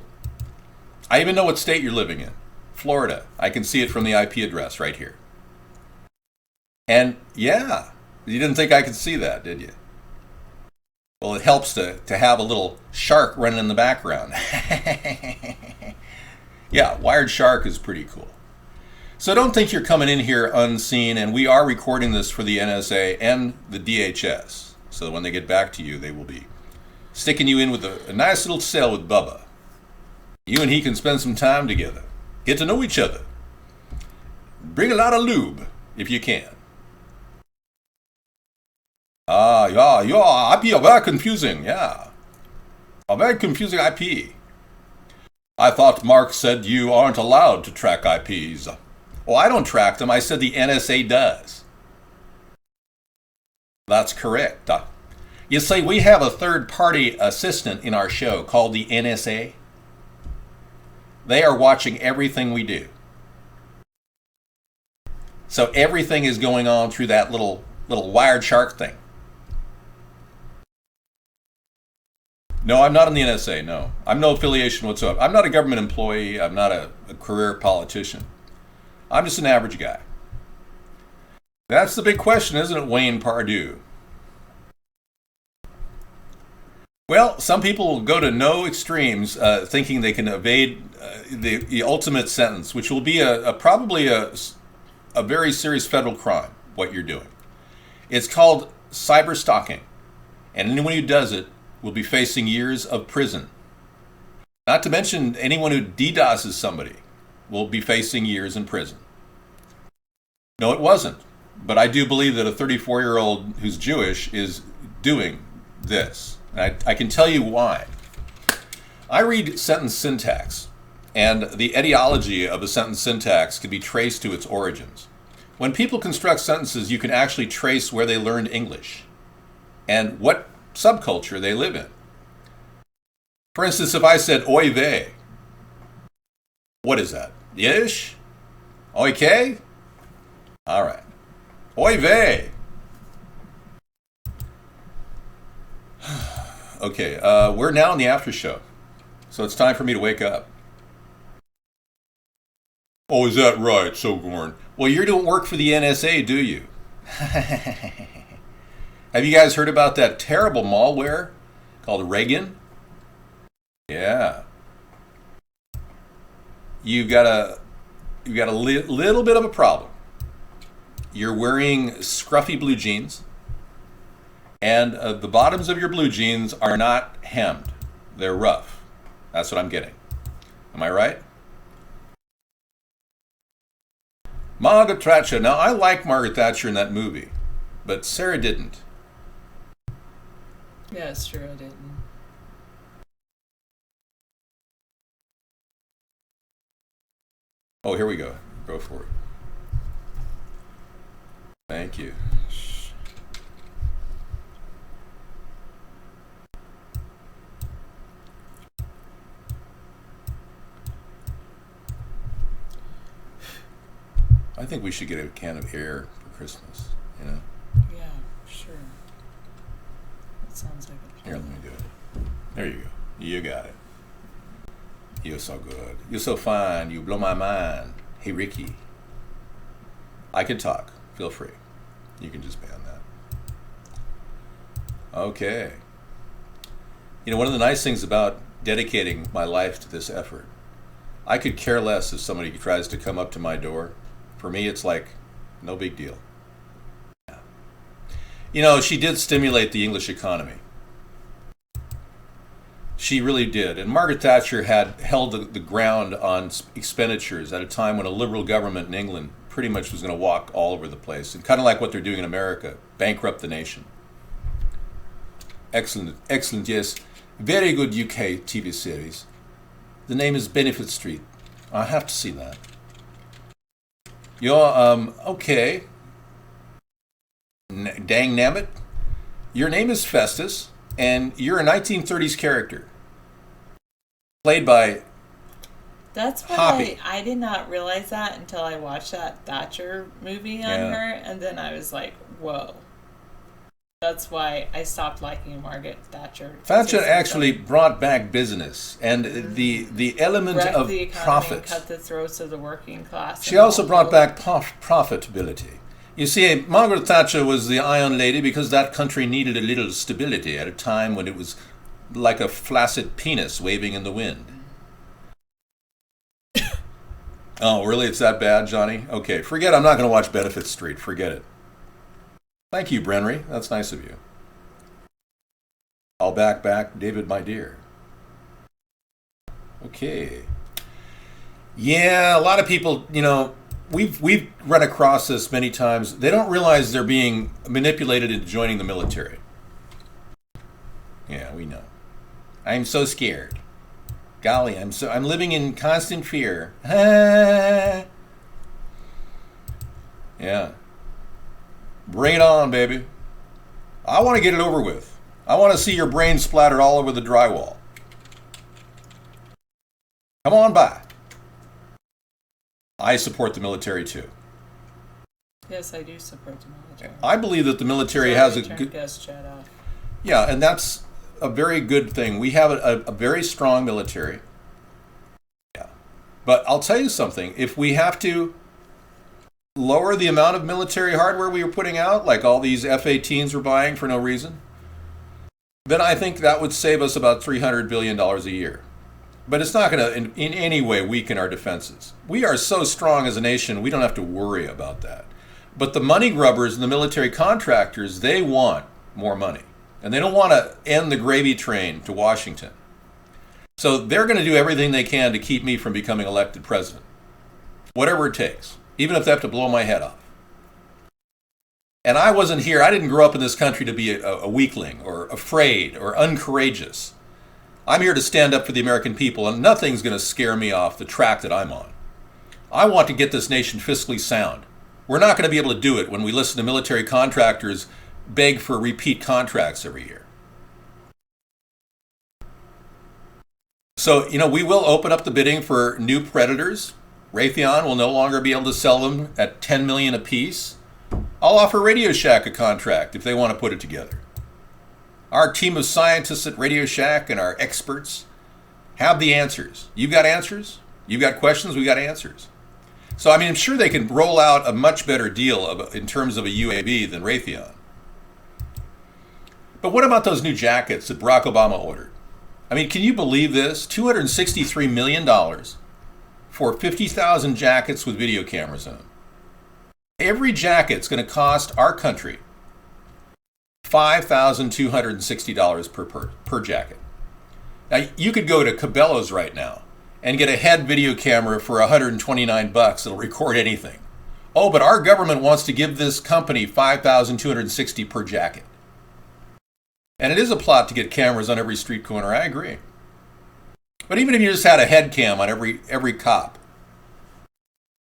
I even know what state you're living in. Florida. I can see it from the IP address right here. And yeah, you didn't think I could see that, did you? Well, it helps to have a little shark running in the background. Yeah, wired shark is pretty cool. So don't think you're coming in here unseen, and we are recording this for the NSA and the DHS. So when they get back to you, they will be sticking you in with a nice little cell with Bubba. You and he can spend some time together. Get to know each other. Bring a lot of lube, if you can. IP are very confusing, yeah. A very confusing IP. I thought Mark said you aren't allowed to track IPs. Oh, I don't track them. I said the NSA does. That's correct. You see, we have a third-party assistant in our show called the NSA. They are watching everything we do. So everything is going on through that little wired shark thing. No, I'm not in the NSA, no. I'm no affiliation whatsoever. I'm not a government employee. I'm not a career politician. I'm just an average guy. That's the big question, isn't it, Wayne Pardue? Well, some people will go to no extremes thinking they can evade the ultimate sentence, which will be probably a very serious federal crime, what you're doing. It's called cyber stalking. And anyone who does it will be facing years of prison. Not to mention anyone who DDoSes somebody will be facing years in prison. No, it wasn't. But I do believe that a 34-year-old who's Jewish is doing this. And I can tell you why. I read sentence syntax, and the etiology of a sentence syntax can be traced to its origins. When people construct sentences, you can actually trace where they learned English and what subculture they live in. For instance, if I said oy vey, what is that? Yiddish? Oike? All right. Oy vey. Okay, we're now in the after show, so it's time for me to wake up. Oh, is that right, Sogorn? Well, you don't work for the NSA, do you? Have you guys heard about that terrible malware called Reagan? Yeah. You've got a little bit of a problem. You're wearing scruffy blue jeans, and the bottoms of your blue jeans are not hemmed. They're rough. That's what I'm getting. Am I right? Margaret Thatcher. Now, I like Margaret Thatcher in that movie, but Sarah didn't. Yeah, it's true, I didn't. Oh, here we go. Go for it. Thank you. I think we should get a can of air for Christmas, you know? Yeah, sure. That sounds like a plan. Here, let me do it. There you go. You got it. You're so good. You're so fine. You blow my mind. Hey, Ricky. I can talk. Feel free. You can just ban that. Okay. You know, one of the nice things about dedicating my life to this effort, I could care less if somebody tries to come up to my door. For me, it's like, no big deal. Yeah. You know, she did stimulate the English economy. She really did. And Margaret Thatcher had held the ground on expenditures at a time when a liberal government in England pretty much was going to walk all over the place. And kind of like what they're doing in America, bankrupt the nation. Excellent, excellent, yes. Very good UK TV series. The name is Benefit Street. I have to see that. You're, okay. Dang nabbit. Your name is Festus, and you're a 1930s character. Played by That's what Hoppy. I did not realize that until I watched that Thatcher movie on Yeah. her, and then I was like, whoa. That's why I stopped liking Margaret Thatcher. Thatcher actually brought back business and the element wrecked of the economy profit. and cut the throats of the working class. She also brought back profitability. You see, Margaret Thatcher was the Iron Lady because that country needed a little stability at a time when it was like a flaccid penis waving in the wind. Oh, really? It's that bad, Johnny? Okay, forget it. I'm not going to watch Benefit Street. Forget it. Thank you, Brenry. That's nice of you. I'll back, David, my dear. Okay. Yeah, a lot of people, you know, we've run across this many times. They don't realize they're being manipulated into joining the military. Yeah, we know. I'm so scared. Golly, I'm living in constant fear. Yeah. Bring it on, baby. I want to get it over with. I want to see your brain splattered all over the drywall. Come on by. I support the military too. Yes, I do support the military. I believe that the military has a good guest chat off. Yeah, and that's a very good thing. We have a very strong military. Yeah. But I'll tell you something. If we have to lower the amount of military hardware we were putting out, like all these F-18s we're buying for no reason, then I think that would save us about $300 billion a year. But it's not going to in any way weaken our defenses. We are so strong as a nation, we don't have to worry about that. But the money grubbers and the military contractors, they want more money. And they don't want to end the gravy train to Washington. So they're going to do everything they can to keep me from becoming elected president. Whatever it takes. Even if they have to blow my head off. And I wasn't here. I didn't grow up in this country to be a weakling or afraid or uncourageous. I'm here to stand up for the American people, and nothing's going to scare me off the track that I'm on. I want to get this nation fiscally sound. We're not going to be able to do it when we listen to military contractors beg for repeat contracts every year. So, you know, we will open up the bidding for new Predators. Raytheon will no longer be able to sell them at $10 million apiece. I'll offer Radio Shack a contract if they want to put it together. Our team of scientists at Radio Shack and our experts have the answers. You've got answers? You've got questions? We got answers. So, I mean, I'm sure they can roll out a much better deal in terms of a UAV than Raytheon. But what about those new jackets that Barack Obama ordered? I mean, can you believe this? $263 million for 50,000 jackets with video cameras in them. Every jacket's going to cost our country $5,260 per jacket. Now, you could go to Cabela's right now and get a head video camera for $129. It'll record anything. Oh, but our government wants to give this company $5,260 per jacket. And it is a plot to get cameras on every street corner, I agree. But even if you just had a head cam on every cop,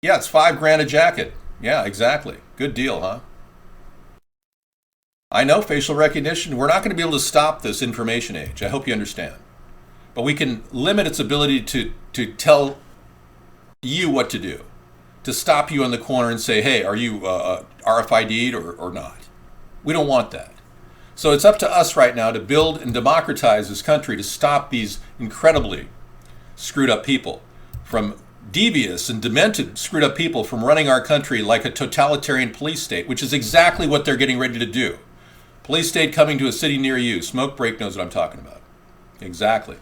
yeah, it's $5,000 a jacket. Yeah, exactly. Good deal, huh? I know facial recognition, we're not going to be able to stop this information age. I hope you understand. But we can limit its ability to tell you what to do, to stop you on the corner and say, hey, are you RFID'd or not? We don't want that. So it's up to us right now to build and democratize this country to stop these incredibly screwed up people from devious and demented screwed up people from running our country like a totalitarian police state, which is exactly what they're getting ready to do. Police state coming to a city near you. Smoke Break knows what I'm talking about. Exactly.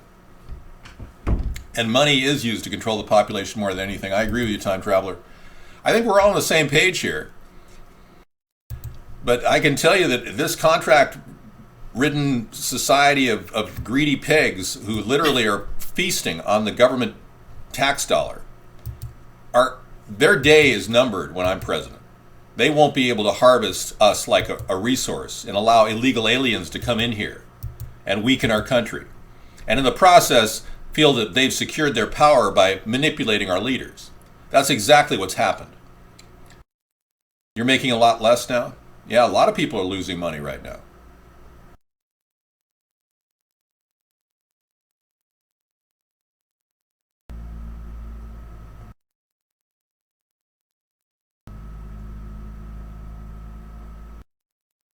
And money is used to control the population more than anything. I agree with you, time traveler. I think we're all on the same page here. But I can tell you that this contract-ridden society of greedy pigs who literally are feasting on the government tax dollar, their day is numbered when I'm president. They won't be able to harvest us like a resource and allow illegal aliens to come in here and weaken our country. And in the process, feel that they've secured their power by manipulating our leaders. That's exactly what's happened. You're making a lot less now? Yeah, a lot of people are losing money right now.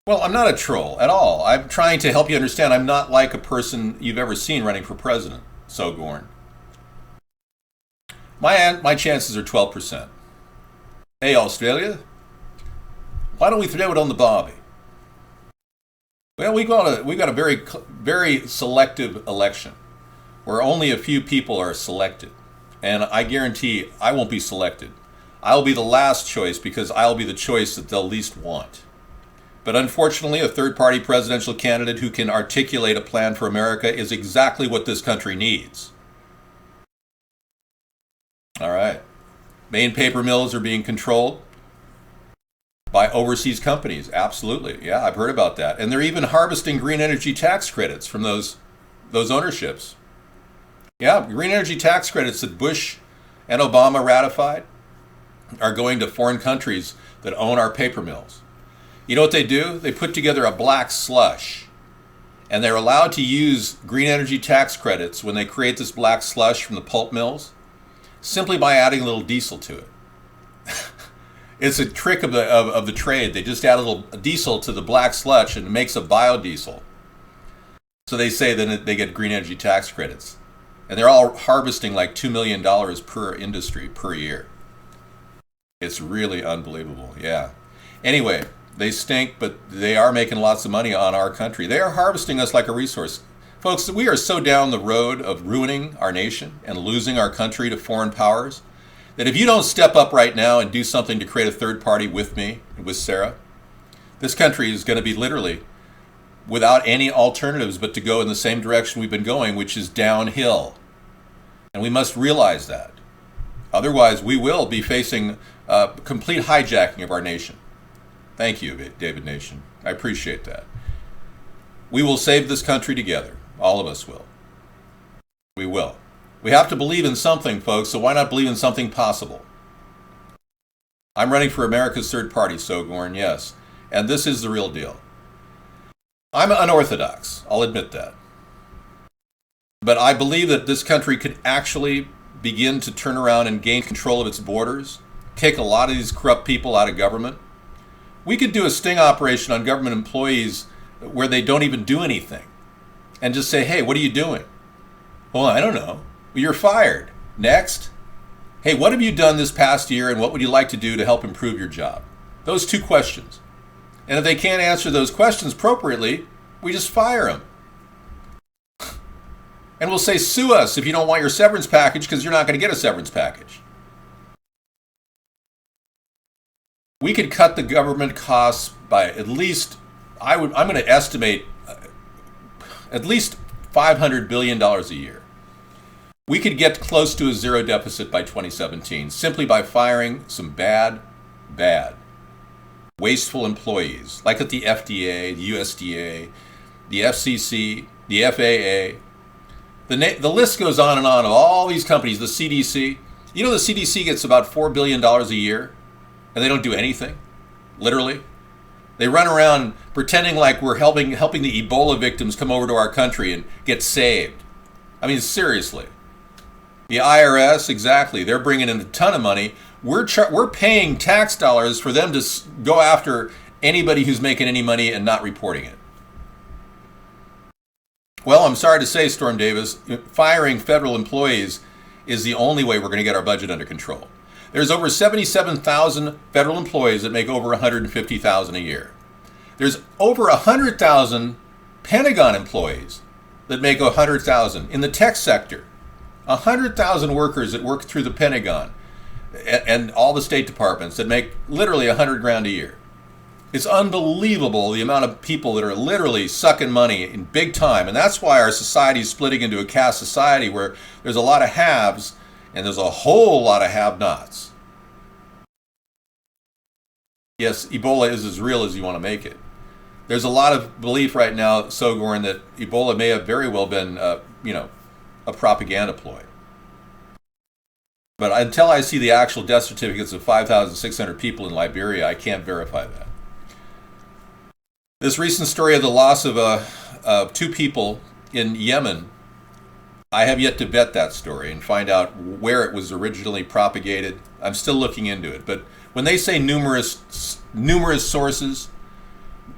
Well, I'm not a troll at all. I'm trying to help you understand I'm not like a person you've ever seen running for president, Sogorn. My chances are 12%. Hey, Australia, why don't we throw it on the Barbie? Well, we've got a very selective election where only a few people are selected. And I guarantee I won't be selected. I'll be the last choice because I'll be the choice that they'll least want. But unfortunately, a third-party presidential candidate who can articulate a plan for America is exactly what this country needs. All right. Maine paper mills are being controlled by overseas companies. Absolutely. Yeah, I've heard about that. And they're even harvesting green energy tax credits from those ownerships. Yeah, green energy tax credits that Bush and Obama ratified are going to foreign countries that own our paper mills. You know what they do? They put together a black slush, and they're allowed to use green energy tax credits when they create this black slush from the pulp mills, simply by adding a little diesel to it. It's a trick of the trade. They just add a little diesel to the black slush and it makes a biodiesel. So they say that they get green energy tax credits. And they're all harvesting like $2 million per industry per year. It's really unbelievable, yeah. Anyway, they stink, but they are making lots of money on our country. They are harvesting us like a resource. Folks, we are so down the road of ruining our nation and losing our country to foreign powers that if you don't step up right now and do something to create a third party with me and with Sarah, this country is going to be literally without any alternatives but to go in the same direction we've been going, which is downhill. And we must realize that. Otherwise, we will be facing complete hijacking of our nation. Thank you, David Nation. I appreciate that. We will save this country together. All of us will. We will. We have to believe in something, folks, so why not believe in something possible? I'm running for America's third party, Sogorn, yes. And this is the real deal. I'm unorthodox, I'll admit that. But I believe that this country could actually begin to turn around and gain control of its borders, kick a lot of these corrupt people out of government. We could do a sting operation on government employees where they don't even do anything and just say, hey, what are you doing? Well, I don't know. Well, you're fired. Next. Hey, what have you done this past year and what would you like to do to help improve your job? Those two questions. And if they can't answer those questions appropriately, we just fire them. And we'll say, sue us if you don't want your severance package because you're not going to get a severance package. We could cut the government costs by at least, I'm going to estimate at least $500 billion a year. We could get close to a zero deficit by 2017 simply by firing some bad, wasteful employees, like at the FDA, the USDA, the FCC, the FAA. The list goes on and on of all these companies, the CDC. You know the CDC gets about $4 billion a year, and they don't do anything, literally. They run around pretending like we're helping the Ebola victims come over to our country and get saved. I mean, seriously. The IRS, exactly. They're bringing in a ton of money. We're paying tax dollars for them to go after anybody who's making any money and not reporting it. Well, I'm sorry to say, Storm Davis, firing federal employees is the only way we're going to get our budget under control. There's over 77,000 federal employees that make over $150,000 a year. There's over 100,000 Pentagon employees that make $100,000 in the tech sector. 100,000 workers that work through the Pentagon and all the State Departments that make literally $100,000 a year. It's unbelievable the amount of people that are literally sucking money in big time, and that's why our society is splitting into a caste society where there's a lot of haves and there's a whole lot of have-nots. Yes, Ebola is as real as you want to make it. There's a lot of belief right now, Sogorn, that Ebola may have very well been, a propaganda ploy. But until I see the actual death certificates of 5,600 people in Liberia, I can't verify that. This recent story of the loss of 2 people in Yemen, I have yet to vet that story and find out where it was originally propagated. I'm still looking into it. But when they say numerous sources,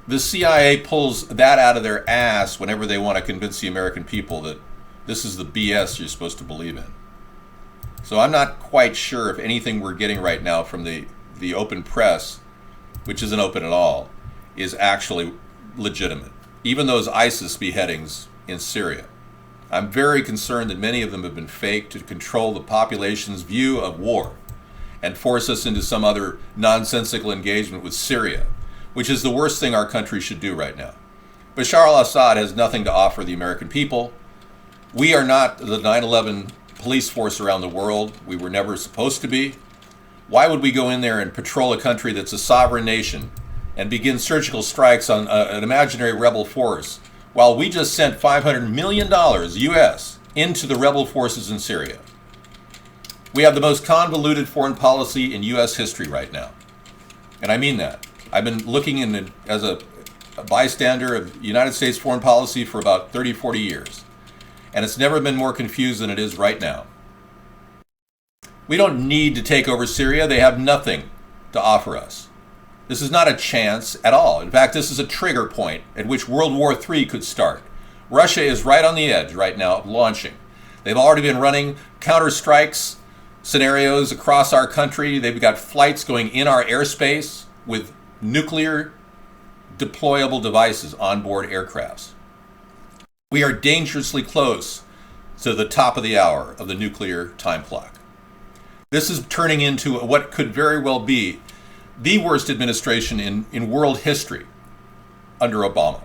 the CIA pulls that out of their ass whenever they want to convince the American people that this is the BS you're supposed to believe in. So I'm not quite sure if anything we're getting right now from the open press, which isn't open at all, is actually legitimate. Even those ISIS beheadings in Syria. I'm very concerned that many of them have been faked to control the population's view of war and force us into some other nonsensical engagement with Syria, which is the worst thing our country should do right now. Bashar al-Assad has nothing to offer the American people. We are not the 9/11 police force around the world. We were never supposed to be. Why would we go in there and patrol a country that's a sovereign nation and begin surgical strikes on an imaginary rebel force while we just sent $500 million US into the rebel forces in Syria? We have the most convoluted foreign policy in US history right now. And I mean that. I've been looking in as a bystander of United States foreign policy for about 30, 40 years. And it's never been more confused than it is right now. We don't need to take over Syria. They have nothing to offer us. This is not a chance at all. In fact, this is a trigger point at which World War III could start. Russia is right on the edge right now of launching. They've already been running counter-strikes scenarios across our country. They've got flights going in our airspace with nuclear deployable devices on board aircrafts. We are dangerously close to the top of the hour of the nuclear time clock. This is turning into what could very well be the worst administration in world history under Obama.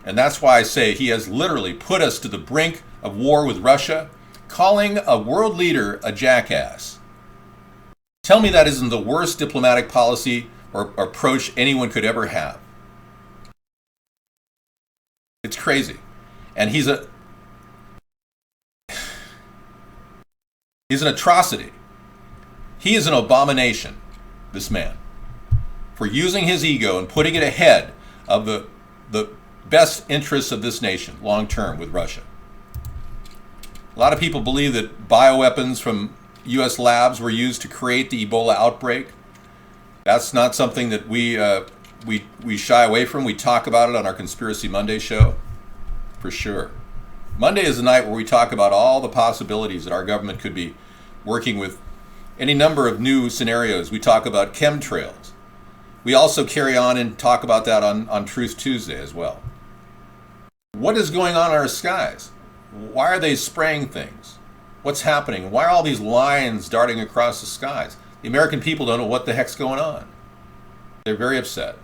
And that's why I say he has literally put us to the brink of war with Russia, calling a world leader a jackass. Tell me that isn't the worst diplomatic policy or approach anyone could ever have. It's crazy. And he's an atrocity. He is an abomination, this man, for using his ego and putting it ahead of the best interests of this nation long term with Russia. A lot of people believe that bioweapons from U.S. labs were used to create the Ebola outbreak. That's not something that we shy away from. We talk about it on our Conspiracy Monday show, for sure. Monday is the night where we talk about all the possibilities that our government could be working with any number of new scenarios. We talk about chemtrails. We also carry on and talk about that on Truth Tuesday as well. What is going on in our skies? Why are they spraying things? What's happening? Why are all these lines darting across the skies? The American people don't know what the heck's going on. They're very upset.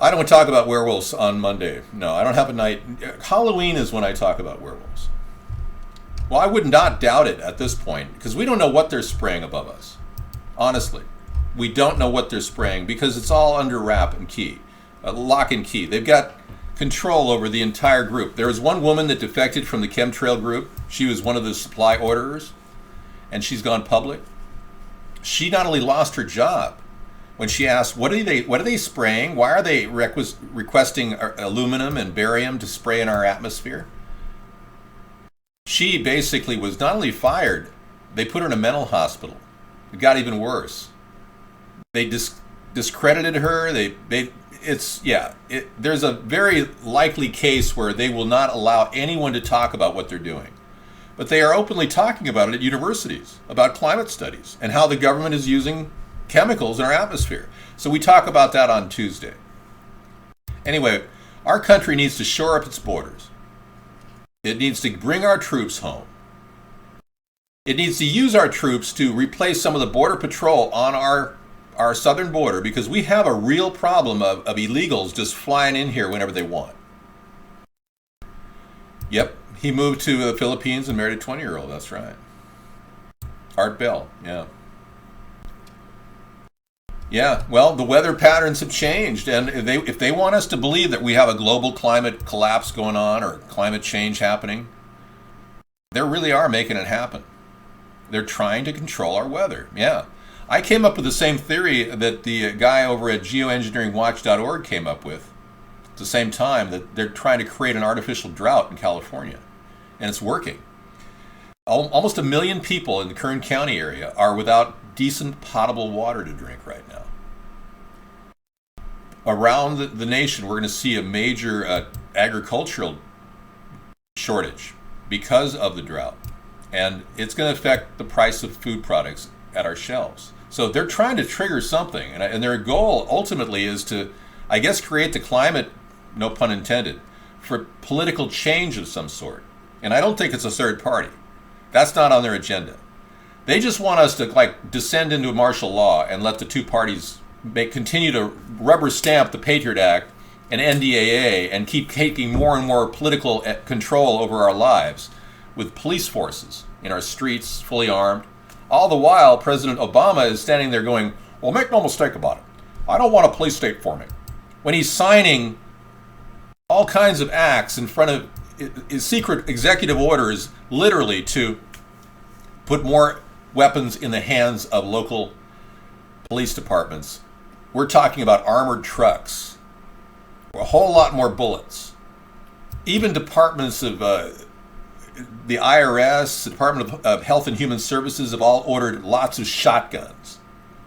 I don't want to talk about werewolves on Monday. No, I don't have a night. Halloween is when I talk about werewolves. Well, I would not doubt it at this point because we don't know what they're spraying above us. Honestly, we don't know what they're spraying because it's all under wrap and key, lock and key. They've got control over the entire group. There was one woman that defected from the chemtrail group. She was one of the supply orderers, and she's gone public. She not only lost her job when she asked, what are they spraying? Why are they requesting aluminum and barium to spray in our atmosphere? She basically was not only fired, they put her in a mental hospital. It got even worse. They discredited her. There's a very likely case where they will not allow anyone to talk about what they're doing. But they are openly talking about it at universities, about climate studies, and how the government is using chemicals in our atmosphere. So we talk about that on Tuesday. Anyway, our country needs to shore up its borders. It needs to bring our troops home. It needs to use our troops to replace some of the border patrol on our southern border because we have a real problem of illegals just flying in here whenever they want. Yep, he moved to the Philippines and married a 20-year-old, that's right. Art Bell, yeah. Yeah, well, the weather patterns have changed, and if they want us to believe that we have a global climate collapse going on or climate change happening, they really are making it happen. They're trying to control our weather, yeah. I came up with the same theory that the guy over at geoengineeringwatch.org came up with at the same time, that they're trying to create an artificial drought in California, and it's working. Almost 1 million people in the Kern County area are without decent potable water to drink right now. around the nation, we're going to see a major agricultural shortage because of the drought. And it's going to affect the price of food products at our shelves. So they're trying to trigger something. And their goal ultimately is to, I guess, create the climate, no pun intended, for political change of some sort. And I don't think it's a third party. That's not on their agenda. They just want us to like descend into martial law and let the two parties continue to rubber stamp the Patriot Act and NDAA and keep taking more and more political control over our lives with police forces in our streets, fully armed. All the while, President Obama is standing there going, well, make no mistake about it. I don't want a police state for me. When he's signing all kinds of acts in front of secret executive orders, literally to put more weapons in the hands of local police departments. We're talking about armored trucks, a whole lot more bullets. Even departments of the IRS, the Department of Health and Human Services have all ordered lots of shotguns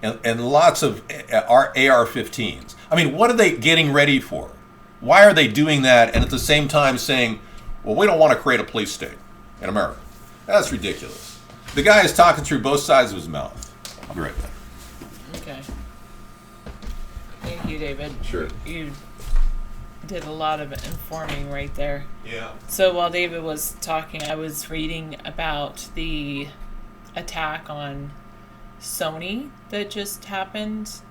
and lots of AR-15s. I mean, what are they getting ready for? Why are they doing that and at the same time saying, well, we don't want to create a police state in America? That's ridiculous. The guy is talking through both sides of his mouth. I'll be right back. Okay. Thank you, David. Sure. You did a lot of informing right there. Yeah. So while David was talking, I was reading about the attack on Sony that just happened.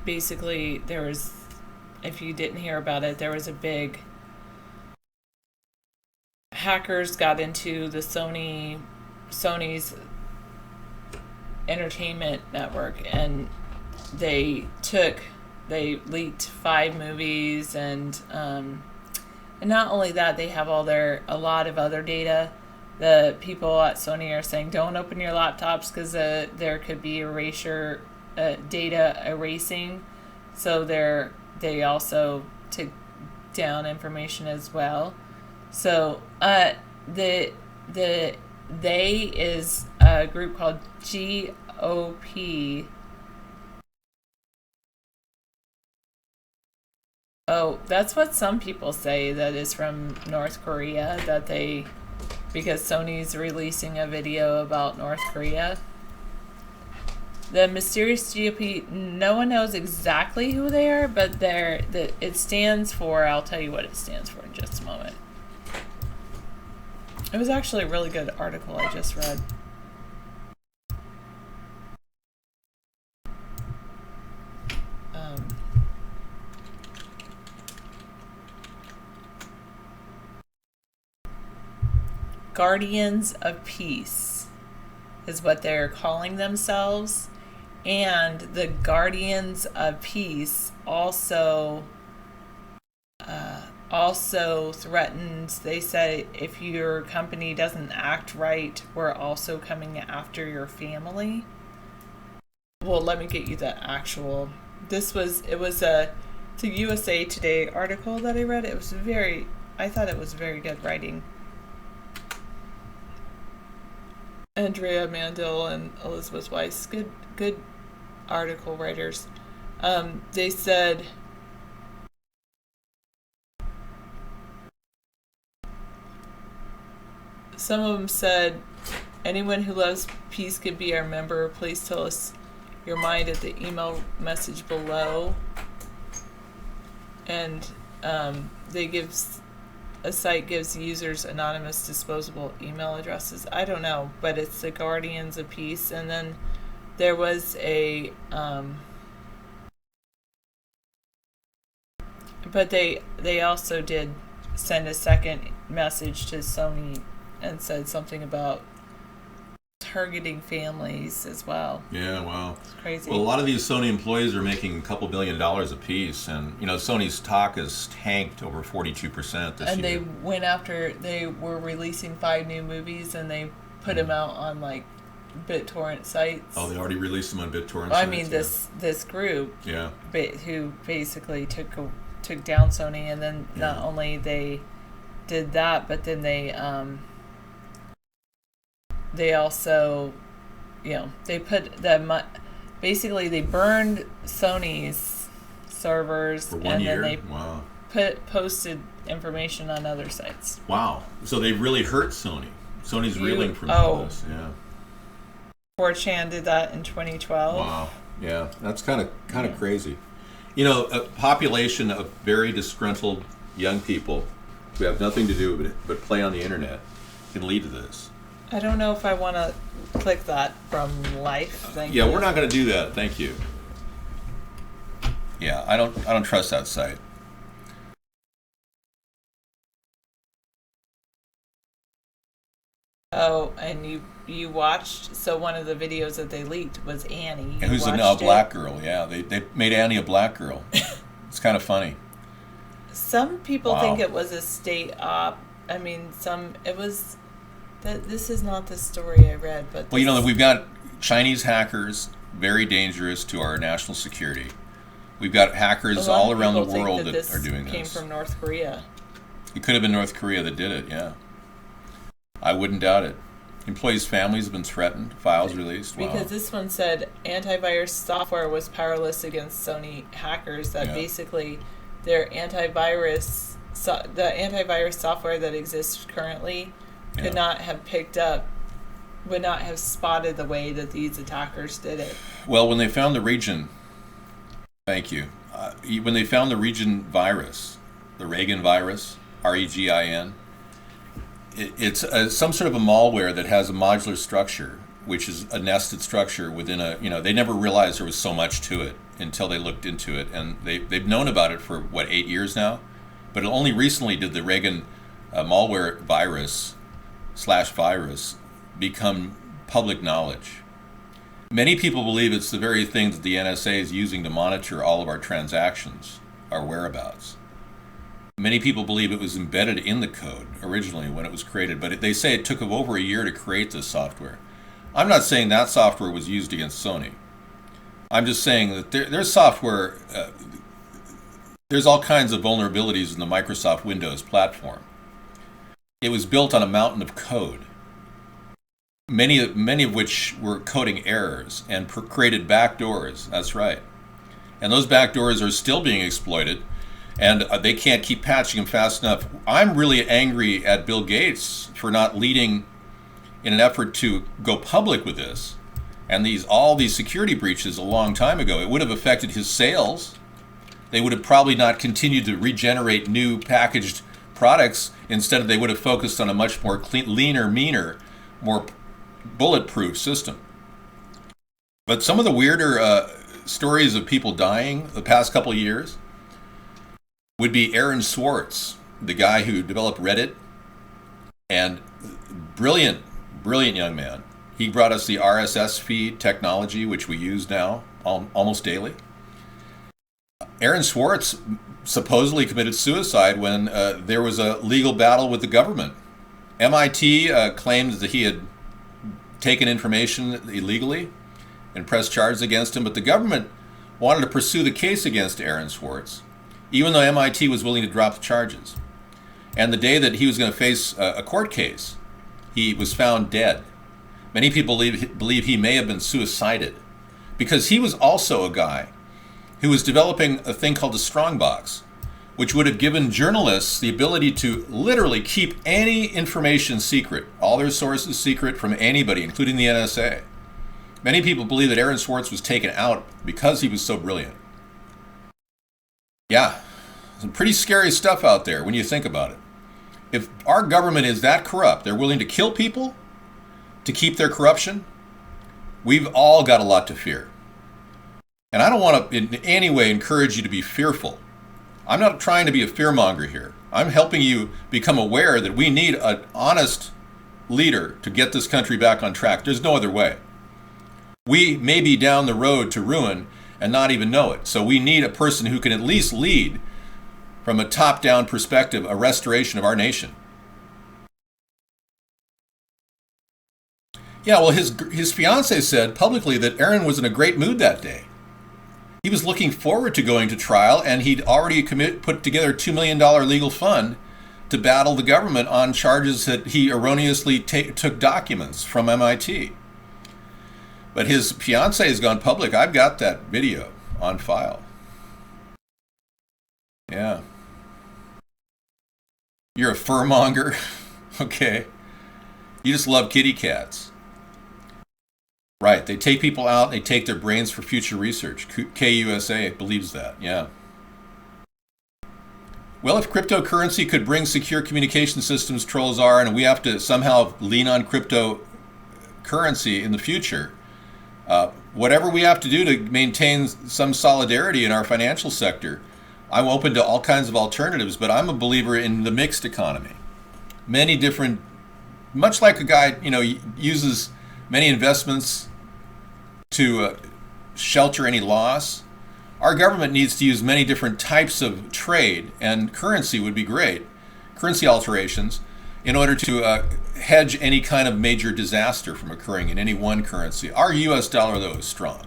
Basically, there was, if you didn't hear about it, there was a big hackers got into the Sony's entertainment network, and they leaked 5 movies, and not only that, they have a lot of other data. The people at Sony are saying don't open your laptops because there could be data erasing. So they also took down information as well. So they is a group called GOP. Oh, that's what some people say, that is from North Korea, because Sony's releasing a video about North Korea. The mysterious GOP, no one knows exactly who they are, but it stands for, I'll tell you what it stands for in just a moment. It was actually a really good article I just read. Guardians of Peace is what they're calling themselves. And the Guardians of Peace also threatened, they said, if your company doesn't act right, we're also coming after your family. Well, let me get you the actual, it's a USA Today article that I read. I thought it was very good writing. Andrea Mandel and Elizabeth Weiss, good article writers. They said, some of them said, anyone who loves peace could be our member. Please tell us your mind at the email message below. And a site gives users anonymous disposable email addresses. I don't know, but it's the Guardians of Peace. And then there was but they also did send a second message to Sony and said something about targeting families as well. Yeah, wow. It's crazy. Well, a lot of these Sony employees are making a couple $1 billion apiece, and Sony's stock has tanked over 42% this year. And they went after, they were releasing 5 new movies, and they put them out on like BitTorrent sites. Oh, they already released them on BitTorrent well, sites? I mean, this group, yeah, who basically took down Sony, and then not only they did that, but then they also, they put basically they burned Sony's servers For and 1 year? then they Wow. posted information on other sites. Wow. So they really hurt Sony. Sony's reeling from this. Yeah. 4chan did that in 2012. Wow. Yeah, that's kind of crazy. You know, a population of very disgruntled young people who have nothing to do but play on the internet can lead to this. I don't know if I want to click that from Life. Thank you. Yeah, we're not going to do that. Thank you. Yeah, I don't trust that site. Oh, and you watched, so one of the videos that they leaked was Annie. And who's a black girl? Yeah, they made Annie a black girl. It's kind of funny. Some people Wow. think it was a state op. I mean, this is not the story I read, but Well, you know, we've got Chinese hackers, very dangerous to our national security. We've got hackers all around the world that are doing this. Came from North Korea. It could have been North Korea that did it, yeah. I wouldn't doubt it. Employees' families have been threatened, files released. Wow. Because this one said antivirus software was powerless against Sony hackers, that basically their antivirus, the antivirus software that exists currently could not have picked up, would not have spotted the way that these attackers did it. Well, when they found the region, thank you, when they found the region virus, the Reagan virus, REGIN, it's some sort of a malware that has a modular structure, which is a nested structure within they never realized there was so much to it until they looked into it. And they've known about it for, 8 years now? But only recently did the Reagan malware virus /virus become public knowledge. Many people believe it's the very thing that the NSA is using to monitor all of our transactions, our whereabouts. Many people believe it was embedded in the code originally when it was created, but they say it took over a year to create this software. I'm not saying that software was used against Sony. I'm just saying that there's software, there's all kinds of vulnerabilities in the Microsoft Windows platform. It was built on a mountain of code, many of which were coding errors and created backdoors. That's right. And those backdoors are still being exploited, and they can't keep patching them fast enough. I'm really angry at Bill Gates for not leading in an effort to go public with this. And all these security breaches a long time ago, it would have affected his sales. They would have probably not continued to regenerate new packaged products. Instead, they would have focused on a much more leaner, meaner, more bulletproof system. But some of the weirder stories of people dying the past couple of years would be Aaron Swartz, the guy who developed Reddit, and brilliant young man. He brought us the RSS feed technology, which we use now almost daily. Aaron Swartz supposedly committed suicide when there was a legal battle with the government. MIT claims that he had taken information illegally and pressed charges against him, but the government wanted to pursue the case against Aaron Swartz, even though MIT was willing to drop the charges. And the day that he was going to face a court case, he was found dead. Many people believe he may have been suicided, because he was also a guy who was developing a thing called the Strongbox, which would have given journalists the ability to literally keep any information secret, all their sources secret from anybody, including the NSA. Many people believe that Aaron Swartz was taken out because he was so brilliant. Yeah, some pretty scary stuff out there when you think about it. If our government is that corrupt, they're willing to kill people to keep their corruption, we've all got a lot to fear. And I don't want to in any way encourage you to be fearful. I'm not trying to be a fearmonger here. I'm helping you become aware that we need an honest leader to get this country back on track. There's no other way. We may be down the road to ruin and not even know it. So we need a person who can at least lead from a top-down perspective a restoration of our nation. Yeah, well, his fiance said publicly that Aaron was in a great mood that day. He was looking forward to going to trial, and he'd already put together a $2 million legal fund to battle the government on charges that he erroneously took documents from MIT. But his fiance has gone public. I've got that video on file. Yeah. You're a furmonger? Okay. You just love kitty cats. Right. They take people out. They take their brains for future research. KUSA believes that. Yeah. Well, if cryptocurrency could bring secure communication systems, trolls are, and we have to somehow lean on cryptocurrency in the future, whatever we have to do to maintain some solidarity in our financial sector, I'm open to all kinds of alternatives, but I'm a believer in the mixed economy. Many different, much like a guy, uses many investments to shelter any loss. Our government needs to use many different types of trade, and currency would be great, currency alterations, in order to hedge any kind of major disaster from occurring in any one currency. Our US dollar, though, is strong.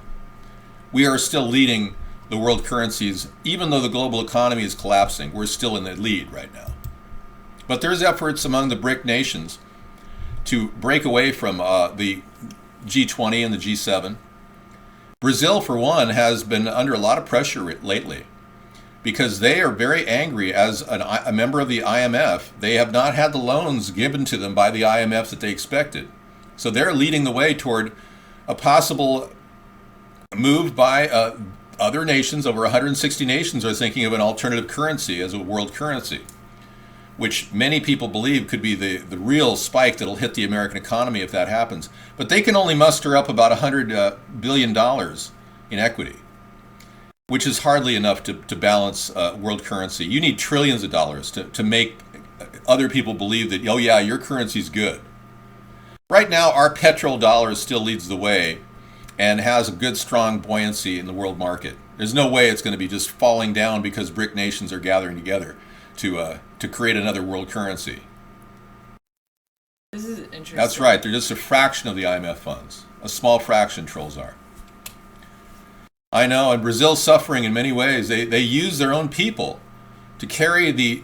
We are still leading the world currencies. Even though the global economy is collapsing, we're still in the lead right now. But there's efforts among the BRIC nations to break away from the G20 and the G7. Brazil, for one, has been under a lot of pressure lately because they are very angry. As a member of the IMF, they have not had the loans given to them by the IMF that they expected. So they're leading the way toward a possible move by other nations. Over 160 nations are thinking of an alternative currency as a world currency, which many people believe could be the real spike that'll hit the American economy if that happens. But they can only muster up about $100 billion in equity, which is hardly enough to balance world currency. You need trillions of dollars to make other people believe that, oh yeah, your currency's good. Right now, our petrodollar still leads the way and has a good, strong buoyancy in the world market. There's no way it's going to be just falling down because BRIC nations are gathering together to create another world currency. This is interesting. That's right. They're just a fraction of the IMF funds. A small fraction, trolls are. I know, and Brazil's suffering in many ways. They use their own people to carry the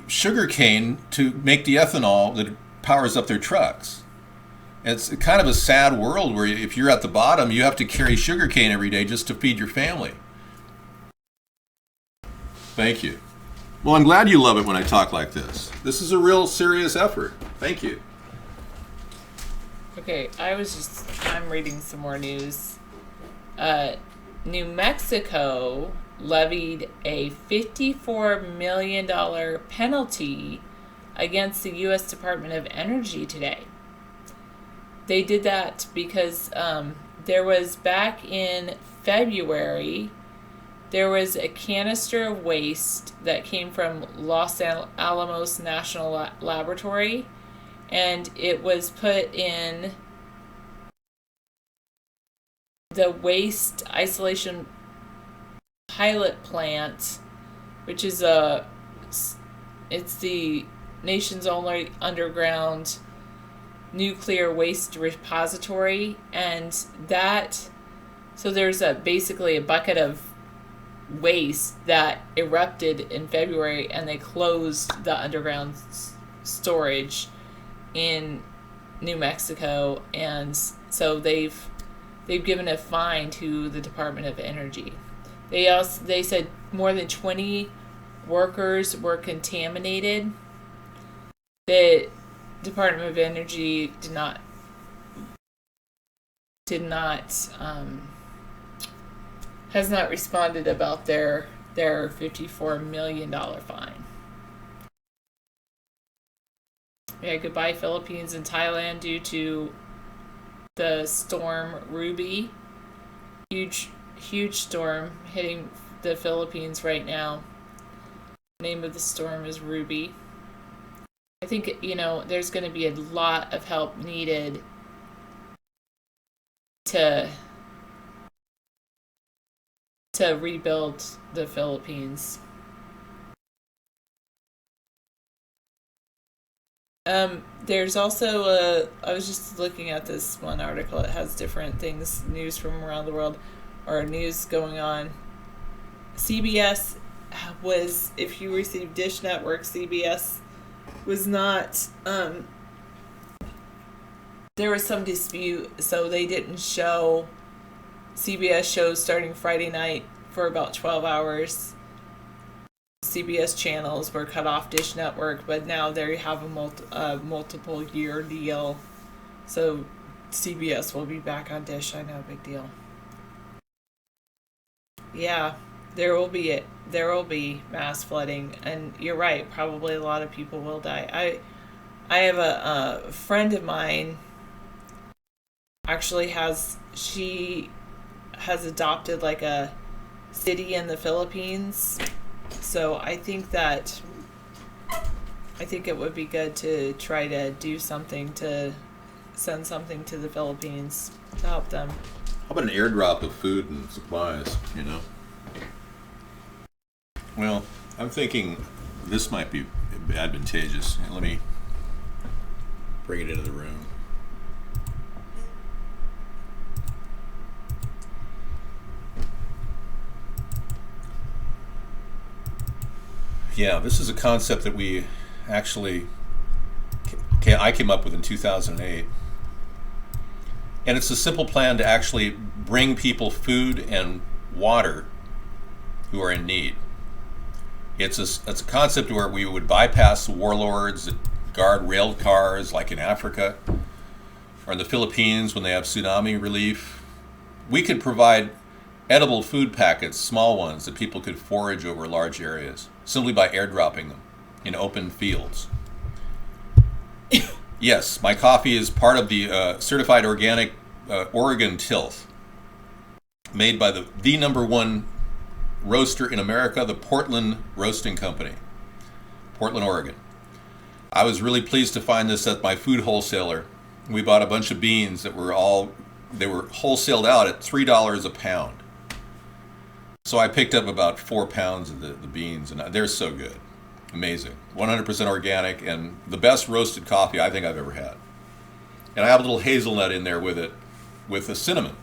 sugar cane to make the ethanol that powers up their trucks. It's kind of a sad world where if you're at the bottom, you have to carry sugar cane every day just to feed your family. Thank you. Well, I'm glad you love it when I talk like this. This is a real serious effort. Thank you. Okay, I'm reading some more news. New Mexico levied a $54 million penalty against the U.S. Department of Energy today. They did that because there was, back in February, there was a canister of waste that came from Los Alamos National Laboratory, and it was put in the waste isolation pilot plant, which is it's the nation's only underground nuclear waste repository, and so there's basically a bucket of waste that erupted in February, and they closed the underground storage in New Mexico, and so they've given a fine to the Department of Energy. They said more than 20 workers were contaminated. The Department of Energy has not responded about their $54 million fine. Yeah, goodbye Philippines and Thailand due to the storm Ruby. Huge storm hitting the Philippines right now. The name of the storm is Ruby. I think, there's going to be a lot of help needed to rebuild the Philippines. There's also I was just looking at this one article. It has different things, news from around the world, or news going on. CBS was, if you received Dish Network, CBS was not there was some dispute, so they didn't show CBS shows starting Friday night for about 12 hours. CBS channels were cut off Dish Network, but now they have a multiple year deal. So CBS will be back on Dish. I know, big deal. Yeah, there will be mass flooding, and you're right. Probably a lot of people will die. I have a friend of mine. Actually, she has adopted like a city in the Philippines, so I think it would be good to try to do something to send something to the Philippines to help them. How about an airdrop of food and supplies, Well, I'm thinking this might be advantageous. Let me bring it into the room. Yeah, this is a concept that we actually, I came up with in 2008. And it's a simple plan to actually bring people food and water who are in need. It's a concept where we would bypass the warlords that guard rail cars, like in Africa, or in the Philippines when they have tsunami relief. We could provide edible food packets, small ones, that people could forage over large areas, simply by airdropping them in open fields. Yes, my coffee is part of the certified organic Oregon tilth, made by the number one roaster in America, the Portland Roasting Company, Portland, Oregon. I was really pleased to find this at my food wholesaler. We bought a bunch of beans that were wholesaled out at $3 a pound. So I picked up about 4 pounds of the beans, and they're so good. Amazing. 100% organic, and the best roasted coffee I think I've ever had. And I have a little hazelnut in there with it, with the cinnamon.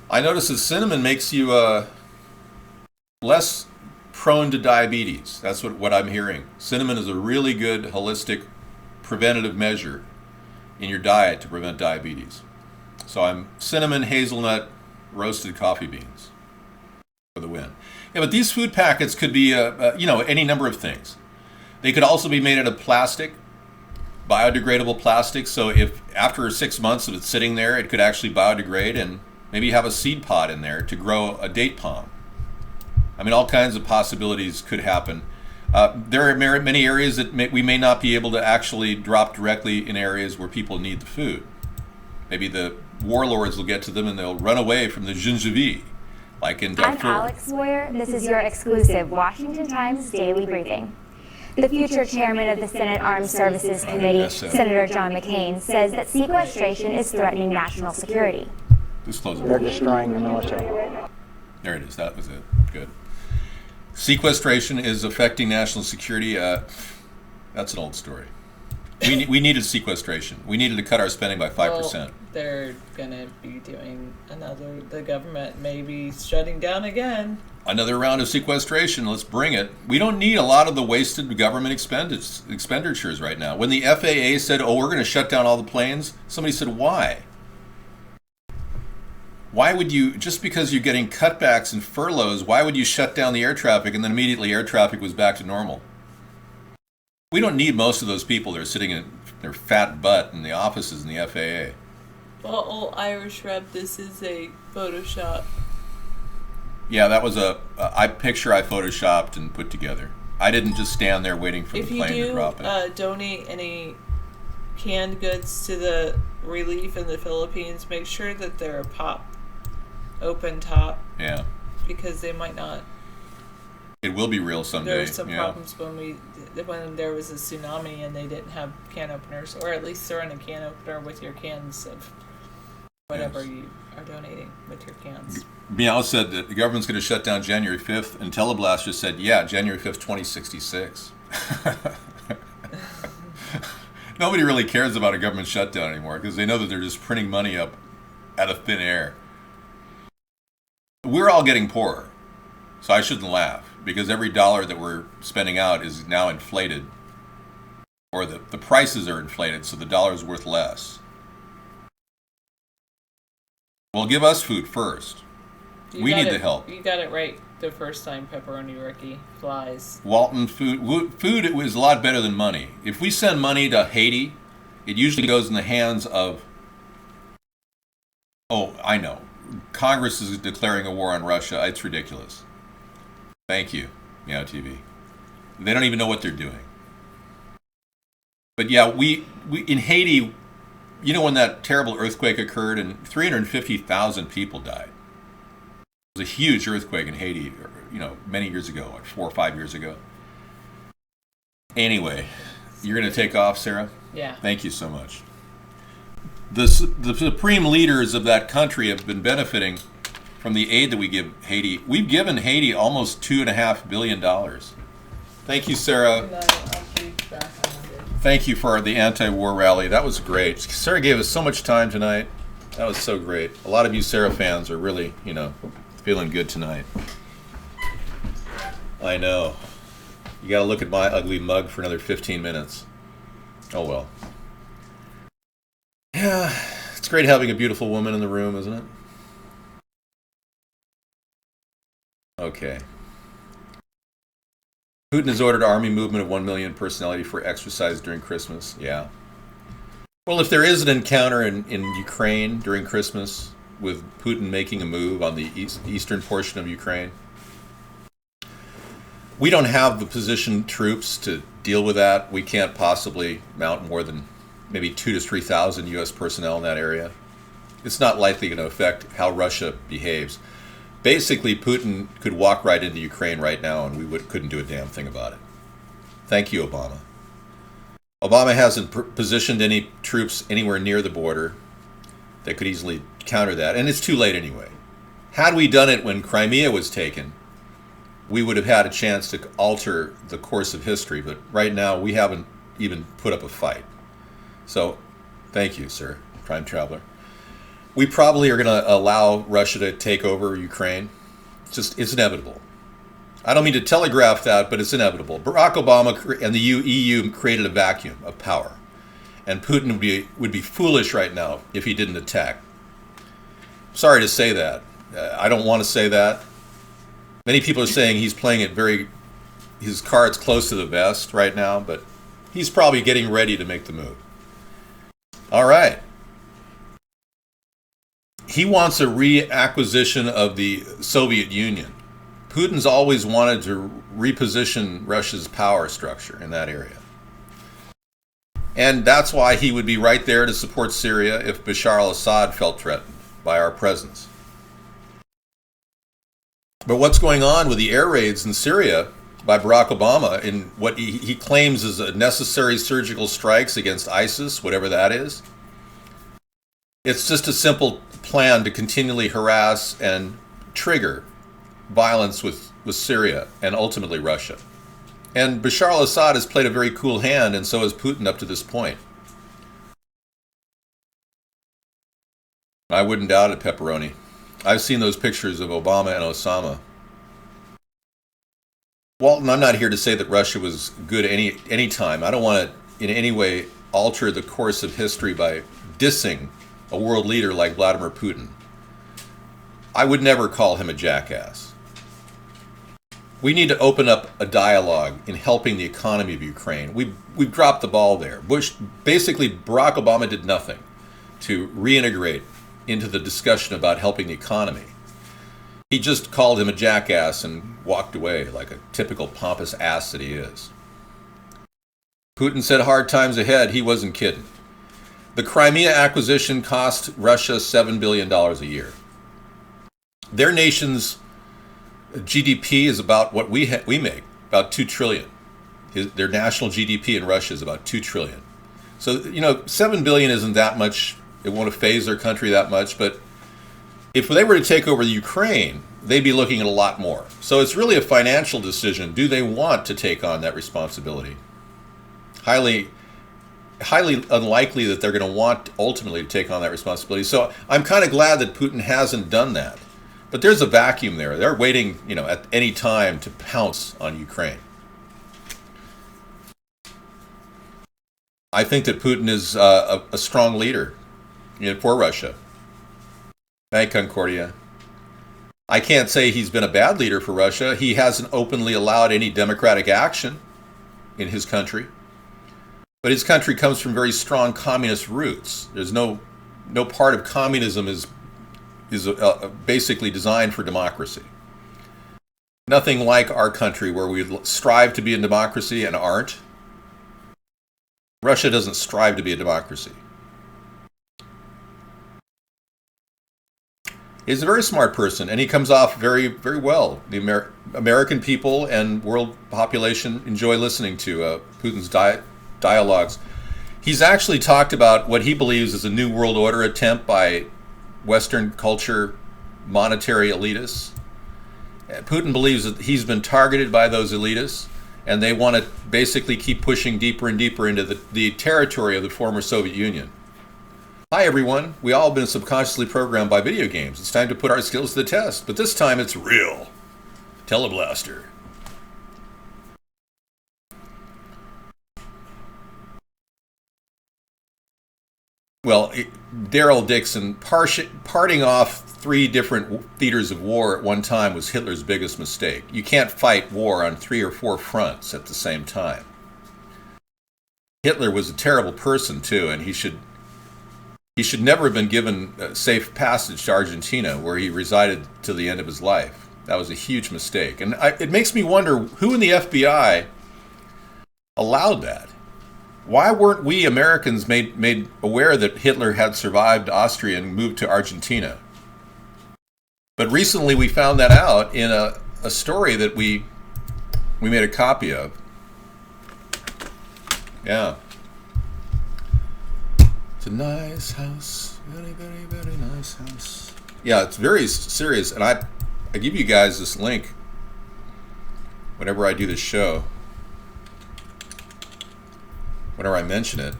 I noticed that cinnamon makes you less prone to diabetes. That's what I'm hearing. Cinnamon is a really good holistic preventative measure in your diet to prevent diabetes. So I'm cinnamon, hazelnut, roasted coffee beans for the win. Yeah, but these food packets could be, any number of things. They could also be made out of plastic, biodegradable plastic. So if after 6 months of it sitting there, it could actually biodegrade, and maybe have a seed pod in there to grow a date palm. I mean, all kinds of possibilities could happen. There are many areas that we may not be able to actually drop directly in areas where people need the food. Maybe the warlords will get to them and they'll run away from the gingivi, like in Darfur. I'm Alex Moyer. This is your exclusive Washington Times Daily Briefing. The future chairman of the Senate Armed Services Committee, Senator John McCain, says that sequestration is threatening national security. They're destroying the military. There it is. That was it. Good. Sequestration is affecting national security. That's an old story. We needed sequestration. We needed to cut our spending by 5%. Well, they're going to be doing the government may be shutting down again. Another round of sequestration. Let's bring it. We don't need a lot of the wasted government expenditures right now. When the FAA said, we're going to shut down all the planes, somebody said, why? Why would you, just because you're getting cutbacks and furloughs, why would you shut down the air traffic and then immediately air traffic was back to normal? We don't need most of those people that are sitting in their fat butt in the offices in the FAA. Well, old Irish rep, this is a Photoshop. Yeah, that was a picture I photoshopped and put together. I didn't just stand there waiting for the plane to drop it. If you do donate any canned goods to the relief in the Philippines, make sure that they're open top. Yeah. Because they might not. It will be real someday. There were some problems when there was a tsunami and they didn't have can openers, or at least throw in a can opener with your cans of whatever you are donating with your cans. Meow said that the government's going to shut down January 5th, and Teleblast just said, January 5th, 2066. Nobody really cares about a government shutdown anymore because they know that they're just printing money up out of thin air. We're all getting poorer, so I shouldn't laugh, because every dollar that we're spending out is now inflated, or the prices are inflated, so the dollar is worth less. Well, give us food first. We need the help. You got it right the first time, Pepperoni Ricky. Flies. Walton, food is a lot better than money. If we send money to Haiti, it usually goes in the hands of, oh, I know. Congress is declaring a war on Russia. It's ridiculous. Thank you, Meow TV. They don't even know what they're doing. But yeah, we in Haiti, you know, when that terrible earthquake occurred and 350,000 people died. It was a huge earthquake in Haiti, you know, many years ago, like 4 or 5 years ago. Anyway, you're going to take off, Sarah? Yeah. Thank you so much. The supreme leaders of that country have been benefiting from the aid that we give Haiti. We've given Haiti almost $2.5 billion. Thank you, Sarah. Thank you for the anti-war rally. That was great. Sarah gave us so much time tonight. That was so great. A lot of you Sarah fans are really, you know, feeling good tonight. I know. You got to look at my ugly mug for another 15 minutes. Oh, well. Yeah, it's great having a beautiful woman in the room, isn't it? Okay. Putin has ordered army movement of 1 million personnel for exercise during Christmas. Yeah. Well, if there is an encounter in Ukraine during Christmas with Putin making a move on the eastern portion of Ukraine, we don't have the positioned troops to deal with that. We can't possibly mount more than maybe 2,000 to 3,000 U.S. personnel in that area. It's not likely going to affect how Russia behaves. Basically, Putin could walk right into Ukraine right now and we couldn't do a damn thing about it. Thank you, Obama. Obama hasn't positioned any troops anywhere near the border that could easily counter that, and it's too late anyway. Had we done it when Crimea was taken, we would have had a chance to alter the course of history, but right now we haven't even put up a fight. So, thank you, sir, Prime Traveler. We probably are going to allow Russia to take over Ukraine. It's inevitable. I don't mean to telegraph that, but it's inevitable. Barack Obama and the EU created a vacuum of power, and Putin would be foolish right now if he didn't attack. Sorry to say that. I don't want to say that. Many people are saying he's playing it his cards close to the vest right now, but he's probably getting ready to make the move. All right. He wants a reacquisition of the Soviet Union. Putin's always wanted to reposition Russia's power structure in that area. And that's why he would be right there to support Syria if Bashar al-Assad felt threatened by our presence. But what's going on with the air raids in Syria by Barack Obama in what he claims is a necessary surgical strikes against ISIS, whatever that is? It's just a simple plan to continually harass and trigger violence with Syria and ultimately Russia. And Bashar al-Assad has played a very cool hand, and so has Putin up to this point. I wouldn't doubt it, Pepperoni. I've seen those pictures of Obama and Osama. Walton, I'm not here to say that Russia was good any time. I don't want to in any way alter the course of history by dissing a world leader like Vladimir Putin. I would never call him a jackass. We need to open up a dialogue in helping the economy of Ukraine. We've dropped the ball there. Basically, Barack Obama did nothing to reintegrate into the discussion about helping the economy. He just called him a jackass and walked away like a typical pompous ass that he is. Putin said hard times ahead. He wasn't kidding. The Crimea acquisition cost Russia $7 billion a year. Their nation's GDP is about what we make, about $2 trillion. Their national GDP in Russia is about $2 trillion. So, $7 billion isn't that much. It won't phase their country that much. But if they were to take over the Ukraine, they'd be looking at a lot more. So it's really a financial decision. Do they want to take on that responsibility? Highly unlikely that they're going to want ultimately to take on that responsibility. So I'm kind of glad that Putin hasn't done that. But there's a vacuum there. They're waiting, at any time to pounce on Ukraine. I think that Putin is a strong leader for Russia. Hey, Concordia. I can't say he's been a bad leader for Russia. He hasn't openly allowed any democratic action in his country. But his country comes from very strong communist roots. There's no part of communism is basically designed for democracy. Nothing like our country where we strive to be a democracy and aren't. Russia doesn't strive to be a democracy. He's a very smart person, and he comes off very, very well. The American people and world population enjoy listening to Putin's dialogues. He's actually talked about what he believes is a new world order attempt by Western culture monetary elitists. Putin believes that he's been targeted by those elitists, and they want to basically keep pushing deeper and deeper into the territory of the former Soviet Union. Hi everyone, we all have been subconsciously programmed by video games. It's time to put our skills to the test, but this time it's real. Teleblaster. Well, Daryl Dixon, parting off 3 different theaters of war at one time was Hitler's biggest mistake. You can't fight war on 3 or 4 fronts at the same time. Hitler was a terrible person too, and he should never have been given safe passage to Argentina, where he resided to the end of his life. That was a huge mistake. And it makes me wonder who in the FBI allowed that. Why weren't we Americans made aware that Hitler had survived Austria and moved to Argentina? But recently we found that out in a story that we made a copy of. Yeah. It's a nice house. Very, very, very nice house. Yeah, it's very serious. And I give you guys this link whenever I do this show. Whenever I mention it.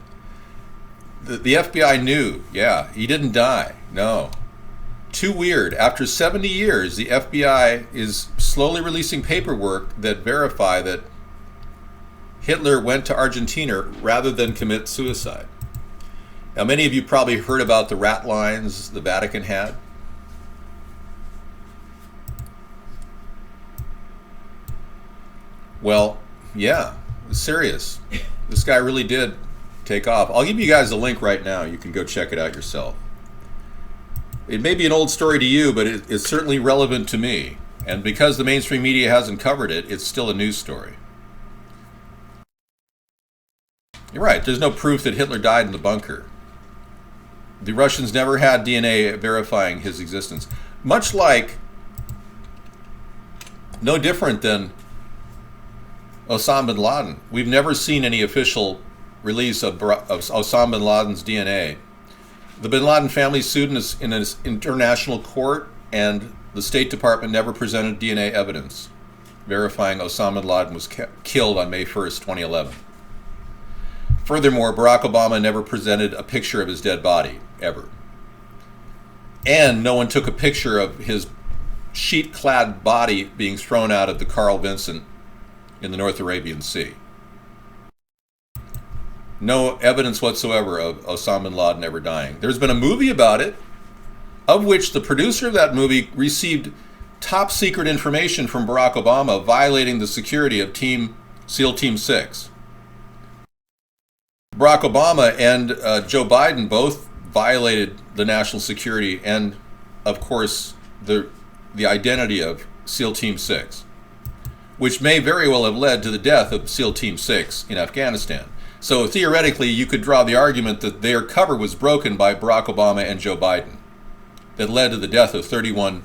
The FBI knew. Yeah, he didn't die. No. Too weird. After 70 years, the FBI is slowly releasing paperwork that verify that Hitler went to Argentina rather than commit suicide. Now, many of you probably heard about the rat lines the Vatican had. Well, yeah, it's serious. This guy really did take off. I'll give you guys a link right now. You can go check it out yourself. It may be an old story to you, but it's certainly relevant to me. And because the mainstream media hasn't covered it, it's still a news story. You're right. There's no proof that Hitler died in the bunker. The Russians never had DNA verifying his existence. Much like, no different than Osama bin Laden. We've never seen any official release of Osama bin Laden's DNA. The bin Laden family sued in an international court, and the State Department never presented DNA evidence verifying Osama bin Laden was killed on May 1st, 2011. Furthermore, Barack Obama never presented a picture of his dead body, ever. And no one took a picture of his sheet-clad body being thrown out of the Carl Vinson in the North Arabian Sea. No evidence whatsoever of Osama bin Laden ever dying. There's been a movie about it, of which the producer of that movie received top secret information from Barack Obama violating the security of SEAL Team 6. Barack Obama and Joe Biden both violated the national security and, of course, the identity of SEAL Team 6, which may very well have led to the death of SEAL Team 6 in Afghanistan. So theoretically, you could draw the argument that their cover was broken by Barack Obama and Joe Biden that led to the death of 31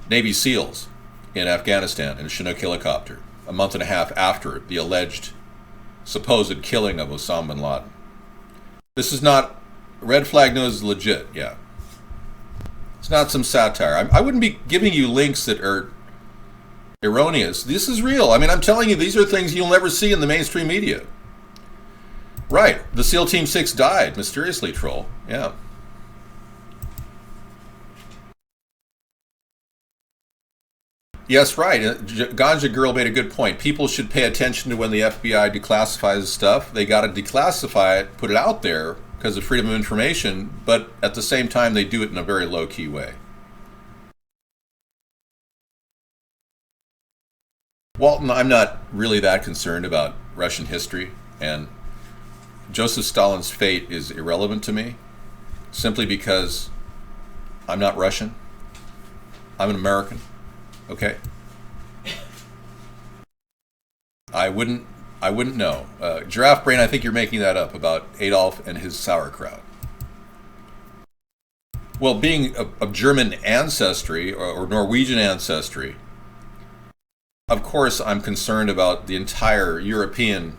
Navy SEALs in Afghanistan in a Chinook helicopter a month and a half after the alleged supposed killing of Osama bin Laden. This is not, red flag news is legit, yeah. It's not some satire. I wouldn't be giving you links that are erroneous. This is real. I mean, I'm telling you, these are things you'll never see in the mainstream media. Right, the SEAL Team 6 died mysteriously, troll. Yeah. Yes, right. Ganja Girl made a good point. People should pay attention to when the FBI declassifies stuff. They got to declassify it, put it out there, because of freedom of information, but at the same time they do it in a very low-key way. Walton, I'm not really that concerned about Russian history, and Joseph Stalin's fate is irrelevant to me, simply because I'm not Russian. I'm an American, okay? I wouldn't know. Giraffe Brain, I think you're making that up about Adolf and his sauerkraut. Well, being of German ancestry or Norwegian ancestry, of course I'm concerned about the entire European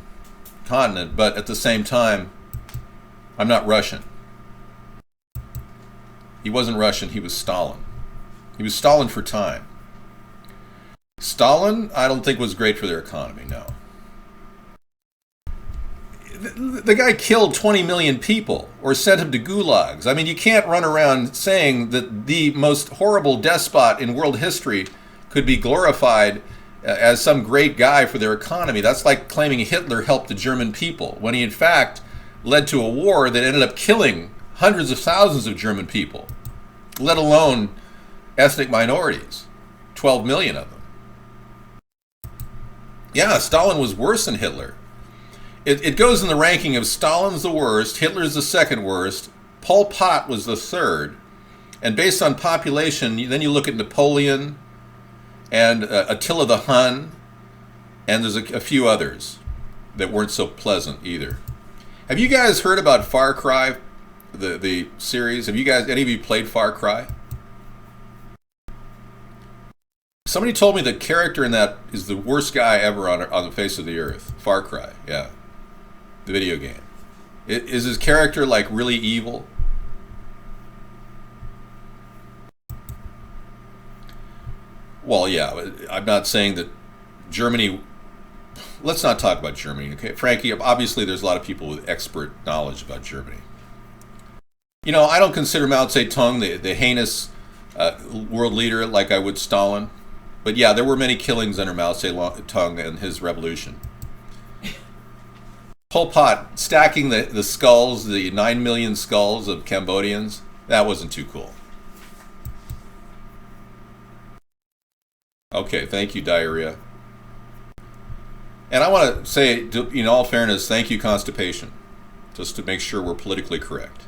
continent, but at the same time, I'm not Russian. He wasn't Russian, he was Stalin. He was Stalin for time. Stalin, I don't think was great for their economy, no. The guy killed 20 million people or sent them to gulags. I mean, you can't run around saying that the most horrible despot in world history could be glorified as some great guy for their economy. That's like claiming Hitler helped the German people, when he in fact led to a war that ended up killing hundreds of thousands of German people, let alone ethnic minorities, 12 million of them. Yeah, Stalin was worse than Hitler. It goes in the ranking of Stalin's the worst, Hitler's the second worst, Pol Pot was the third, and based on population, then you look at Napoleon and Attila the Hun, and there's a few others that weren't so pleasant either. Have you guys heard about Far Cry, the series? Have you guys, any of you played Far Cry? Somebody told me the character in that is the worst guy ever on the face of the earth. Far Cry, yeah. The video game. Is his character like really evil? Well, yeah, I'm not saying that Germany... Let's not talk about Germany, okay? Frankie, obviously there's a lot of people with expert knowledge about Germany. You know, I don't consider Mao Zedong the heinous world leader like I would Stalin. But yeah, there were many killings under Mao Zedong and his revolution. Pol Pot stacking the skulls, the 9 million skulls of Cambodians, that wasn't too cool. Okay, thank you, Diarrhea. And I want to say, in all fairness, thank you, Constipation, just to make sure we're politically correct.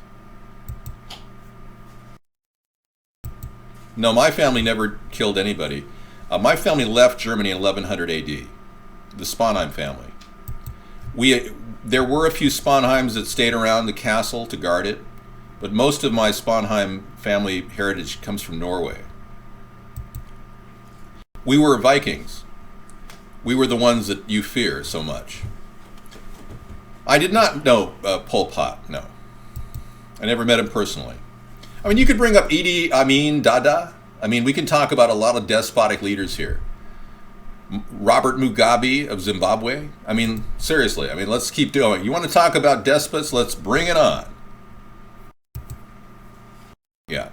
No, my family never killed anybody. My family left Germany in 1100 AD, the Sponheim family. There were a few Sponheims that stayed around the castle to guard it, but most of my Sponheim family heritage comes from Norway. We were Vikings. We were the ones that you fear so much. I did not know Pol Pot, no. I never met him personally. I mean, you could bring up Idi Amin Dada. I mean, we can talk about a lot of despotic leaders here. Robert Mugabe of Zimbabwe. I mean, seriously, I mean, let's keep doing. You want to talk about despots? Let's bring it on. Yeah.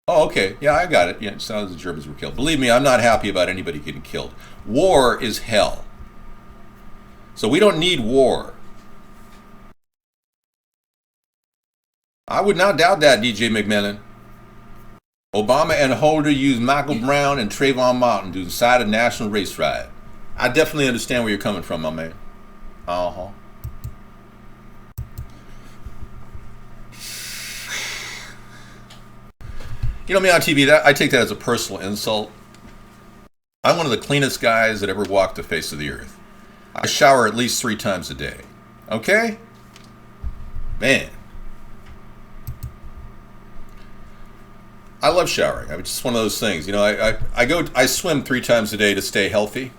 Oh, okay. Yeah, I got it. Yeah, it sounds like the Germans were killed. Believe me, I'm not happy about anybody getting killed. War is hell. So we don't need war. I would not doubt that, DJ McMillan. Obama and Holder used Michael Brown and Trayvon Martin to decide a national race riot. I definitely understand where you're coming from, my man. Uh-huh. You know me on TV, I take that as a personal insult. I'm one of the cleanest guys that ever walked the face of the earth. I shower at least 3 times a day. Okay? Man. I love showering. I mean, it's just one of those things. You know, I swim 3 times a day to stay healthy.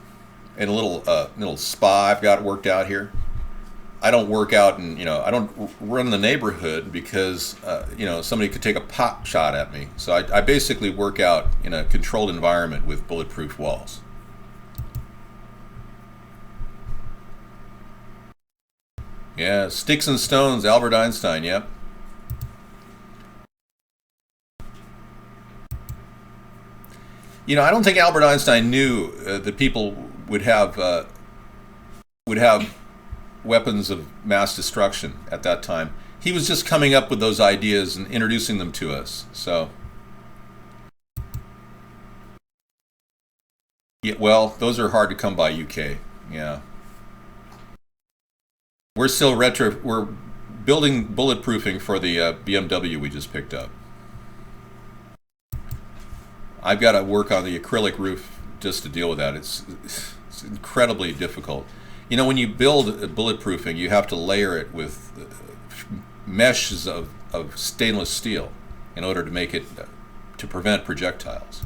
In a little spa I've got worked out here. I don't work out and, you know, I don't run the neighborhood because, you know, somebody could take a pot shot at me. So I basically work out in a controlled environment with bulletproof walls. Yeah, sticks and stones, Albert Einstein, yep. You know, I don't think Albert Einstein knew that people would have weapons of mass destruction at that time. He was just coming up with those ideas and introducing them to us. So, yeah, well, those are hard to come by, UK. Yeah. We're still we're building bulletproofing for the BMW we just picked up. I've got to work on the acrylic roof just to deal with that. It's incredibly difficult. You know, when you build bulletproofing, you have to layer it with meshes of stainless steel in order to make it, to prevent projectiles.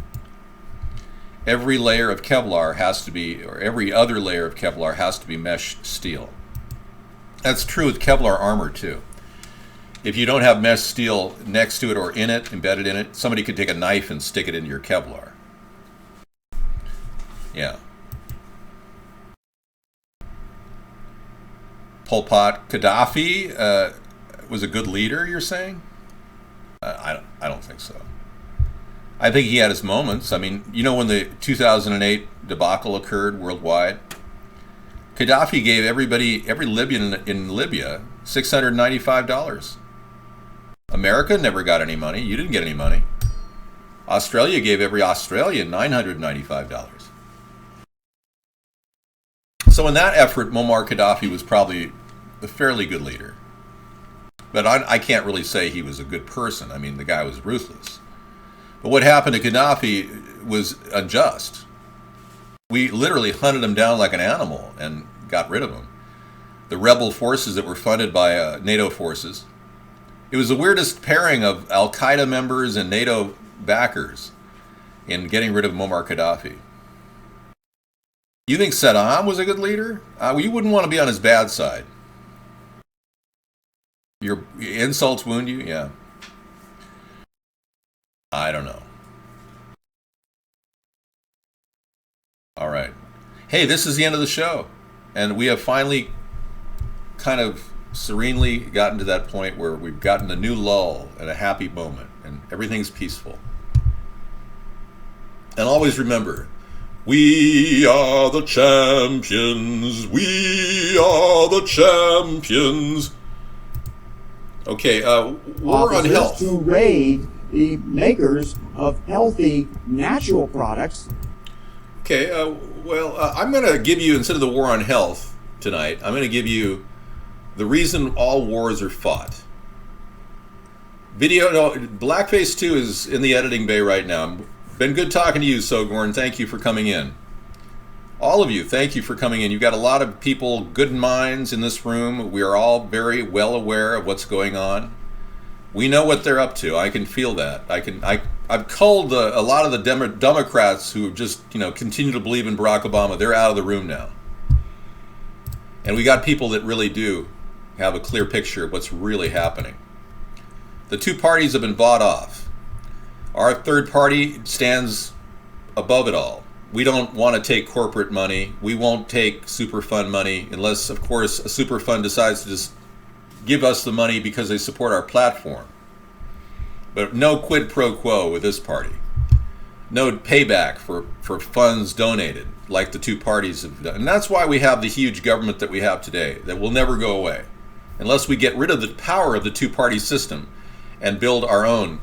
Every layer of Kevlar has to be, or every other layer of Kevlar has to be mesh steel. That's true with Kevlar armor too. If you don't have mesh steel next to it or in it, embedded in it, somebody could take a knife and stick it into your Kevlar. Yeah. Pol Pot, Gaddafi was a good leader, you're saying? I don't think so. I think he had his moments. I mean, you know, when the 2008 debacle occurred worldwide, Gaddafi gave every Libyan in Libya $695. America never got any money. You didn't get any money. Australia gave every Australian $995. So in that effort, Muammar Gaddafi was probably a fairly good leader. But I can't really say he was a good person. I mean, the guy was ruthless. But what happened to Gaddafi was unjust. We literally hunted him down like an animal and got rid of him. The rebel forces that were funded by NATO forces. It was the weirdest pairing of Al-Qaeda members and NATO backers in getting rid of Muammar Gaddafi. You think Saddam was a good leader? You wouldn't want to be on his bad side. Your insults wound you? Yeah. I don't know. All right. Hey, this is the end of the show. And we have finally kind of serenely gotten to that point where we've gotten a new lull and a happy moment and everything's peaceful. And always remember, we are the champions. We are the champions. Okay, War on Health. To raid the makers of healthy natural products. Okay, I'm going to give you, instead of the War on Health tonight, I'm going to give you the reason all wars are fought. Blackface 2 is in the editing bay right now. Been good talking to you, Sogorn. Thank you for coming in. All of you, thank you for coming in. You've got a lot of people, good minds in this room. We are all very well aware of what's going on. We know what they're up to. I can feel that. I've culled a lot of the Democrats who just, continue to believe in Barack Obama. They're out of the room now. And we got people that really do have a clear picture of what's really happening. The two parties have been bought off. Our third party stands above it all. We don't want to take corporate money. We won't take Superfund money unless, of course, a Superfund decides to just give us the money because they support our platform. But no quid pro quo with this party. No payback for funds donated like the two parties have done. And that's why we have the huge government that we have today that will never go away unless we get rid of the power of the two-party system and build our own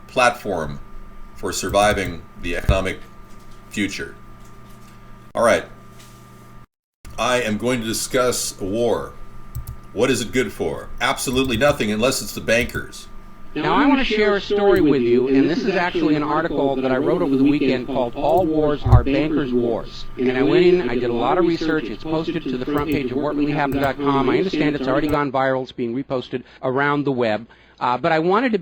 platform for surviving the economic future. All right. I am going to discuss war. What is it good for? Absolutely nothing unless it's the bankers. Now I want to share a story with you, and this is actually an article that I wrote over the weekend called All Wars Are Bankers' Wars. And I went in, I did a lot of research, it's posted to the front page of WhatReallyHappened.com. I understand it's already gone viral, it's being reposted around the web. But I wanted to